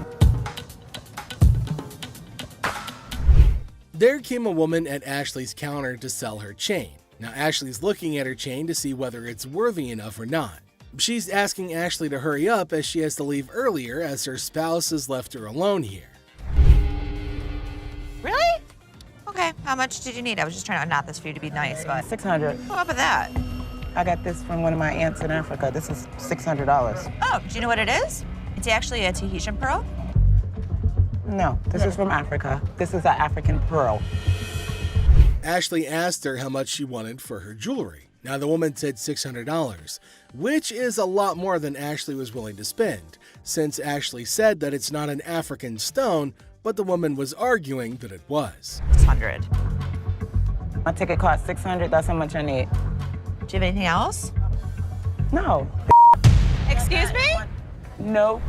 There came a woman at Ashley's counter to sell her chain. Now Ashley's looking at her chain to see whether it's worthy enough or not. She's asking Ashley to hurry up as she has to leave earlier as her spouse has left her alone here. Really? Okay, how much did you need? I was just trying to knot this for you to be nice, but... $600. What about that? I got this from one of my aunts in Africa. This is $600. Oh, do you know what it is? It's actually a Tahitian pearl. No, this is from Africa. This is an African pearl. Ashley asked her how much she wanted for her jewelry. Now the woman said $600, which is a lot more than Ashley was willing to spend, since Ashley said that it's not an African stone, but the woman was arguing that it was. 600. My ticket cost $600. That's how much I need. Do you have anything else? No. Excuse me? No.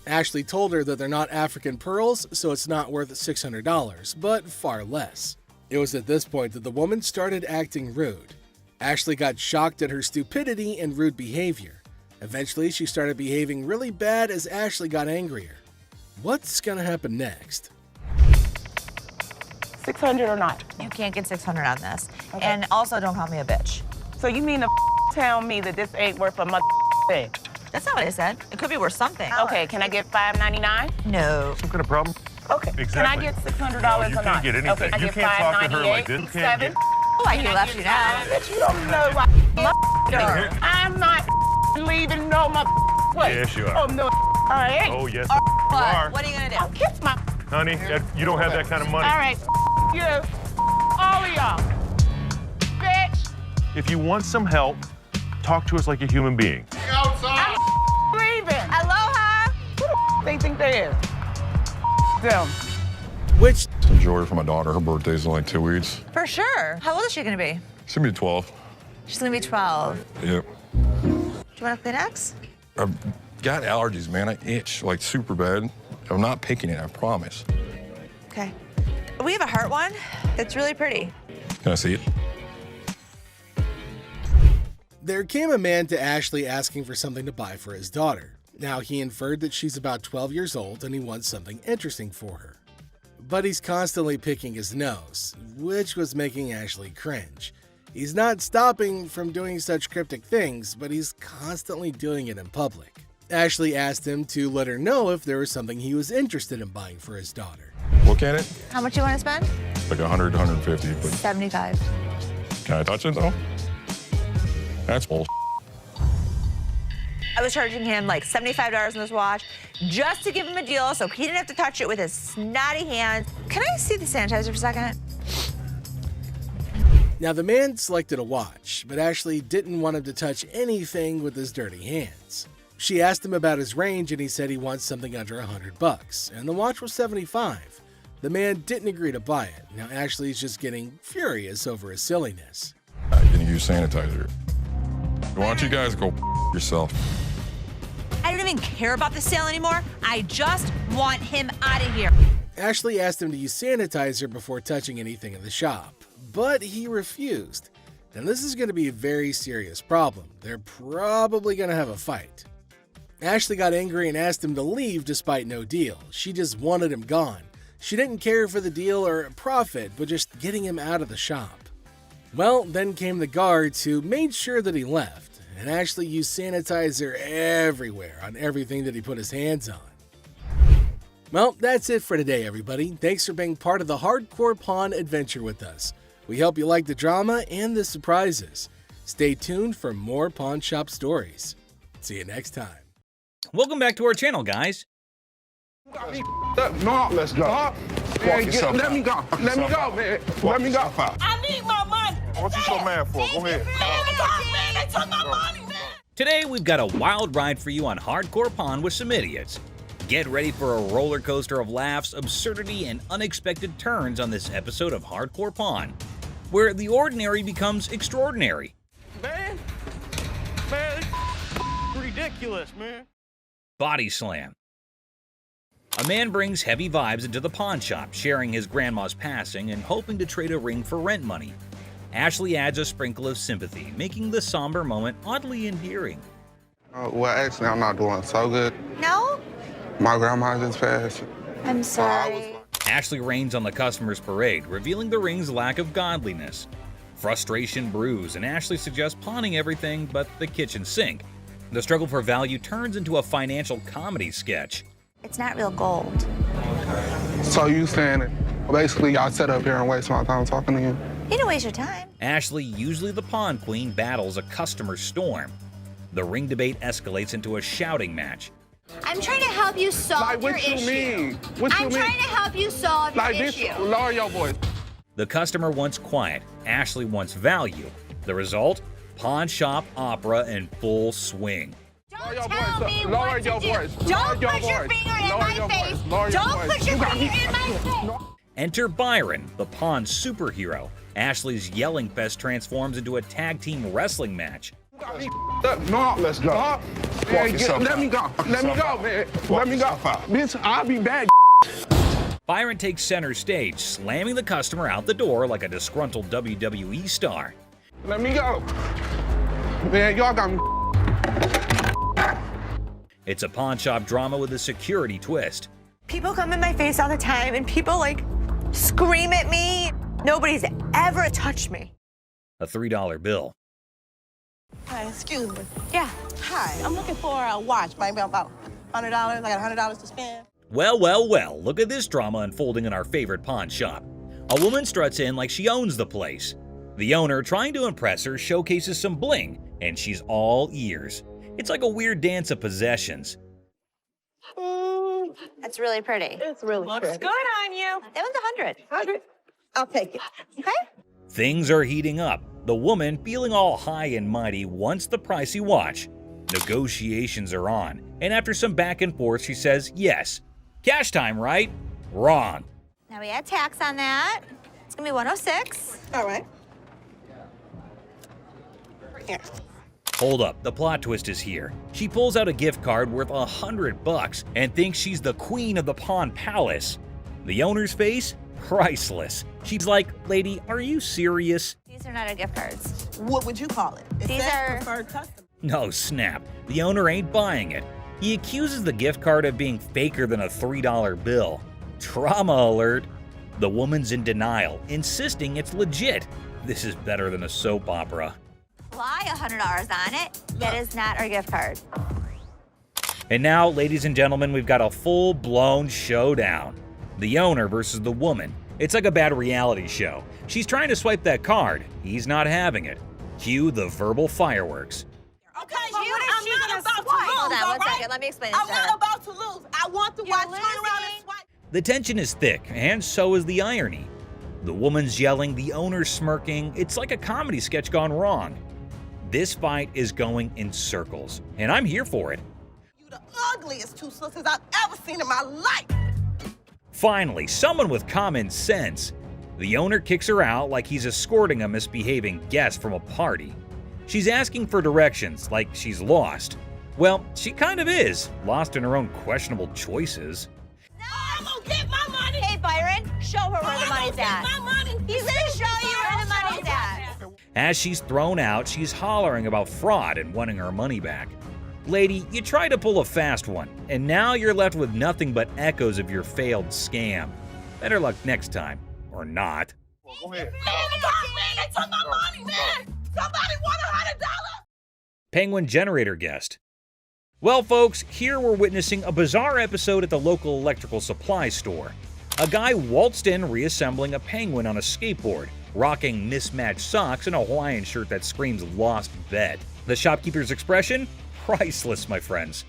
Ashley told her that they're not African pearls, so it's not worth $600, but far less. It was at this point that the woman started acting rude. Ashley got shocked at her stupidity and rude behavior. Eventually, she started behaving really bad as Ashley got angrier. What's gonna happen next? 600 or not? You can't get 600 on this. Okay. And also, don't call me a bitch. So you mean to tell me that this ain't worth a mother thing? That's not what I said. It could be worth something. Okay, can I get $5.99? No. Some kind of problem? Okay. Exactly. Can I get $600 or not? You can't get anything. Okay, You can't talk to her like this. You can't get... Oh, I left you now. Bitch, you don't know my mother. I'm not leaving no my place. Yes, you are. Oh, no. All right. Oh, yes, What? you are. What are you gonna do? I'll kiss my... Honey, you don't have that kind of money. All right. You. All of y'all. Bitch. If you want some help, talk to us like a human being. I'm leaving. Aloha. Who the they think they is? Them. Which... Enjoy for my daughter. Her birthday's in like 2 weeks. For sure. How old is she gonna be? She's gonna be 12. She's gonna be 12. Yep. Do you want a Kleenex? I've got allergies, man. I itch like super bad. I'm not picking it, I promise. Okay. We have a heart one. It's really pretty. Can I see it? There came a man to Ashley asking for something to buy for his daughter. Now, he inferred that she's about 12 years old and he wants something interesting for her. But he's constantly picking his nose, which was making Ashley cringe. He's not stopping from doing such cryptic things, but he's constantly doing it in public. Ashley asked him to let her know if there was something he was interested in buying for his daughter. Look at it. How much you want to spend? Like 100, 150, but 75. can I touch it though? That's bull. I was charging him like $75 on this watch just to give him a deal so he didn't have to touch it with his snotty hands. Can I see the sanitizer for a second? Now, the man selected a watch, but Ashley didn't want him to touch anything with his dirty hands. She asked him about his range and he said he wants something under $100, and the watch was $75. The man didn't agree to buy it. Now Ashley's just getting furious over his silliness. I'm gonna use sanitizer. Why don't you guys go yourself? I don't even care about the sale anymore. I just want him out of here. Ashley asked him to use sanitizer before touching anything in the shop, but he refused. Now this is going to be a very serious problem. They're probably going to have a fight. Ashley got angry and asked him to leave despite no deal. She just wanted him gone. She didn't care for the deal or profit, but just getting him out of the shop. Well, then came the guards who made sure that he left, and Ashley used sanitizer everywhere on everything that he put his hands on. Well, that's it for today, everybody. Thanks for being part of the Hardcore Pawn adventure with us. We hope you like the drama and the surprises. Stay tuned for more pawn shop stories. See you next time. Welcome back to our channel, guys. No, let's go. Man, let me go. Let me go, man. Let me go. I need my money. What you so mad for? Go ahead. Man, they took my money, man. Today, we've got a wild ride for you on Hardcore Pawn with some idiots. Get ready for a roller coaster of laughs, absurdity, and unexpected turns on this episode of Hardcore Pawn, where the ordinary becomes extraordinary. Man, ridiculous, man. Body slam. A man brings heavy vibes into the pawn shop, sharing his grandma's passing and hoping to trade a ring for rent money. Ashley adds a sprinkle of sympathy, making the somber moment oddly endearing. Well, actually, I'm not doing so good. No? My grandma just passed. I'm sorry. Ashley rains on the customer's parade, revealing the ring's lack of godliness. Frustration brews, and Ashley suggests pawning everything but the kitchen sink. The struggle for value turns into a financial comedy sketch. It's not real gold. So you saying it? Basically, y'all sit up here and waste my time talking to you? You don't waste your time. Ashley, usually the pawn queen, battles a customer storm. The ring debate escalates into a shouting match. I'm trying to help you solve your issue. What you mean? What you I'm mean? trying to help you solve your issue. Lower your voice. The customer wants quiet, Ashley wants value. The result? Pawn shop opera in full swing. Don't tell me what to do. Don't put your finger in my face. Don't put your finger in my face. Enter Byron, the pawn superhero. Ashley's yelling fest transforms into a tag team wrestling match. No, let's go. Man, let me go. Let me go, man. Let me go. Bitch, I'll be back. Byron takes center stage, slamming the customer out the door like a disgruntled WWE star. Let me go. Man, y'all got me. It's a pawn shop drama with a security twist. People come in my face all the time and people like scream at me. Nobody's ever touched me. A $3 bill. Hi, excuse me. Yeah. Hi, I'm looking for a watch, maybe about $100. I got $100 to spend. Well, look at this drama unfolding in our favorite pawn shop. A woman struts in like she owns the place. The owner, trying to impress her, showcases some bling, and she's all ears. It's like a weird dance of possessions. That's really pretty. It's really Looks pretty. good on you. That was 100. 100. I'll take it. Okay. Things are heating up. The woman, feeling all high and mighty, wants the pricey watch. Negotiations are on, and after some back and forth, she says yes. Cash time, right? Wrong. Now we add tax on that. It's gonna be 106. All right. Here. Hold up, the plot twist is here. She pulls out a gift card worth $100 and thinks she's the queen of the Pawn Palace. The owner's face? Priceless. She's like, lady, are you serious? These are not our gift cards. What would you call it? These are preferred customer. No snap, the owner ain't buying it. He accuses the gift card of being faker than a $3 bill. Trauma alert. The woman's in denial, insisting it's legit. This is better than a soap opera. Apply $100 on it. That is not our gift card. And now, ladies and gentlemen, we've got a full-blown showdown. The owner versus the woman. It's like a bad reality show. She's trying to swipe that card. He's not having it. Cue the verbal fireworks. Okay, I'm not about to lose. Hold on one second. Let me explain this I'm to her. not about to lose. I want the watch. Turn around and swipe. The tension is thick, and so is the irony. The woman's yelling, the owner's smirking. It's like a comedy sketch gone wrong. This fight is going in circles, and I'm here for it. You the ugliest two sisters I've ever seen in my life. Finally, someone with common sense. The owner kicks her out like he's escorting a misbehaving guest from a party. She's asking for directions like she's lost. Well, she kind of is, lost in her own questionable choices. No, I'm gonna get my money. Hey, Byron, show her where the money's at. My money. He's gonna show you where the money's at. As she's thrown out, she's hollering about fraud and wanting her money back. Lady, you tried to pull a fast one, and now you're left with nothing but echoes of your failed scam. Better luck next time, or not. Go ahead. Man, they took my money, man. Somebody want $100. Penguin generator guest. Well, folks, here we're witnessing a bizarre episode at the local electrical supply store. A guy waltzed in reassembling a penguin on a skateboard, rocking mismatched socks and a Hawaiian shirt that screams lost bet. The shopkeeper's expression? Priceless, my friends.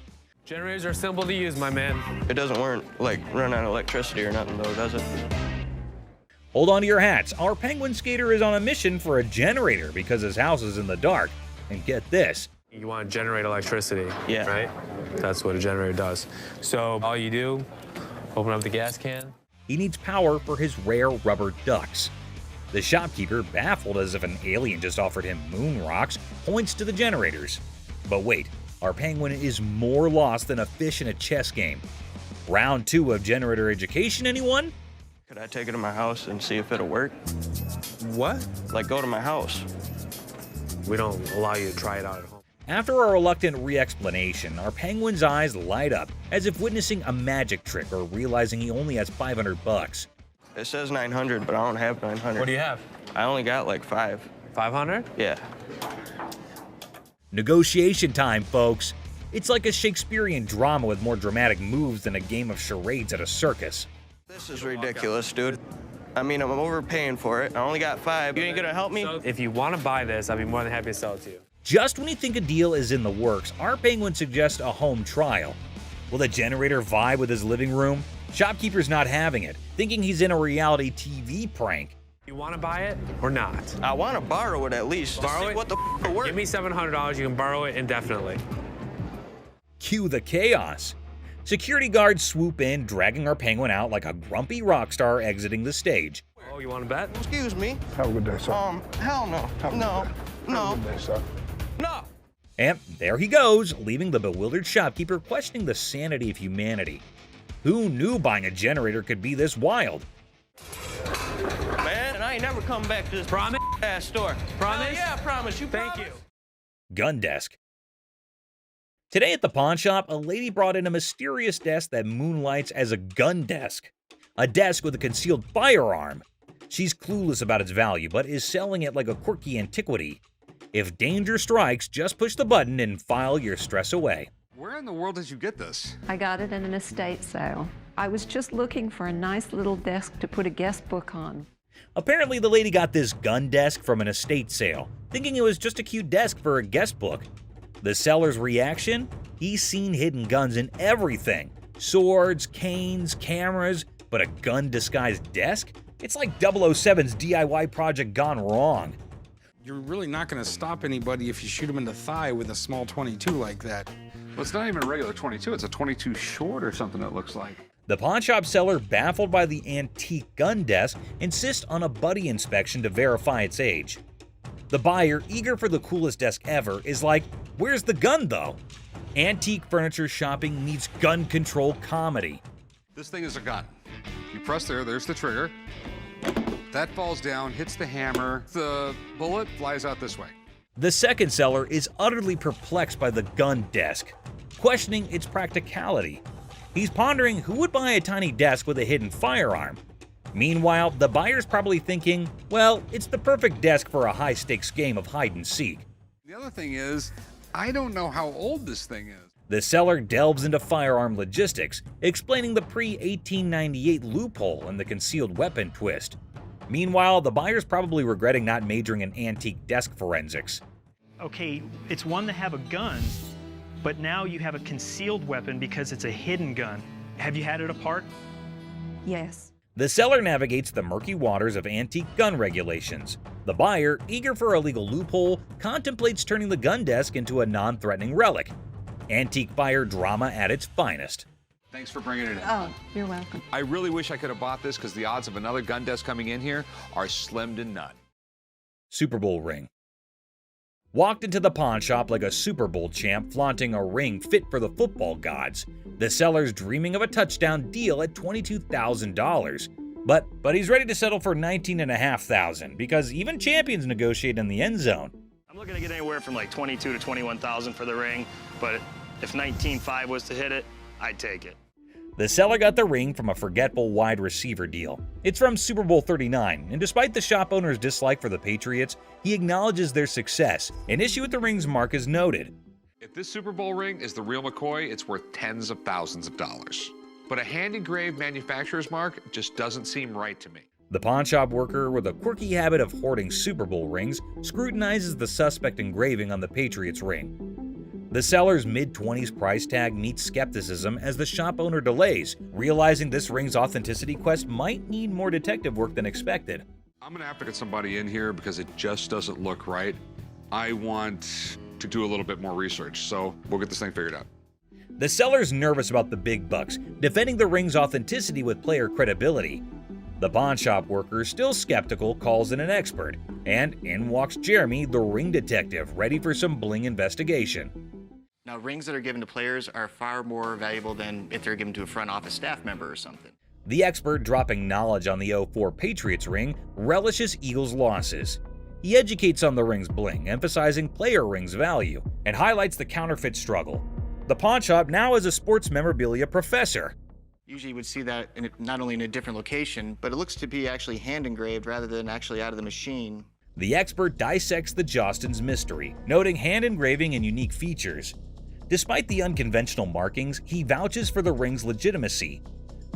Generators are simple to use, my man. It doesn't run on electricity or nothing, though, does it? Hold on to your hats. Our penguin skater is on a mission for a generator because his house is in the dark. And get this. You want to generate electricity, yeah, right? That's what a generator does. So all you do, open up the gas can. He needs power for his rare rubber ducks. The shopkeeper, baffled as if an alien just offered him moon rocks, points to the generators. But wait, our penguin is more lost than a fish in a chess game. Round 2 of generator education, anyone? Could I take it to my house and see if it'll work? What? Like, go to my house. We don't allow you to try it out at home. After a reluctant re-explanation, our penguin's eyes light up, as if witnessing a magic trick or realizing he only has $500. It says 900, but I don't have 900. What do you have? I only got like 5. 500? Yeah. Negotiation time, folks. It's like a Shakespearean drama with more dramatic moves than a game of charades at a circus. This is ridiculous, dude. I mean, I'm overpaying for it. I only got 5. You ain't gonna help me? So if you want to buy this, I'd be more than happy to sell it to you. Just when you think a deal is in the works, our penguin suggests a home trial. Will the generator vibe with his living room? Shopkeeper's not having it, thinking he's in a reality TV prank. You want to buy it or not? I want to borrow it at least. Borrow it? What the f work? Give me $700. You can borrow it indefinitely. Cue the chaos. Security guards swoop in, dragging our penguin out like a grumpy rock star exiting the stage. Oh, you want to bet? Excuse me. Have a good day, sir. Hell no. No. Have a good day, sir. No. And there he goes, leaving the bewildered shopkeeper questioning the sanity of humanity. Who knew buying a generator could be this wild? Man, I ain't never come back to this ass store. Promise? Yeah, I promise. You Thank promise? you. Gun desk. Today at the pawn shop, a lady brought in a mysterious desk that moonlights as a gun desk. A desk with a concealed firearm. She's clueless about its value, but is selling it like a quirky antiquity. If danger strikes, just push the button and file your stress away. Where in the world did you get this? I got it in an estate sale. I was just looking for a nice little desk to put a guest book on. Apparently, the lady got this gun desk from an estate sale, thinking it was just a cute desk for a guest book. The seller's reaction? He's seen hidden guns in everything. Swords, canes, cameras, but a gun-disguised desk? It's like 007's DIY project gone wrong. You're really not going to stop anybody if you shoot them in the thigh with a small 22 like that. Well, it's not even a regular 22. It's a 22 short or something it looks like. The pawn shop seller, baffled by the antique gun desk, insists on a buddy inspection to verify its age. The buyer, eager for the coolest desk ever, is like, "Where's the gun, though?" Antique furniture shopping needs gun control comedy. This thing is a gun. You press there's the trigger. That falls down, hits the hammer. The bullet flies out this way. The second seller is utterly perplexed by the gun desk, questioning its practicality. He's pondering who would buy a tiny desk with a hidden firearm. Meanwhile, the buyer's probably thinking, well, it's the perfect desk for a high-stakes game of hide-and-seek. The other thing is, I don't know how old this thing is. The seller delves into firearm logistics, explaining the pre-1898 loophole and the concealed weapon twist. Meanwhile, the buyer's probably regretting not majoring in antique desk forensics. Okay, it's one to have a gun, but now you have a concealed weapon because it's a hidden gun. Have you had it apart? Yes. The seller navigates the murky waters of antique gun regulations. The buyer, eager for a legal loophole, contemplates turning the gun desk into a non-threatening relic. Antique buyer drama at its finest. Thanks for bringing it in. Oh, you're welcome. I really wish I could have bought this because the odds of another gun desk coming in here are slim to none. Super Bowl ring. Walked into the pawn shop like a Super Bowl champ flaunting a ring fit for the football gods. The seller's dreaming of a touchdown deal at $22,000. But he's ready to settle for $19,500 because even champions negotiate in the end zone. I'm looking to get anywhere from like $22,000 to $21,000 for the ring, but if $19,500 was to hit it, I'd take it. The seller got the ring from a forgetful wide receiver deal. It's from Super Bowl 39, and despite the shop owner's dislike for the Patriots, he acknowledges their success. An issue with the ring's mark is noted. If this Super Bowl ring is the real McCoy, it's worth tens of thousands of dollars. But a hand-engraved manufacturer's mark just doesn't seem right to me. The pawn shop worker, with a quirky habit of hoarding Super Bowl rings, scrutinizes the suspect engraving on the Patriots ring. The seller's mid-20s price tag meets skepticism as the shop owner delays, realizing this ring's authenticity quest might need more detective work than expected. I'm gonna have to get somebody in here because it just doesn't look right. I want to do a little bit more research, so we'll get this thing figured out. The seller's nervous about the big bucks, defending the ring's authenticity with player credibility. The pawn shop worker, still skeptical, calls in an expert, and in walks Jeremy, the ring detective, ready for some bling investigation. Now, rings that are given to players are far more valuable than if they're given to a front office staff member or something. The expert, dropping knowledge on the 04 Patriots ring, relishes Eagles' losses. He educates on the ring's bling, emphasizing player rings' value, and highlights the counterfeit struggle. The pawn shop now has a sports memorabilia professor. Usually you would see that not only in a different location, but it looks to be actually hand engraved rather than actually out of the machine. The expert dissects the Jostens mystery, noting hand engraving and unique features. Despite the unconventional markings, he vouches for the ring's legitimacy.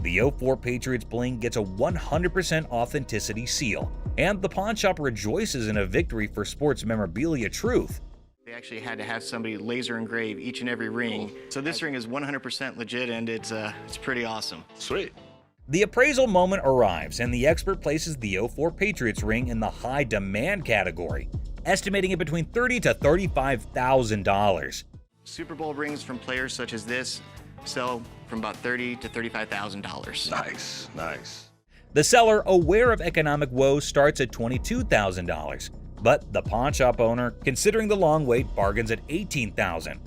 The 04 Patriots bling gets a 100% authenticity seal, and the pawn shop rejoices in a victory for sports memorabilia truth. They actually had to have somebody laser engrave each and every ring. So this ring is 100% legit, and it's pretty awesome. Sweet. The appraisal moment arrives, and the expert places the 04 Patriots ring in the high demand category, estimating it between $30,000 to $35,000. Super Bowl rings from players such as this sell from about $30,000 to $35,000. Nice. The seller, aware of economic woes, starts at $22,000. But the pawn shop owner, considering the long wait, bargains at $18,000.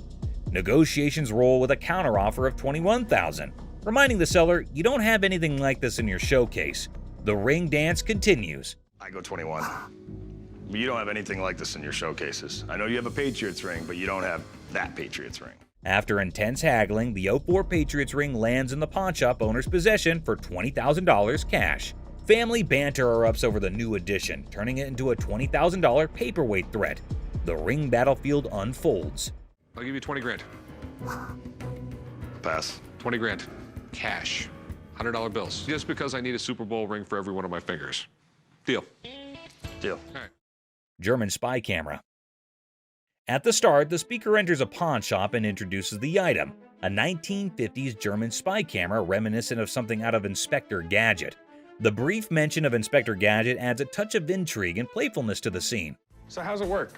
Negotiations roll with a counteroffer of $21,000, reminding the seller you don't have anything like this in your showcase. The ring dance continues. I go 21. You don't have anything like this in your showcases. I know you have a Patriots ring, but you don't have that Patriots ring. After intense haggling, the 04 Patriots ring lands in the pawn shop owner's possession for $20,000 cash. Family banter erupts over the new addition, turning it into a $20,000 paperweight threat. The ring battlefield unfolds. I'll give you 20 grand. Pass. 20 grand. Cash. $100 bills. Just because I need a Super Bowl ring for every one of my fingers. Deal. Deal. All right. German spy camera. At the start, the speaker enters a pawn shop and introduces the item, a 1950s German spy camera reminiscent of something out of Inspector Gadget. The brief mention of Inspector Gadget adds a touch of intrigue and playfulness to the scene. So how's it work?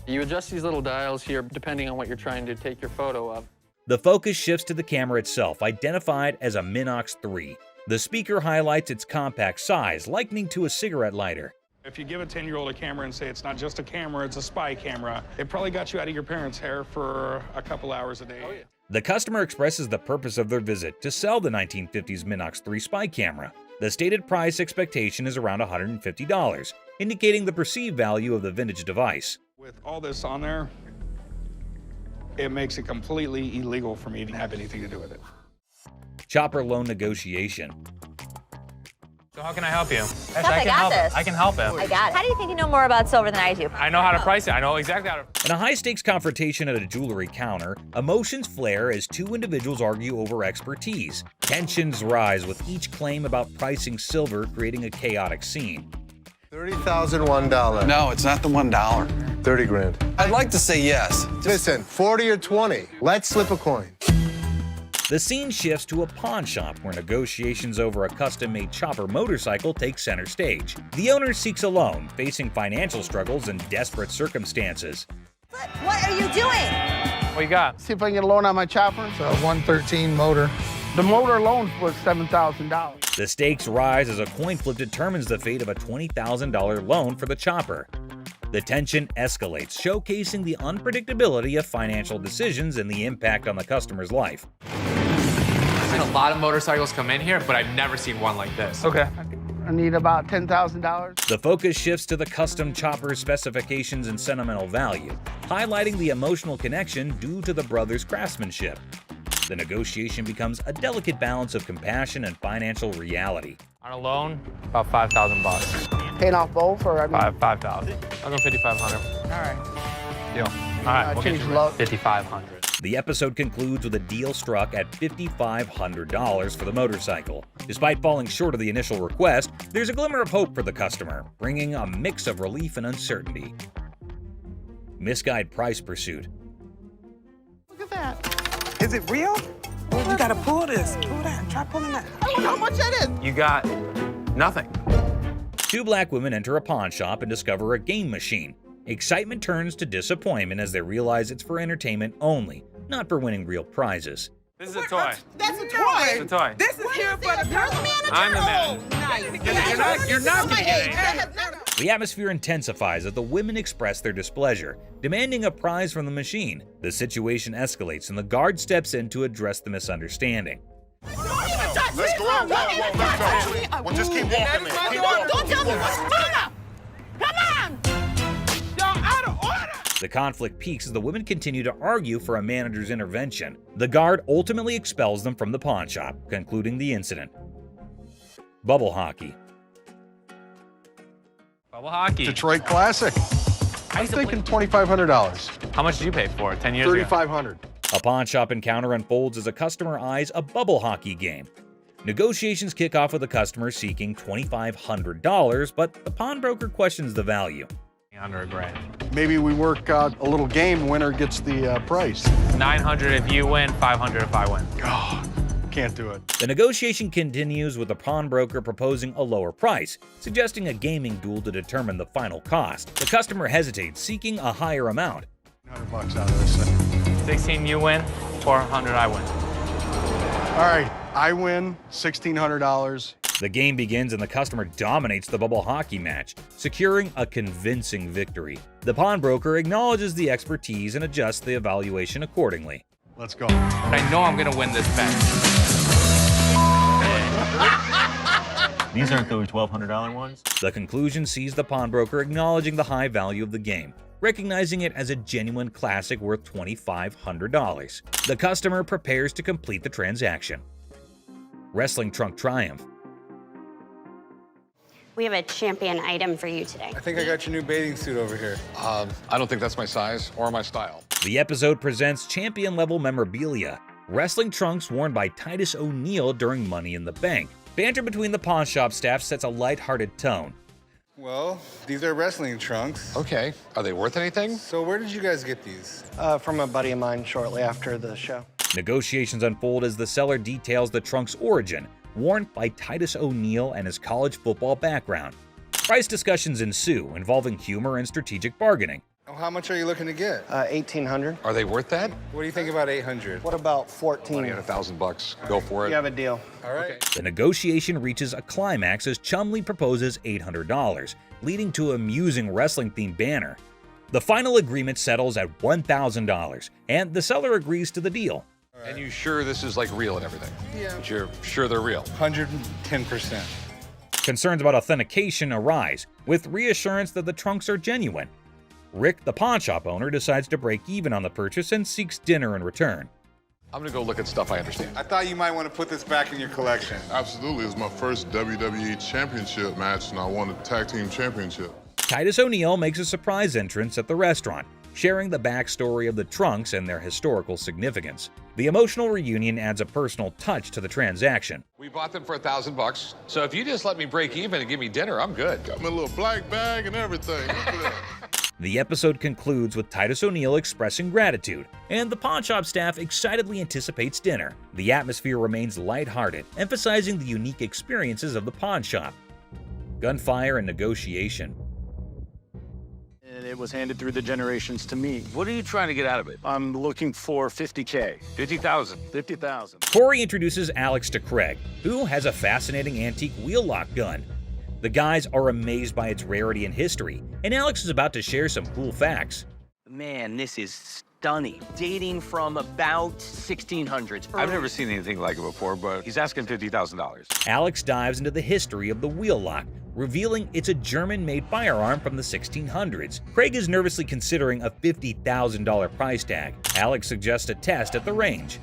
You adjust these little dials here depending on what you're trying to take your photo of. The focus shifts to the camera itself, identified as a Minox 3. The speaker highlights its compact size, likening to a cigarette lighter. If you give a 10-year-old a camera and say it's not just a camera, it's a spy camera, it probably got you out of your parents' hair for a couple hours a day. Oh, yeah. The customer expresses the purpose of their visit to sell the 1950s Minox 3 spy camera. The stated price expectation is around $150, indicating the perceived value of the vintage device. With all this on there, it makes it completely illegal for me to have anything to do with it. Chopper loan negotiation. So how can I help you? Yes, I got this. I can help him. I got it. How do you think you know more about silver than I do? I know how to price it. I know exactly how to. In a high-stakes confrontation at a jewelry counter, emotions flare as two individuals argue over expertise. Tensions rise with each claim about pricing silver, creating a chaotic scene. $30,001. No, it's not the $1. 30 grand. I'd like to say yes. Listen, 40 or 20. Let's slip a coin. The scene shifts to a pawn shop where negotiations over a custom-made chopper motorcycle take center stage. The owner seeks a loan, facing financial struggles and desperate circumstances. What are you doing? What you got? See if I can get a loan on my chopper. It's a 113 motor. The motor alone was $7,000. The stakes rise as a coin flip determines the fate of a $20,000 loan for the chopper. The tension escalates, showcasing the unpredictability of financial decisions and the impact on the customer's life. I've seen a lot of motorcycles come in here, but I've never seen one like this. Okay. I need about $10,000. The focus shifts to the custom chopper's specifications and sentimental value, highlighting the emotional connection due to the brothers' craftsmanship. The negotiation becomes a delicate balance of compassion and financial reality. On a loan, about $5,000. Paying off both, or I mean? 5,000. I'll go 5,500. All right. Deal. All right, we'll get you 5,500. The episode concludes with a deal struck at $5,500 for the motorcycle. Despite falling short of the initial request, there's a glimmer of hope for the customer, bringing a mix of relief and uncertainty. Misguided price pursuit. Look at that. Is it real? Well, you gotta pull this. Pull that. Try pulling that. I don't know how much that is. You got nothing. Two black women enter a pawn shop and discover a game machine. Excitement turns to disappointment as they realize it's for entertainment only, not for winning real prizes. This is a toy. That's a toy. It's a toy. This is here for the manager. I'm the manager. You're not gonna get it. The atmosphere intensifies as the women express their displeasure, demanding a prize from the machine. The situation escalates and the guard steps in to address the misunderstanding. Let's go out. Well, just keep walking, man. Keep walking. Don't tell me what's going on. Come on. Y'all out of order. The conflict peaks as the women continue to argue for a manager's intervention. The guard ultimately expels them from the pawn shop, concluding the incident. Bubble hockey. Bubble hockey. Detroit Classic. I'm thinking $2,500. How much did you pay for it 10 years ago? $3,500. A pawn shop encounter unfolds as a customer eyes a bubble hockey game. Negotiations kick off with a customer seeking $2,500, but the pawnbroker questions the value. Under $1,000. Maybe we work out a little game. Winner gets the price. $900 if you win, $500 if I win. Oh, can't do it. The negotiation continues with the pawnbroker proposing a lower price, suggesting a gaming duel to determine the final cost. The customer hesitates, seeking a higher amount. $100 out of this thing. 16 you win, 400 I win. All right, I win $1,600. The game begins and the customer dominates the bubble hockey match, securing a convincing victory. The pawnbroker acknowledges the expertise and adjusts the evaluation accordingly. Let's go. I know I'm gonna win this bet. These aren't those $1,200 ones? The conclusion sees the pawnbroker acknowledging the high value of the game, recognizing it as a genuine classic worth $2,500. The customer prepares to complete the transaction. Wrestling trunk triumph. We have a champion item for you today. I think I got your new bathing suit over here. I don't think that's my size or my style. The episode presents champion-level memorabilia, wrestling trunks worn by Titus O'Neil during Money in the Bank. Banter between the pawn shop staff sets a lighthearted tone. Well, these are wrestling trunks. Okay, are they worth anything? So where did you guys get these? From a buddy of mine shortly after the show. Negotiations unfold as the seller details the trunk's origin, worn by Titus O'Neil and his college football background. Price discussions ensue, involving humor and strategic bargaining. Oh, how much are you looking to get? $1,800. Are they worth that? What do you think about $800? What about 14? Money at $1,000. Go for it. You have a deal. All right. The negotiation reaches a climax as Chumley proposes $800, leading to an amusing wrestling-themed banner. The final agreement settles at $1,000, and the seller agrees to the deal. Right. And you sure this is like real and everything? Yeah. But you're sure they're real? 110%. Concerns about authentication arise, with reassurance that the trunks are genuine. Rick, the pawn shop owner, decides to break even on the purchase and seeks dinner in return. I'm gonna go look at stuff I understand. I thought you might want to put this back in your collection. Absolutely. It was my first WWE Championship match, and I won the Tag Team Championship. Titus O'Neil makes a surprise entrance at the restaurant, sharing the backstory of the trunks and their historical significance. The emotional reunion adds a personal touch to the transaction. We bought them for $1,000, so if you just let me break even and give me dinner, I'm good. Got me a little black bag and everything. Look at that. The episode concludes with Titus O'Neil expressing gratitude, and the pawn shop staff excitedly anticipates dinner. The atmosphere remains lighthearted, emphasizing the unique experiences of the pawn shop. Gunfire and negotiation. And it was handed through the generations to me. What are you trying to get out of it? I'm looking for $50K. 50,000. 50,000. Corey introduces Alex to Craig, who has a fascinating antique wheel lock gun. The guys are amazed by its rarity and history, and Alex is about to share some cool facts. Man, this is stunning. Dating from about 1600s. I've never seen anything like it before, but he's asking $50,000. Alex dives into the history of the wheel lock, revealing it's a German-made firearm from the 1600s. Craig is nervously considering a $50,000 price tag. Alex suggests a test at the range.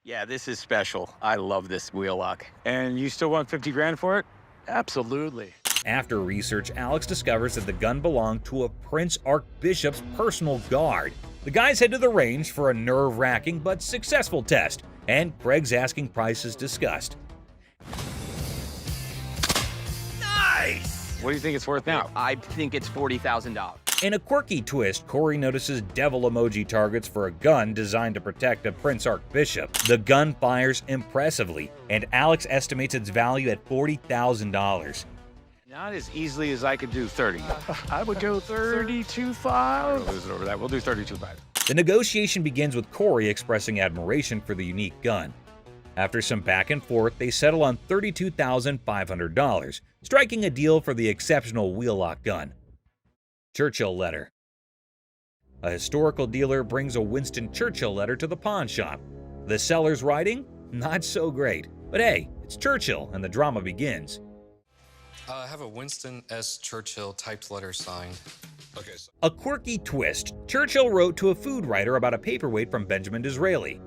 Yeah, this is special. I love this wheel lock. And you still want 50 grand for it? Absolutely. After research, Alex discovers that the gun belonged to a Prince Archbishop's personal guard. The guys head to the range for a nerve-wracking but successful test, and Craig's asking price is discussed. Nice! What do you think it's worth now? I think it's $40,000. In a quirky twist, Corey notices devil emoji targets for a gun designed to protect a Prince Archbishop. The gun fires impressively, and Alex estimates its value at $40,000. Not as easily as I could do 30. I would go 32.5. We'll lose it over that. We'll do 32.5. The negotiation begins with Corey expressing admiration for the unique gun. After some back and forth, they settle on $32,500, striking a deal for the exceptional wheel lock gun. Churchill letter. A historical dealer brings a Winston Churchill letter to the pawn shop. The seller's writing? Not so great. But hey, it's Churchill, and the drama begins. I have a Winston S. Churchill typed letter signed. Okay. A quirky twist. Churchill wrote to a food writer about a paperweight from Benjamin Disraeli.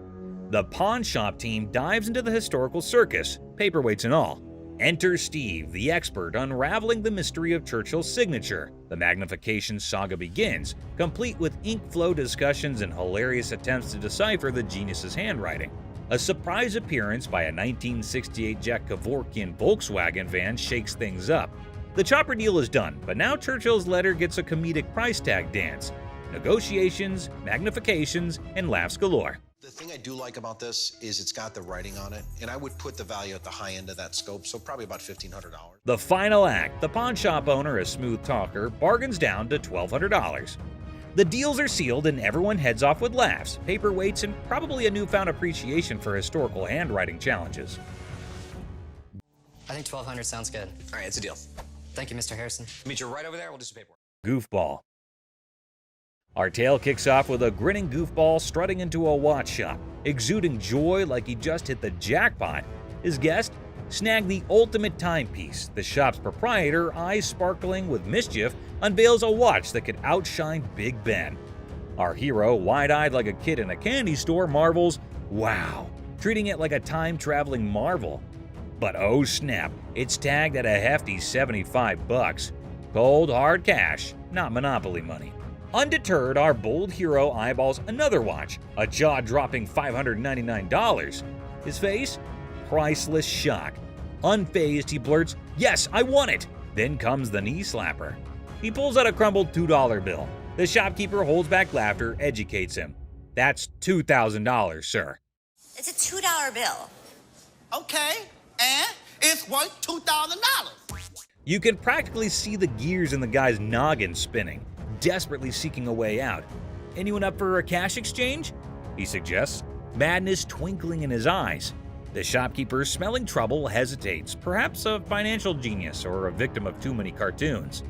The pawn shop team dives into the historical circus, paperweights and all. Enter Steve, the expert, unraveling the mystery of Churchill's signature. The magnification saga begins, complete with ink flow discussions and hilarious attempts to decipher the genius's handwriting. A surprise appearance by a 1968 Jack Kevorkian Volkswagen van shakes things up. The chopper deal is done, but now Churchill's letter gets a comedic price tag dance. Negotiations, magnifications, and laughs galore. The thing I do like about this is it's got the writing on it, and I would put the value at the high end of that scope, so probably about $1,500. The final act, the pawn shop owner, a smooth talker, bargains down to $1,200. The deals are sealed and everyone heads off with laughs, paperweights, and probably a newfound appreciation for historical handwriting challenges. I think 1200 sounds good. All right, it's a deal. Thank you, Mr. Harrison. Meet you right over there. We'll do some paperwork. Goofball. Our tale kicks off with a grinning goofball strutting into a watch shop, exuding joy like he just hit the jackpot. His guest snagged the ultimate timepiece. The shop's proprietor, eyes sparkling with mischief, unveils a watch that could outshine Big Ben. Our hero, wide-eyed like a kid in a candy store, marvels, wow, treating it like a time-traveling marvel. But oh snap, it's tagged at a hefty $75. Cold, hard cash, not Monopoly money. Undeterred, our bold hero eyeballs another watch, a jaw-dropping $599. His face? Priceless shock. Unfazed, he blurts, "Yes, I want it!" Then comes the knee slapper. He pulls out a crumbled $2 bill. The shopkeeper holds back laughter, educates him. "That's $2,000, sir." It's a $2 bill. Okay, and it's worth $2,000. You can practically see the gears in the guy's noggin spinning, desperately seeking a way out. "Anyone up for a cash exchange?" he suggests, madness twinkling in his eyes. The shopkeeper, smelling trouble, hesitates, perhaps a financial genius or a victim of too many cartoons.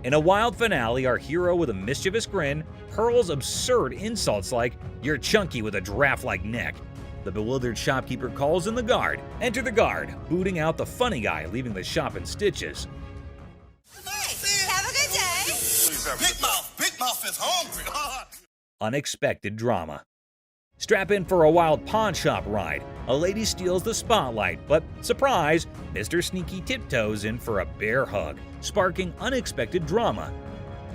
In a wild finale, our hero with a mischievous grin hurls absurd insults like, "You're chunky with a giraffe-like neck." The bewildered shopkeeper calls in the guard. Enter the guard, booting out the funny guy, leaving the shop in stitches. Hey, have a good day. Big Mouth is hungry. Unexpected drama. Strap in for a wild pawn shop ride. A lady steals the spotlight, but surprise, Mr. Sneaky tiptoes in for a bear hug, sparking unexpected drama.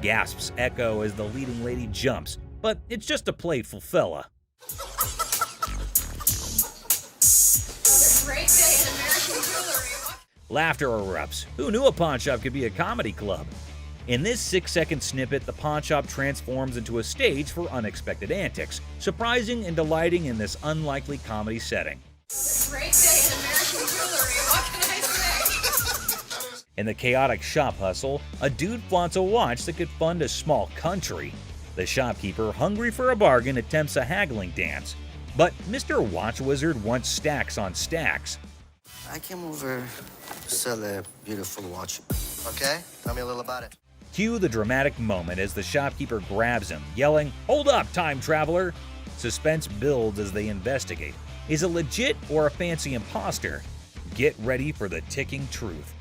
Gasps echo as the leading lady jumps, but it's just a playful fella. Great day in American jewelry. Laughter erupts. Who knew a pawn shop could be a comedy club? In this 6-second snippet, the pawn shop transforms into a stage for unexpected antics, surprising and delighting in this unlikely comedy setting. Great day in American jewelry. What can I say? In the chaotic shop hustle, a dude flaunts a watch that could fund a small country. The shopkeeper, hungry for a bargain, attempts a haggling dance. But Mr. Watch Wizard wants stacks on stacks. I came over to sell a beautiful watch. Okay? Tell me a little about it. Cue the dramatic moment as the shopkeeper grabs him, yelling, "Hold up, time traveler!" Suspense builds as they investigate. Is it legit or a fancy imposter? Get ready for the ticking truth.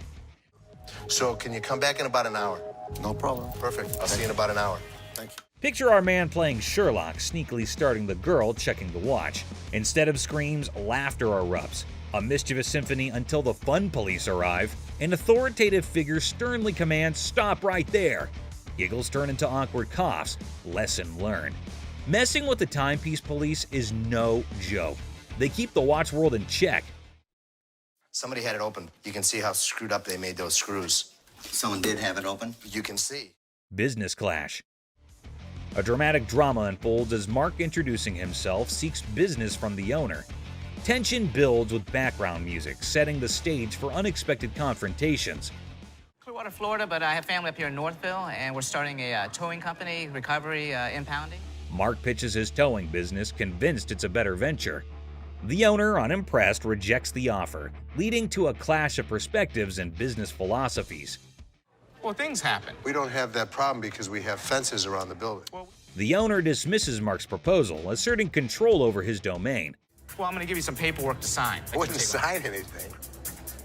So, can you come back in about an hour? No problem. Perfect. I'll see you in about an hour. Thank you. Picture our man playing Sherlock, sneakily starting the girl checking the watch. Instead of screams, laughter erupts. A mischievous symphony until the fun police arrive. An authoritative figure sternly commands, "Stop right there." Giggles turn into awkward coughs. Lesson learned. Messing with the timepiece police is no joke. They keep the watch world in check. Somebody had it open. You can see how screwed up they made those screws. Someone did have it open? You can see. Business clash. A dramatic drama unfolds as Mark, introducing himself, seeks business from the owner. Tension builds with background music, setting the stage for unexpected confrontations. Clearwater, Florida, but I have family up here in Northville, and we're starting a towing company, recovery, impounding. Mark pitches his towing business, convinced it's a better venture. The owner, unimpressed, rejects the offer, leading to a clash of perspectives and business philosophies. Well, things happen. We don't have that problem because we have fences around the building. The owner dismisses Mark's proposal, asserting control over his domain. Well, I'm going to give you some paperwork to sign. I wouldn't sign anything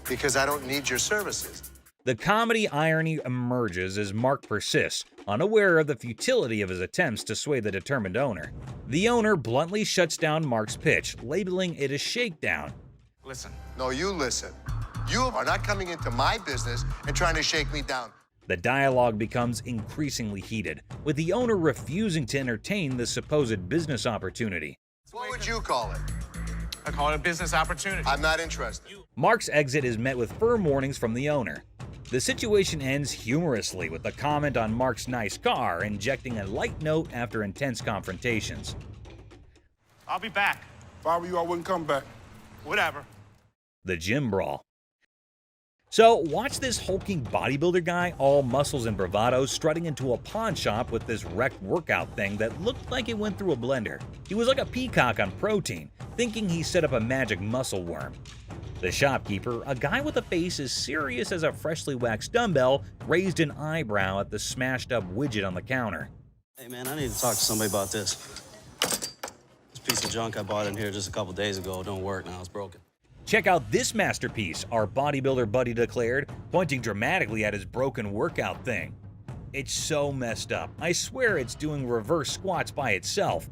because I don't need your services. The comedy irony emerges as Mark persists, unaware of the futility of his attempts to sway the determined owner. The owner bluntly shuts down Mark's pitch, labeling it a shakedown. Listen. No, you listen. You are not coming into my business and trying to shake me down. The dialogue becomes increasingly heated, with the owner refusing to entertain the supposed business opportunity. What would you call it? I call it a business opportunity. I'm not interested. Mark's exit is met with firm warnings from the owner. The situation ends humorously with a comment on Mark's nice car, injecting a light note after intense confrontations. I'll be back. If I were you, I wouldn't come back. Whatever. The gym brawl. So, watch this hulking bodybuilder guy, all muscles and bravado, strutting into a pawn shop with this wrecked workout thing that looked like it went through a blender. He was like a peacock on protein, thinking he set up a magic muscle worm. The shopkeeper, a guy with a face as serious as a freshly waxed dumbbell, raised an eyebrow at the smashed up widget on the counter. Hey man, I need to talk to somebody about this. This piece of junk I bought in here just a couple days ago don't work now, it's broken. Check out this masterpiece, our bodybuilder buddy declared, pointing dramatically at his broken workout thing. It's so messed up. I swear it's doing reverse squats by itself.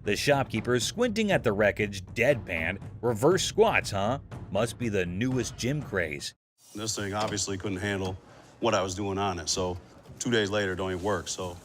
The shopkeeper is squinting at the wreckage, deadpan. Reverse squats, huh? Must be the newest gym craze. This thing obviously couldn't handle what I was doing on it, so 2 days later it don't even work, so.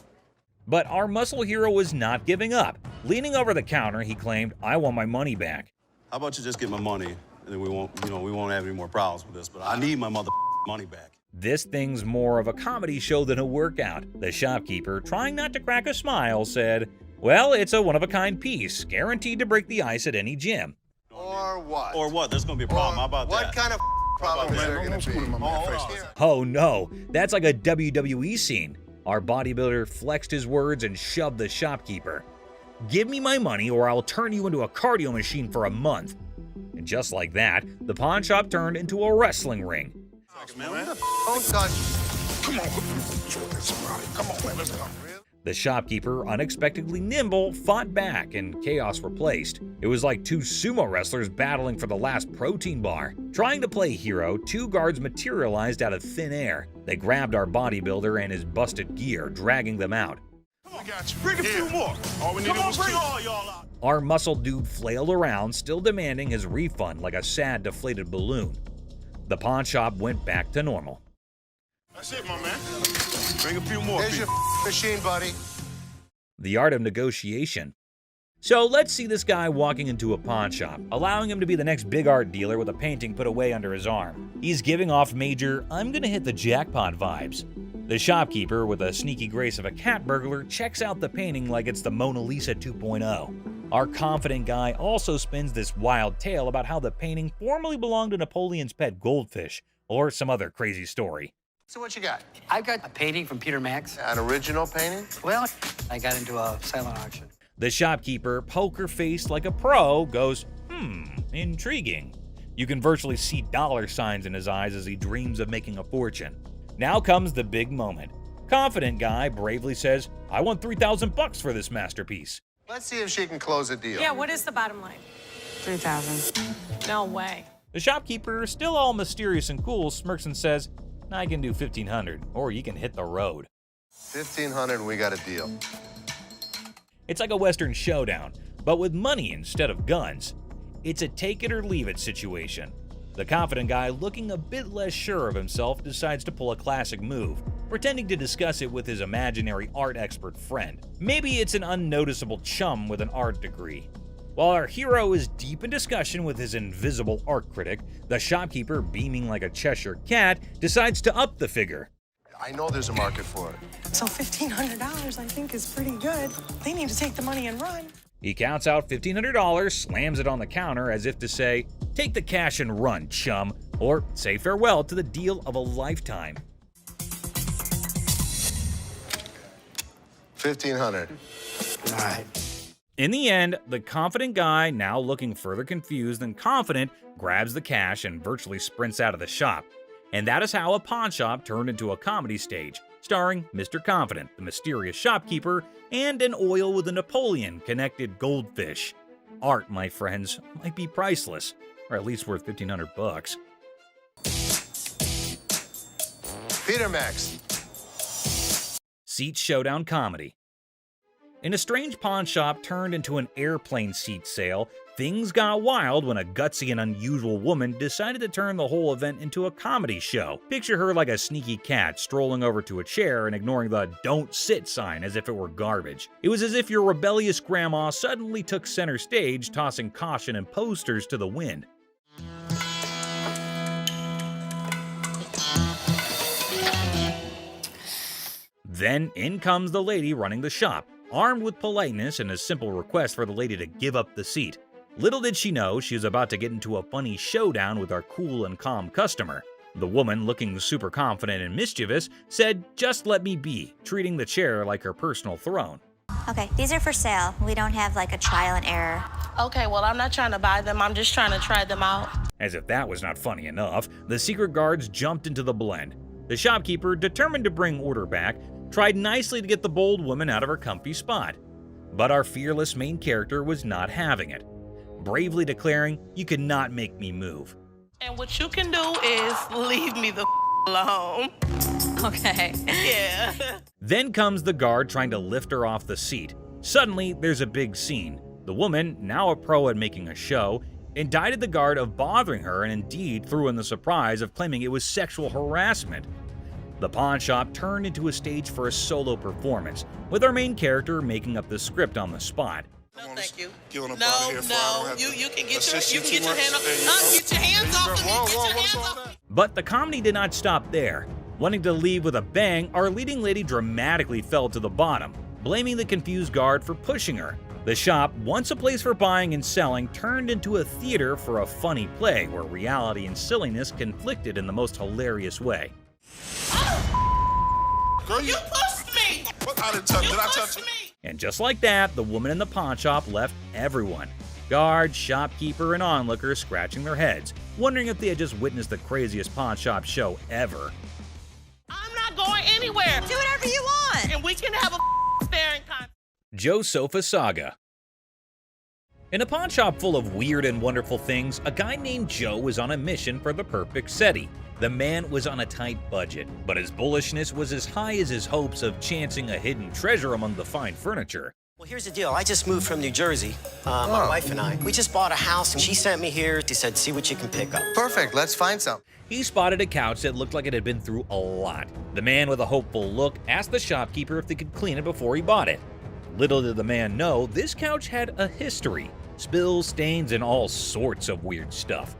But our muscle hero was not giving up. Leaning over the counter, he claimed, "I want my money back." How about you just get my money, and then we won't have any more problems with this, but I need my money back. This thing's more of a comedy show than a workout. The shopkeeper, trying not to crack a smile, said, "Well, it's a one-of-a-kind piece, guaranteed to break the ice at any gym." Or what? Or what? There's gonna be a problem. How about What that? kind of problem is there going to be? Oh no, that's like a WWE scene. Our bodybuilder flexed his words and shoved the shopkeeper. "Give me my money or I'll turn you into a cardio machine for a month." And just like that, the pawn shop turned into a wrestling ring. Don't touch. Come on. Come on, man. Let's go. The shopkeeper, unexpectedly nimble, fought back and chaos replaced. It was like two sumo wrestlers battling for the last protein bar. Trying to play hero, two guards materialized out of thin air. They grabbed our bodybuilder and his busted gear, dragging them out. We got you. Bring a few more. All we needed was two. all y'all out. Our muscle dude flailed around, still demanding his refund like a sad, deflated balloon. The pawn shop went back to normal. That's it, my man. Bring a few more. Here's your machine, buddy. The art of negotiation. So let's see this guy walking into a pawn shop, allowing him to be the next big art dealer with a painting put away under his arm. He's giving off major, "I'm gonna hit the jackpot" vibes. The shopkeeper, with the sneaky grace of a cat burglar, checks out the painting like it's the Mona Lisa 2.0. Our confident guy also spins this wild tale about how the painting formerly belonged to Napoleon's pet goldfish, or some other crazy story. So what you got? I've got a painting from Peter Max. An original painting? Well, I got into a silent auction. The shopkeeper, poker-faced like a pro, goes, intriguing. You can virtually see dollar signs in his eyes as he dreams of making a fortune. Now comes the big moment. Confident guy bravely says, "I want $3,000 for this masterpiece." Let's see if she can close a deal. Yeah, what is the bottom line? 3,000. No way. The shopkeeper, still all mysterious and cool, smirks and says, "I can do 1,500, or you can hit the road." 1,500 and we got a deal. It's like a Western showdown, but with money instead of guns. It's a take it or leave it situation. The confident guy, looking a bit less sure of himself, decides to pull a classic move, pretending to discuss it with his imaginary art expert friend. Maybe it's an unnoticeable chum with an art degree. While our hero is deep in discussion with his invisible art critic, the shopkeeper, beaming like a Cheshire cat, decides to up the figure. I know there's a market for it. So $1,500 I think is pretty good. They need to take the money and run. He counts out $1,500, slams it on the counter as if to say, "Take the cash and run, chum," or say farewell to the deal of a lifetime. 1,500. All right. In the end, the confident guy, now looking further confused than confident, grabs the cash and virtually sprints out of the shop. And that is how a pawn shop turned into a comedy stage, starring Mr. Confident, the mysterious shopkeeper, and an oil with a Napoleon-connected goldfish. Art, my friends, might be priceless, or at least worth $1,500. Peter Max. Seat showdown comedy. In a strange pawn shop turned into an airplane seat sale, things got wild when a gutsy and unusual woman decided to turn the whole event into a comedy show. Picture her like a sneaky cat strolling over to a chair and ignoring the "don't sit" sign as if it were garbage. It was as if your rebellious grandma suddenly took center stage, tossing caution and posters to the wind. Then in comes the lady running the shop, armed with politeness and a simple request for the lady to give up the seat. Little did she know she was about to get into a funny showdown with our cool and calm customer. The woman, looking super confident and mischievous, said, "Just let me be," treating the chair like her personal throne. Okay, these are for sale. We don't have like a trial and error Okay, well, I'm not trying to buy them. I'm just trying to try them out. As if that was not funny enough, the secret guards jumped into the blend. The shopkeeper, determined to bring order back, tried nicely to get the bold woman out of her comfy spot. But our fearless main character was not having it, bravely declaring, "You cannot make me move." And what you can do is leave me the alone. Okay. Yeah. Then comes the guard trying to lift her off the seat. Suddenly, there's a big scene. The woman, now a pro at making a show, indicted the guard of bothering her and indeed threw in the surprise of claiming it was sexual harassment. The pawn shop turned into a stage for a solo performance, with our main character making up the script on the spot. No, thank you. Get No, you can get your hand up. Get your hands off of me. Get your hands off. But the comedy did not stop there. Wanting to leave with a bang, our leading lady dramatically fell to the bottom, blaming the confused guard for pushing her. The shop, once a place for buying and selling, turned into a theater for a funny play where reality and silliness conflicted in the most hilarious way. Girl, You pushed me. I didn't touch. Did I touch you? And just like that, the woman in the pawn shop left everyone. Guards, shopkeeper, and onlookers scratching their heads, wondering if they had just witnessed the craziest pawn shop show ever. I'm not going anywhere. Do whatever you want. And we can have a staring contest. Joe Sofa Saga. In a pawn shop full of weird and wonderful things, a guy named Joe was on a mission for the perfect SETI. The man was on a tight budget, but his bullishness was as high as his hopes of chancing a hidden treasure among the fine furniture. Well, here's the deal. I just moved from New Jersey. My wife and I. We just bought a house, and she sent me here. She said, see what you can pick up. Perfect. Let's find some. He spotted a couch that looked like it had been through a lot. The man with a hopeful look asked the shopkeeper if they could clean it before he bought it. Little did the man know, this couch had a history. Spills, stains, and all sorts of weird stuff.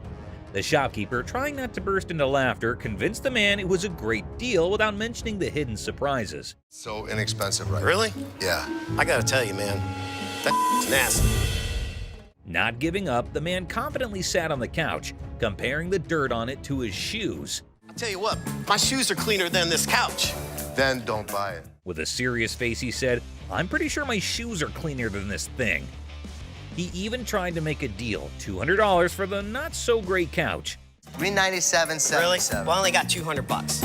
The shopkeeper, trying not to burst into laughter, convinced the man it was a great deal without mentioning the hidden surprises. So inexpensive, right? Really? Yeah. I gotta tell you, man, that's nasty. Not giving up, the man confidently sat on the couch, comparing the dirt on it to his shoes. I'll tell you what, my shoes are cleaner than this couch. Then don't buy it. With a serious face, he said, "I'm pretty sure my shoes are cleaner than this thing." He even tried to make a deal, $200 for the not-so-great couch. $397.77. Really? Well, I only got $200.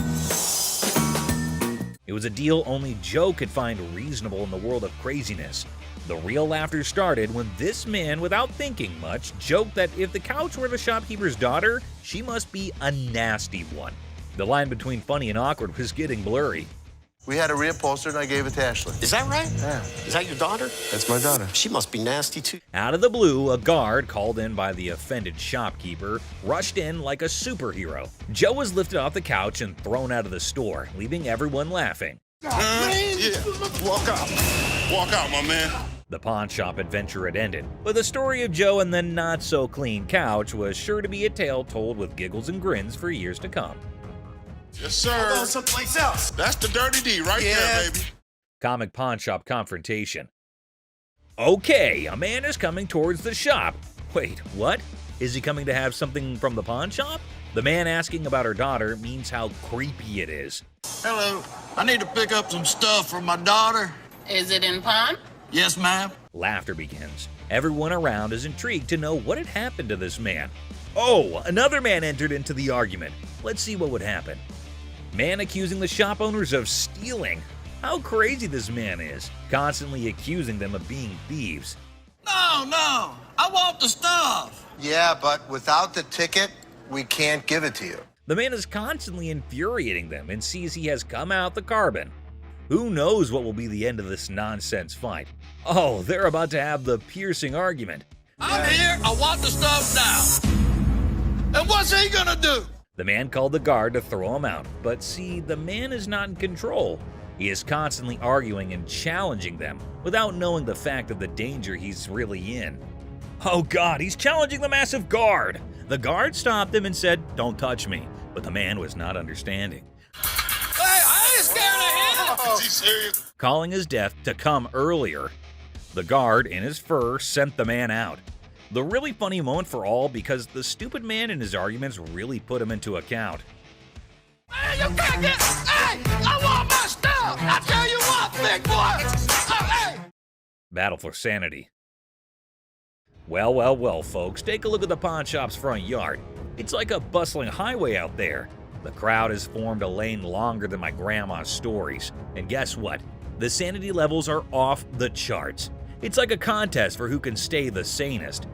It was a deal only Joe could find reasonable in the world of craziness. The real laughter started when this man, without thinking much, joked that if the couch were the shopkeeper's daughter, she must be a nasty one. The line between funny and awkward was getting blurry. We had a reupholster and I gave it to Ashley. Is that right? Yeah. Is that your daughter? That's my daughter. She must be nasty, too. Out of the blue, a guard, called in by the offended shopkeeper, rushed in like a superhero. Joe was lifted off the couch and thrown out of the store, leaving everyone laughing. Yeah. Walk out. Walk out, my man. The pawn shop adventure had ended, but the story of Joe and the not-so-clean couch was sure to be a tale told with giggles and grins for years to come. Yes, sir. Go someplace else. That's the dirty D right there, baby. Comic pawn shop confrontation. Okay, a man is coming towards the shop. Wait, what? Is he coming to have something from the pawn shop? The man asking about her daughter means how creepy it is. Hello, I need to pick up some stuff for my daughter. Is it in pawn? Yes, ma'am. Laughter begins. Everyone around is intrigued to know what had happened to this man. Oh, another man entered into the argument. Let's see what would happen. Man accusing the shop owners of stealing. How crazy this man is, constantly accusing them of being thieves. No, I want the stuff. Yeah, but without the ticket, we can't give it to you. The man is constantly infuriating them and sees he has come out the carbon. Who knows what will be the end of this nonsense fight? Oh, they're about to have the piercing argument. I'm here, I want the stuff now. And what's he gonna do? The man called the guard to throw him out, but see, the man is not in control. He is constantly arguing and challenging them without knowing the fact of the danger he's really in. Oh God, he's challenging the massive guard! The guard stopped him and said, "Don't touch me," but the man was not understanding. Hey, I ain't scared of him! Is he serious? Calling his death to come earlier. The guard, in his fur, sent the man out. The really funny moment for all because the stupid man in his arguments really put him into account. Hey, you can't get... Hey, I want my stuff! I tell you what, big boy! Hey! Battle for sanity. Well, well, well, folks, take a look at the pawn shop's front yard. It's like a bustling highway out there. The crowd has formed a lane longer than my grandma's stories. And guess what? The sanity levels are off the charts. It's like a contest for who can stay the sanest.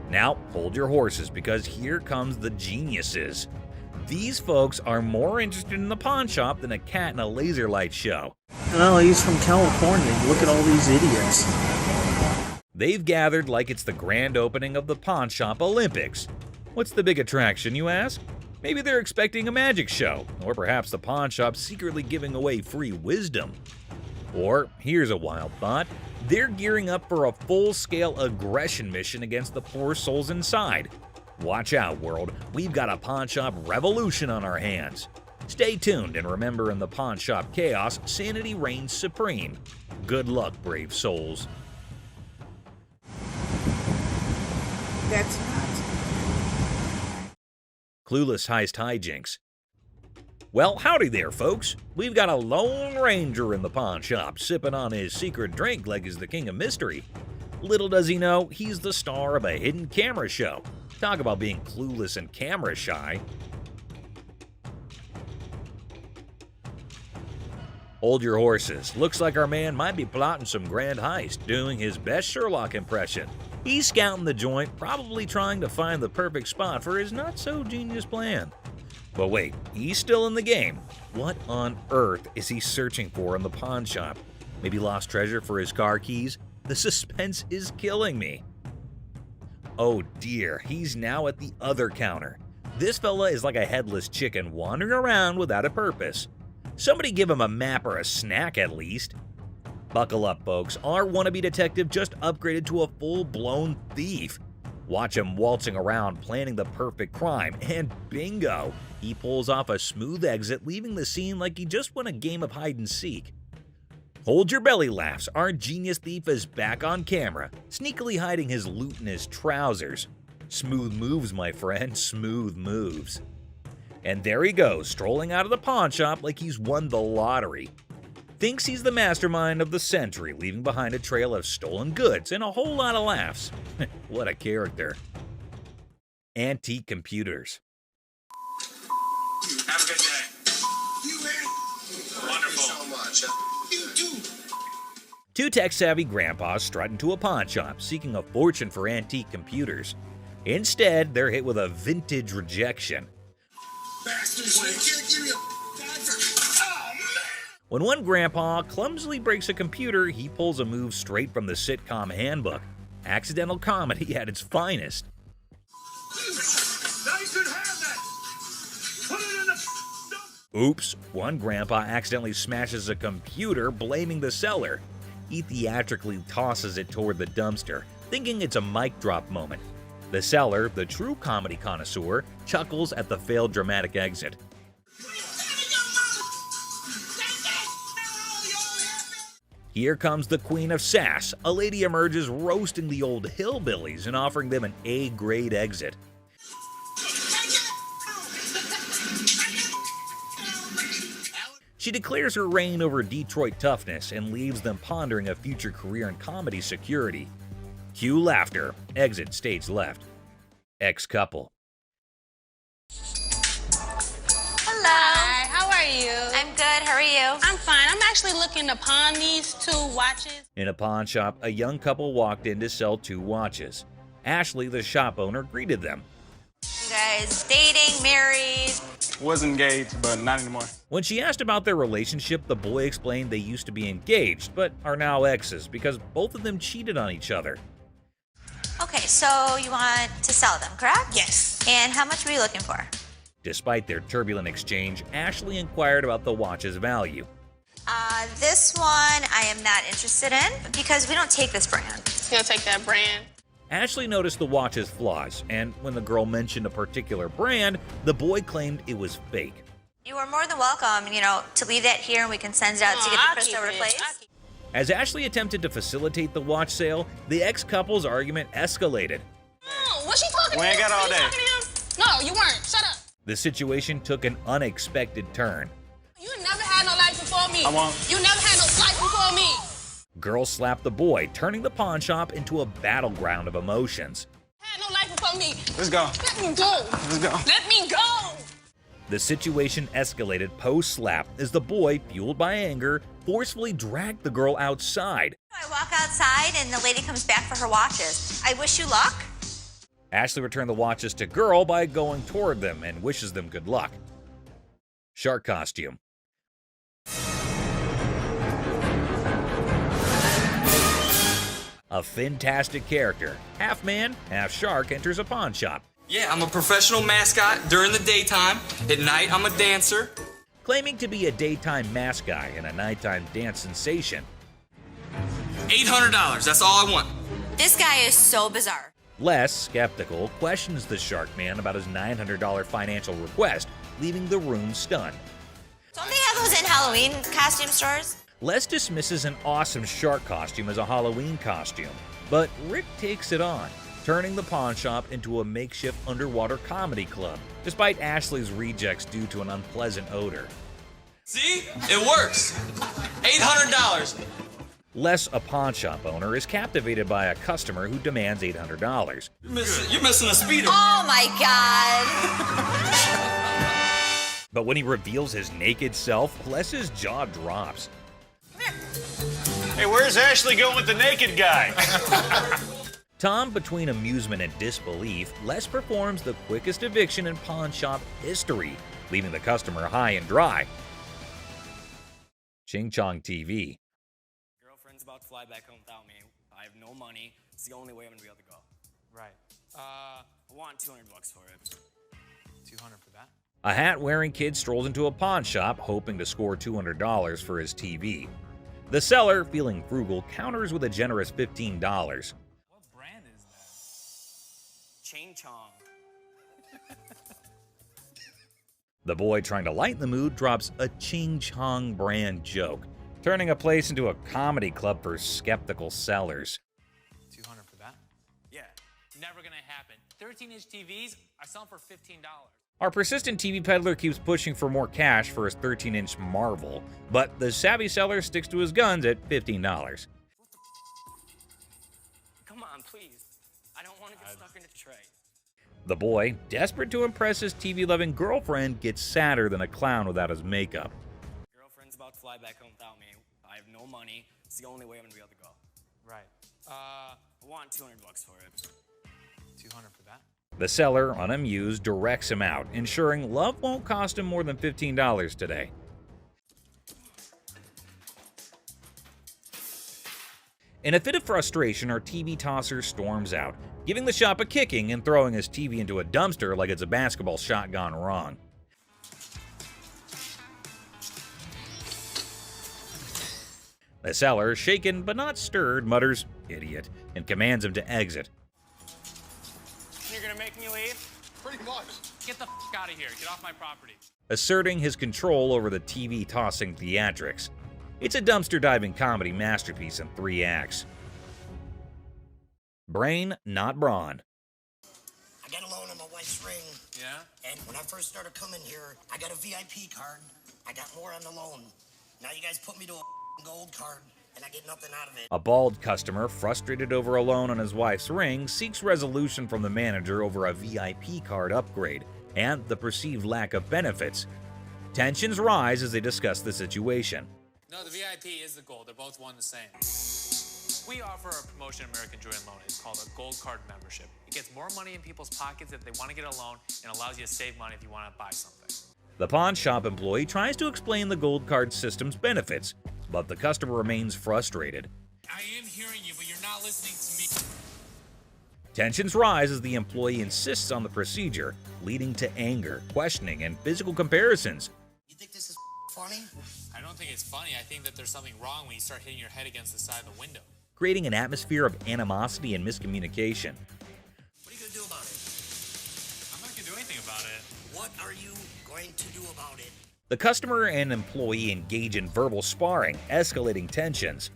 Now, hold your horses, because here comes the geniuses. These folks are more interested in the pawn shop than a cat in a laser light show. Well, he's from California. Look at all these idiots. They've gathered like it's the grand opening of the Pawn Shop Olympics. What's the big attraction, you ask? Maybe they're expecting a magic show, or perhaps the pawn shop secretly giving away free wisdom. Or, here's a wild thought, they're gearing up for a full-scale aggression mission against the poor souls inside. Watch out, world, we've got a pawn shop revolution on our hands. Stay tuned, and remember, in the pawn shop chaos, sanity reigns supreme. Good luck, brave souls. That's not. Clueless heist hijinks. Well, howdy there, folks. We've got a Lone Ranger in the pawn shop, sipping on his secret drink like he's the king of mystery. Little does he know, he's the star of a hidden camera show. Talk about being clueless and camera shy. Hold your horses. Looks like our man might be plotting some grand heist, doing his best Sherlock impression. He's scouting the joint, probably trying to find the perfect spot for his not-so-genius plan. But wait, he's still in the game. What on earth is he searching for in the pawn shop? Maybe lost treasure for his car keys? The suspense is killing me. Oh dear, he's now at the other counter. This fella is like a headless chicken wandering around without a purpose. Somebody give him a map or a snack at least. Buckle up, folks. Our wannabe detective just upgraded to a full-blown thief. Watch him waltzing around planning the perfect crime, and bingo! He pulls off a smooth exit, leaving the scene like he just won a game of hide-and-seek. Hold your belly laughs, our genius thief is back on camera, sneakily hiding his loot in his trousers. Smooth moves, my friend, smooth moves. And there he goes, strolling out of the pawn shop like he's won the lottery. Thinks he's the mastermind of the century, leaving behind a trail of stolen goods and a whole lot of laughs. What a character. Antique computers. Have a good day. Wonderful. So much. You too. Two tech-savvy grandpas strut into a pawn shop, seeking a fortune for antique computers. Instead, they're hit with a vintage rejection. Bastards, you can't give me a dime for... Oh, man. When one grandpa clumsily breaks a computer, he pulls a move straight from the sitcom handbook. Accidental comedy at its finest. Now you should have that. Put it in the... Oops, one grandpa accidentally smashes a computer, blaming the seller. He theatrically tosses it toward the dumpster, thinking it's a mic drop moment. The seller, the true comedy connoisseur, chuckles at the failed dramatic exit. Here comes the queen of sass. A lady emerges roasting the old hillbillies and offering them an A-grade exit. She declares her reign over Detroit toughness and leaves them pondering a future career in comedy security. Cue laughter. Exit stage left. Ex-couple. Hello. Hi, how are you? I'm good. How are you? I'm fine. I'm actually looking to pawn these 2 watches. In a pawn shop, a young couple walked in to sell 2 watches. Ashley, the shop owner, greeted them. You guys dating, married? Was engaged, but not anymore. When she asked about their relationship, the boy explained they used to be engaged, but are now exes because both of them cheated on each other. Okay, so you want to sell them, correct? Yes. And how much were you looking for? Despite their turbulent exchange, Ashley inquired about the watch's value. This one I am not interested in because we don't take this brand. You gonna take that brand? Ashley noticed the watch's flaws, and when the girl mentioned a particular brand, the boy claimed it was fake. You are more than welcome, to leave that here and we can send it out to get the crystal replaced. As Ashley attempted to facilitate the watch sale, the ex-couple's argument escalated. Oh, what's she talking to? We ain't got all Were you day. talking to him? No, you weren't. Shut up. The situation took an unexpected turn. You never had no life before me. I won't. You never had no life before me. Girl slapped the boy, turning the pawn shop into a battleground of emotions. Had no life before me. Let's go. Let me go. Let's go. Let me go. The situation escalated post-slap as the boy, fueled by anger, forcefully dragged the girl outside. I walk outside and the lady comes back for her watches. I wish you luck. Ashley returned the watches to girl by going toward them and wishes them good luck. Shark costume. A fantastic character, half man, half shark, enters a pawn shop. Yeah, I'm a professional mascot during the daytime. At night, I'm a dancer. Claiming to be a daytime mascot and a nighttime dance sensation. $800, that's all I want. This guy is so bizarre. Les, skeptical, questions the shark man about his $900 financial request, leaving the room stunned. Don't they have those in Halloween costume stores? Les dismisses an awesome shark costume as a Halloween costume, but Rick takes it on, turning the pawn shop into a makeshift underwater comedy club, despite Ashley's rejects due to an unpleasant odor. See? It works. $800. Les, a pawn shop owner, is captivated by a customer who demands $800. You're missing a speeder. Oh my God. But when he reveals his naked self, Les's jaw drops. Hey, where's Ashley going with the naked guy? Tom, between amusement and disbelief, Les performs the quickest eviction in pawn shop history, leaving the customer high and dry. Ching Chong TV. Girlfriend's about to fly back home without me. I have no money. It's the only way I'm gonna be able to go. Right. I want $200 for it. 200 for that? A hat-wearing kid strolls into a pawn shop, hoping to score $200 for his TV. The seller, feeling frugal, counters with a generous $15. What brand is that? Ching Chong. The boy, trying to lighten the mood, drops a Ching Chong brand joke, turning a place into a comedy club for skeptical sellers. 200 for that? Yeah, never gonna happen. 13-inch TVs, I sell them for $15. Our persistent TV peddler keeps pushing for more cash for his 13-inch Marvel, but the savvy seller sticks to his guns at $15. Come on, please. I don't want to get stuck in a tray. The boy, desperate to impress his TV-loving girlfriend, gets sadder than a clown without his makeup. Girlfriend's about to fly back home without me. I have no money. It's the only way I'm gonna be able to go. Right. I want $200 for it. 200 for that? The seller, unamused, directs him out, ensuring love won't cost him more than $15 today. In a fit of frustration, our TV tosser storms out, giving the shop a kicking and throwing his TV into a dumpster like it's a basketball shot gone wrong. The seller, shaken but not stirred, mutters, "Idiot," and commands him to exit. You're gonna make me leave? Pretty much. Get the out of here. Get off my property. Asserting his control over the TV-tossing theatrics. It's a dumpster-diving comedy masterpiece in 3 acts. Brain, not brawn. I got a loan on my wife's ring. Yeah? And when I first started coming here, I got a VIP card. I got more on the loan. Now you guys put me to a gold card, and I get nothing out of it. A bald customer, frustrated over a loan on his wife's ring, seeks resolution from the manager over a VIP card upgrade and the perceived lack of benefits. Tensions rise as they discuss the situation. No, the VIP is the gold. They're both one the same. We offer a promotion at American Jewelry Loan. It's called a gold card membership. It gets more money in people's pockets if they want to get a loan and allows you to save money if you want to buy something. The pawn shop employee tries to explain the gold card system's benefits, but the customer remains frustrated. I am hearing you, but you're not listening to me. Tensions rise as the employee insists on the procedure, leading to anger, questioning, and physical comparisons. You think this is funny? I don't think it's funny. I think that there's something wrong when you start hitting your head against the side of the window. Creating an atmosphere of animosity and miscommunication. What are you going to do about it? I'm not going to do anything about it. What are you going to do about it? The customer and employee engage in verbal sparring, escalating tensions.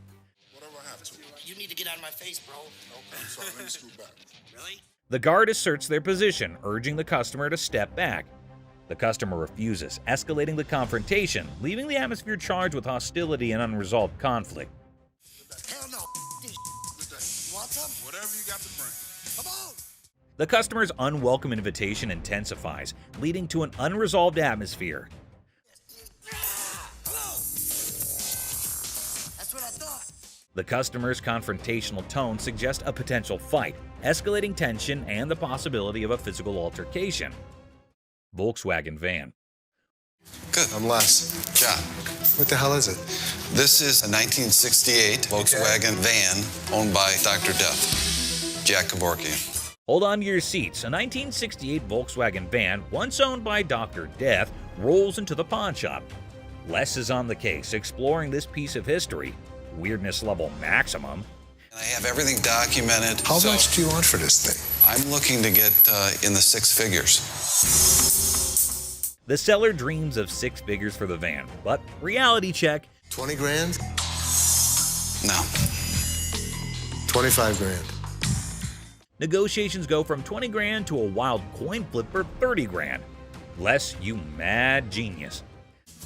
Whatever I have to. You need to get out of my face, bro. Okay, sorry, let me scoot back. Really? The guard asserts their position, urging the customer to step back. The customer refuses, escalating the confrontation, leaving the atmosphere charged with hostility and unresolved conflict. Whatever you got to bring. Come on. The customer's unwelcome invitation intensifies, leading to an unresolved atmosphere. That's what I thought. The customer's confrontational tone suggests a potential fight, escalating tension and the possibility of a physical altercation. Volkswagen van. Good. I'm Les. John. What the hell is it? This is a 1968 Volkswagen van owned by Dr. Death, Jack Kevorkian. Hold on to your seats. A 1968 Volkswagen van, once owned by Dr. Death, rolls into the pawn shop. Les is on the case, exploring this piece of history. Weirdness level maximum. And I have everything documented. How much do you want for this thing? I'm looking to get in the six figures. The seller dreams of six figures for the van, but reality check. 20 grand? No. 25 grand. Negotiations go from 20 grand to a wild coin flip for 30 grand. Les, you mad genius.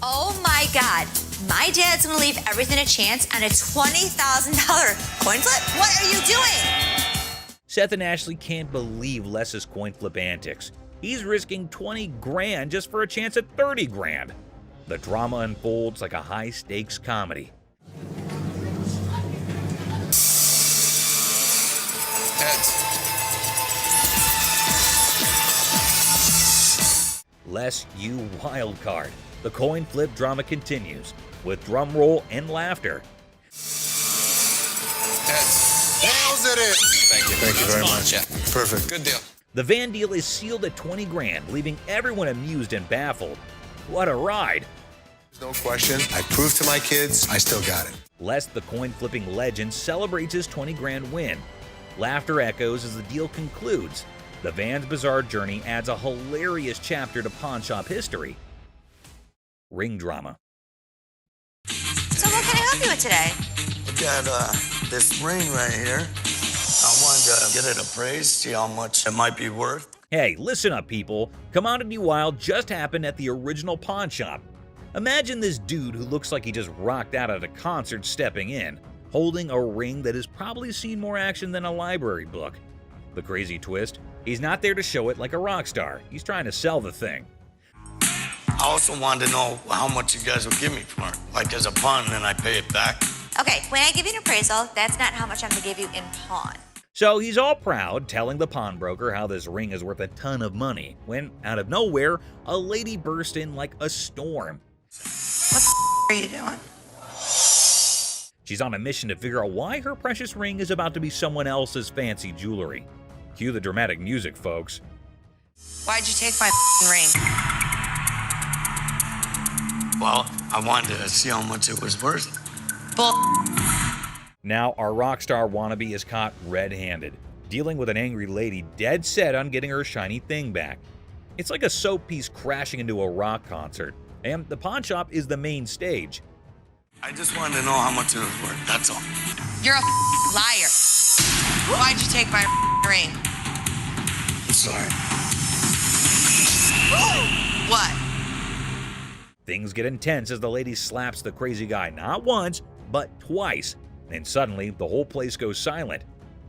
Oh my God, my dad's gonna leave everything a chance on a $20,000 coin flip? What are you doing? Seth and Ashley can't believe Les's coin flip antics. He's risking 20 grand just for a chance at 30 grand. The drama unfolds like a high-stakes comedy. Heads. Les, you wild card. The coin flip drama continues, with drum roll and laughter. Heads. Nails it in. Thank you. Thank you very much. Yeah. Perfect. Good deal. The van deal is sealed at 20 grand, leaving everyone amused and baffled. What a ride! No question. I proved to my kids I still got it. Les, the coin flipping legend, celebrates his 20 grand win. Laughter echoes as the deal concludes. The van's bizarre journey adds a hilarious chapter to pawn shop history. Ring drama. So what can I help you with today? I got this ring right here. I wanted to get it appraised, see how much it might be worth. Hey, listen up, people. Commodity Wild just happened at the original pawn shop. Imagine this dude who looks like he just rocked out at a concert stepping in, holding a ring that has probably seen more action than a library book. The crazy twist, he's not there to show it like a rock star. He's trying to sell the thing. I also wanted to know how much you guys will give me for it. Like as a pawn, and then I pay it back. Okay, when I give you an appraisal, that's not how much I'm gonna give you in pawn. So he's all proud, telling the pawnbroker how this ring is worth a ton of money, when, out of nowhere, a lady burst in like a storm. What the are you doing? She's on a mission to figure out why her precious ring is about to be someone else's fancy jewelry. Cue the dramatic music, folks. Why'd you take my ring? Well, I wanted to see how much it was worth. Bull. Now, our rock star wannabe is caught red-handed, dealing with an angry lady dead set on getting her shiny thing back. It's like a soap piece crashing into a rock concert, and the pawn shop is the main stage. I just wanted to know how much it was worth, that's all. You're a liar. Why'd you take my ring? I'm sorry. What? Things get intense as the lady slaps the crazy guy not once, but twice. And suddenly, the whole place goes silent.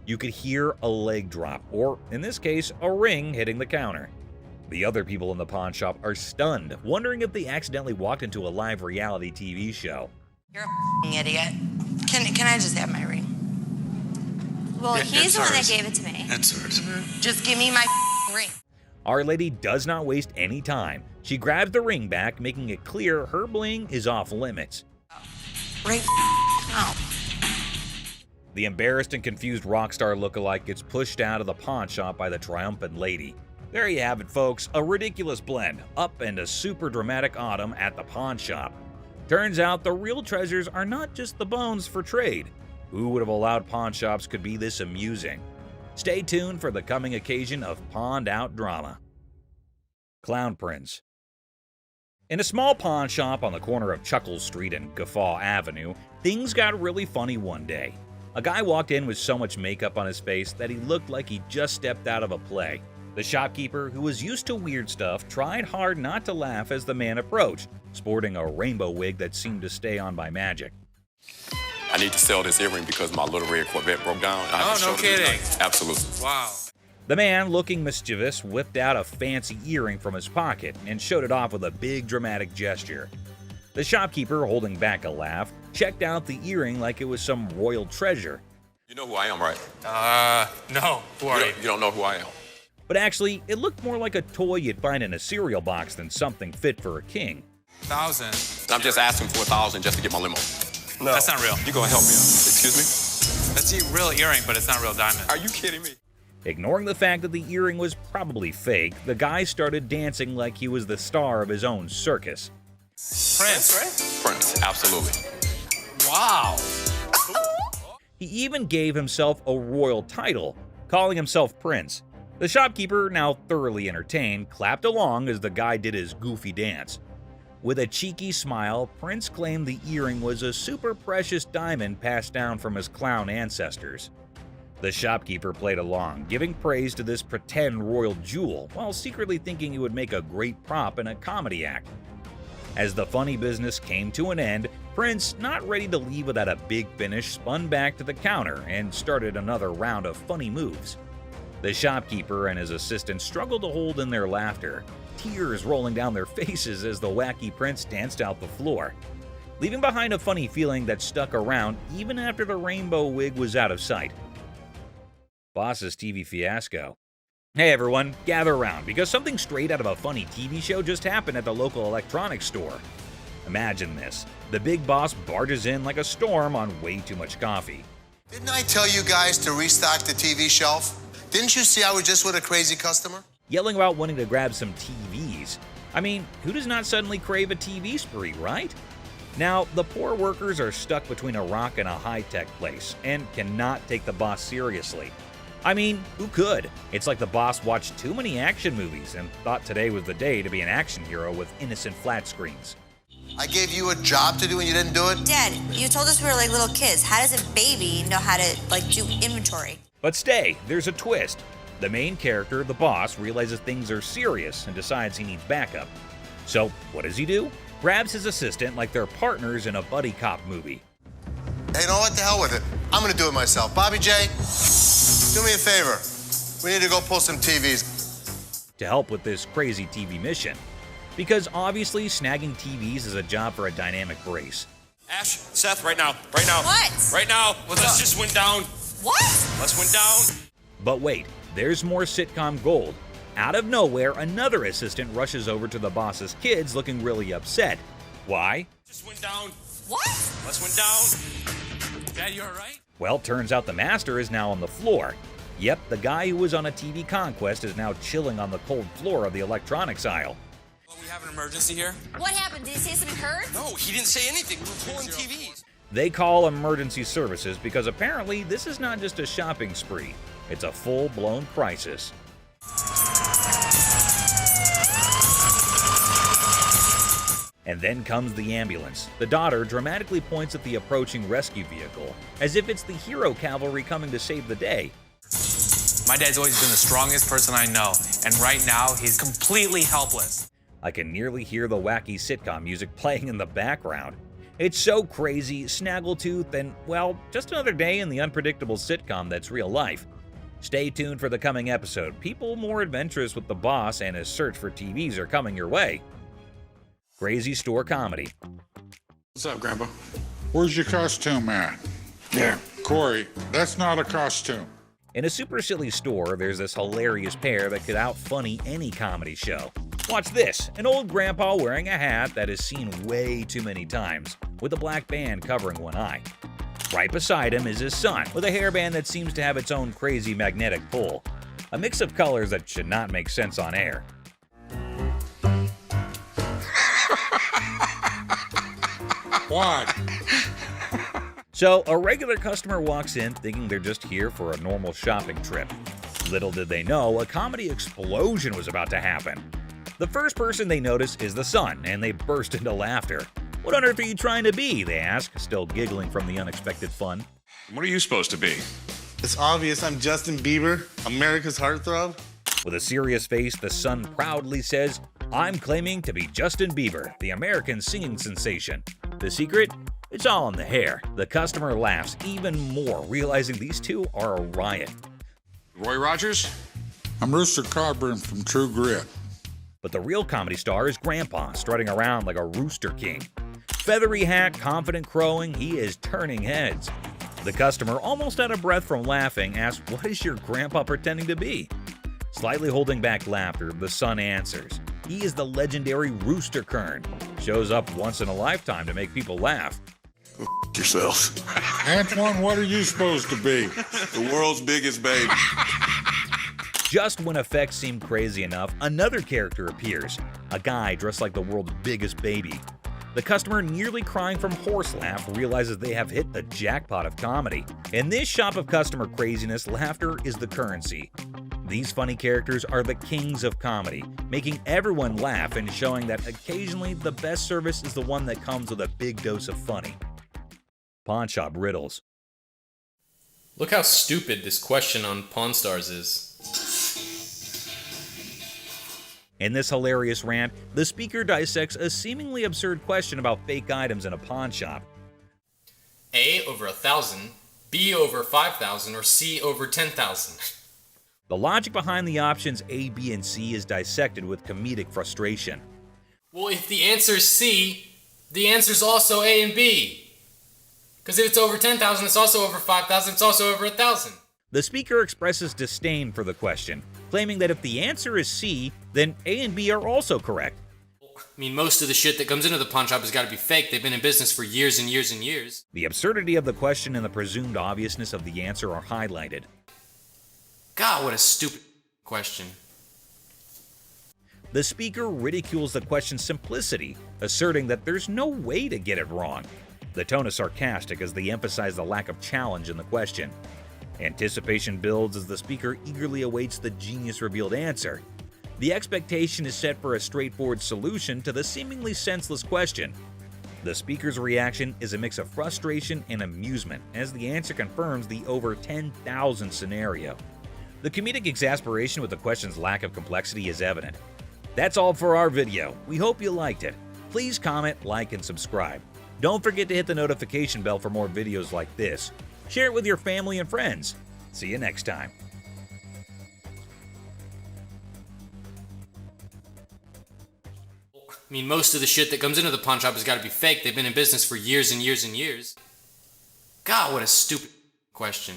You could hear a leg drop, or in this case, a ring hitting the counter. The other people in the pawn shop are stunned, wondering if they accidentally walked into a live reality TV show. You're a idiot. Can I just have my ring? Well, Yeah, he's the it's one that hers. gave it to me. That's hers. Just give me my ring. Our lady does not waste any time. She grabs the ring back, making it clear her bling is off limits. Ring. Oh. The embarrassed and confused rock star lookalike gets pushed out of the pawn shop by the triumphant lady. There you have it, folks, a ridiculous blend, up and a super dramatic autumn at the pawn shop. Turns out the real treasures are not just the bones for trade. Who would have allowed pawn shops could be this amusing? Stay tuned for the coming occasion of pawned out drama. Clown Prince. In a small pawn shop on the corner of Chuckles Street and Guffaw Avenue, things got really funny one day. A guy walked in with so much makeup on his face that he looked like he just stepped out of a play. The shopkeeper, who was used to weird stuff, tried hard not to laugh as the man approached, sporting a rainbow wig that seemed to stay on by magic. I need to sell this earring because my little red Corvette broke down. I have to Oh, show no them kidding. tonight. Absolutely. Wow. The man, looking mischievous, whipped out a fancy earring from his pocket and showed it off with a big dramatic gesture. The shopkeeper, holding back a laugh, checked out the earring like it was some royal treasure. You know who I am, right? No. Who are you? You don't know who I am. But actually, it looked more like a toy you'd find in a cereal box than something fit for a king. 1,000. I'm just asking for 1,000 just to get my limo. No. That's not real. You gonna help me out? Excuse me? That's a real earring, but it's not real diamond. Are you kidding me? Ignoring the fact that the earring was probably fake, the guy started dancing like he was the star of his own circus. Prince, right? Prince, absolutely. Wow. He even gave himself a royal title, calling himself Prince. The shopkeeper, now thoroughly entertained, clapped along as the guy did his goofy dance. With a cheeky smile, Prince claimed the earring was a super precious diamond passed down from his clown ancestors. The shopkeeper played along, giving praise to this pretend royal jewel, while secretly thinking it would make a great prop in a comedy act. As the funny business came to an end, Prince, not ready to leave without a big finish, spun back to the counter and started another round of funny moves. The shopkeeper and his assistant struggled to hold in their laughter, tears rolling down their faces as the wacky Prince danced out the floor, leaving behind a funny feeling that stuck around even after the rainbow wig was out of sight. Boss's TV fiasco. Hey everyone, gather around because something straight out of a funny TV show just happened at the local electronics store. Imagine this. The big boss barges in like a storm on way too much coffee. Didn't I tell you guys to restock the TV shelf? Didn't you see I was just with a crazy customer? Yelling about wanting to grab some TVs. I mean, who does not suddenly crave a TV spree, right? Now, the poor workers are stuck between a rock and a high-tech place and cannot take the boss seriously. I mean, who could? It's like the boss watched too many action movies and thought today was the day to be an action hero with innocent flat screens. I gave you a job to do and you didn't do it? Dad, you told us we were like little kids. How does a baby know how to do inventory? But stay, there's a twist. The main character, the boss, realizes things are serious and decides he needs backup. So, what does he do? Grabs his assistant like they're partners in a buddy cop movie. Hey, you know what? The hell with it. I'm gonna do it myself. Bobby J, do me a favor. We need to go pull some TVs. To help with this crazy TV mission. Because obviously snagging TVs is a job for a dynamic brace. Ash, Seth, right now. Right now. What? Right now. Let's just went down. What? Let's went down. But wait, there's more sitcom gold. Out of nowhere, another assistant rushes over to the boss's kids looking really upset. Why? Just went down. What? Let's went down. Dad, you alright? Well, turns out the master is now on the floor. Yep, the guy who was on a TV conquest is now chilling on the cold floor of the electronics aisle. Well, we have an emergency here. What happened? Did he say something hurt? No, he didn't say anything. We were pulling TVs. They call emergency services because apparently this is not just a shopping spree. It's a full-blown crisis. And then comes the ambulance. The daughter dramatically points at the approaching rescue vehicle, as if it's the hero cavalry coming to save the day. My dad's always been the strongest person I know, and right now he's completely helpless. I can nearly hear the wacky sitcom music playing in the background. It's so crazy, snaggletooth, and, well, just another day in the unpredictable sitcom that's real life. Stay tuned for the coming episode. People more adventurous with the boss and his search for TVs are coming your way. Crazy Store Comedy. What's up, Grandpa? Where's your costume at? There. Corey, that's not a costume. In a super silly store, there's this hilarious pair that could out-funny any comedy show. Watch this, an old grandpa wearing a hat that is seen way too many times, with a black band covering one eye. Right beside him is his son, with a hairband that seems to have its own crazy magnetic pull. A mix of colors that should not make sense on air. What? So, a regular customer walks in thinking they're just here for a normal shopping trip. Little did they know, a comedy explosion was about to happen. The first person they notice is the son, and they burst into laughter. "What on earth are you trying to be?" they ask, still giggling from the unexpected fun. What are you supposed to be? It's obvious I'm Justin Bieber, America's heartthrob. With a serious face, the son proudly says, "I'm claiming to be Justin Bieber, the American singing sensation. The secret? It's all in the hair. The customer laughs even more, realizing these two are a riot. Roy Rogers? I'm Rooster Cogburn from True Grit. But the real comedy star is Grandpa, strutting around like a rooster king. Feathery hat, confident crowing, he is turning heads. The customer, almost out of breath from laughing, asks, "What is your grandpa pretending to be?" Slightly holding back laughter, the son answers, "He is the legendary Rooster Kern. Shows up once in a lifetime to make people laugh." Yourself. Antoine, what are you supposed to be? The world's biggest baby. Just when effects seem crazy enough, another character appears, a guy dressed like the world's biggest baby. The customer, nearly crying from horse laugh, realizes they have hit the jackpot of comedy. In this shop of customer craziness, laughter is the currency. These funny characters are the kings of comedy, making everyone laugh and showing that occasionally the best service is the one that comes with a big dose of funny. Pawn Shop Riddles. Look how stupid this question on Pawn Stars is. In this hilarious rant, the speaker dissects a seemingly absurd question about fake items in a pawn shop. A over 1,000, B over 5,000, or C over 10,000. The logic behind the options A, B, and C is dissected with comedic frustration. Well, if the answer is C, the answer's also A and B. Because if it's over 10,000, it's also over 5,000, it's also over 1,000. The speaker expresses disdain for the question, claiming that if the answer is C, then A and B are also correct. I mean, most of the shit that comes into the pawn shop has got to be fake. They've been in business for years and years and years. The absurdity of the question and the presumed obviousness of the answer are highlighted. God, what a stupid question. The speaker ridicules the question's simplicity, asserting that there's no way to get it wrong. The tone is sarcastic as they emphasize the lack of challenge in the question. Anticipation builds as the speaker eagerly awaits the genius-revealed answer. The expectation is set for a straightforward solution to the seemingly senseless question. The speaker's reaction is a mix of frustration and amusement as the answer confirms the over 10,000 scenario. The comedic exasperation with the question's lack of complexity is evident. That's all for our video. We hope you liked it. Please comment, like, and subscribe. Don't forget to hit the notification bell for more videos like this. Share it with your family and friends. See you next time. I mean, most of the shit that comes into the pawn shop has got to be fake. They've been in business for years and years and years. God, what a stupid question.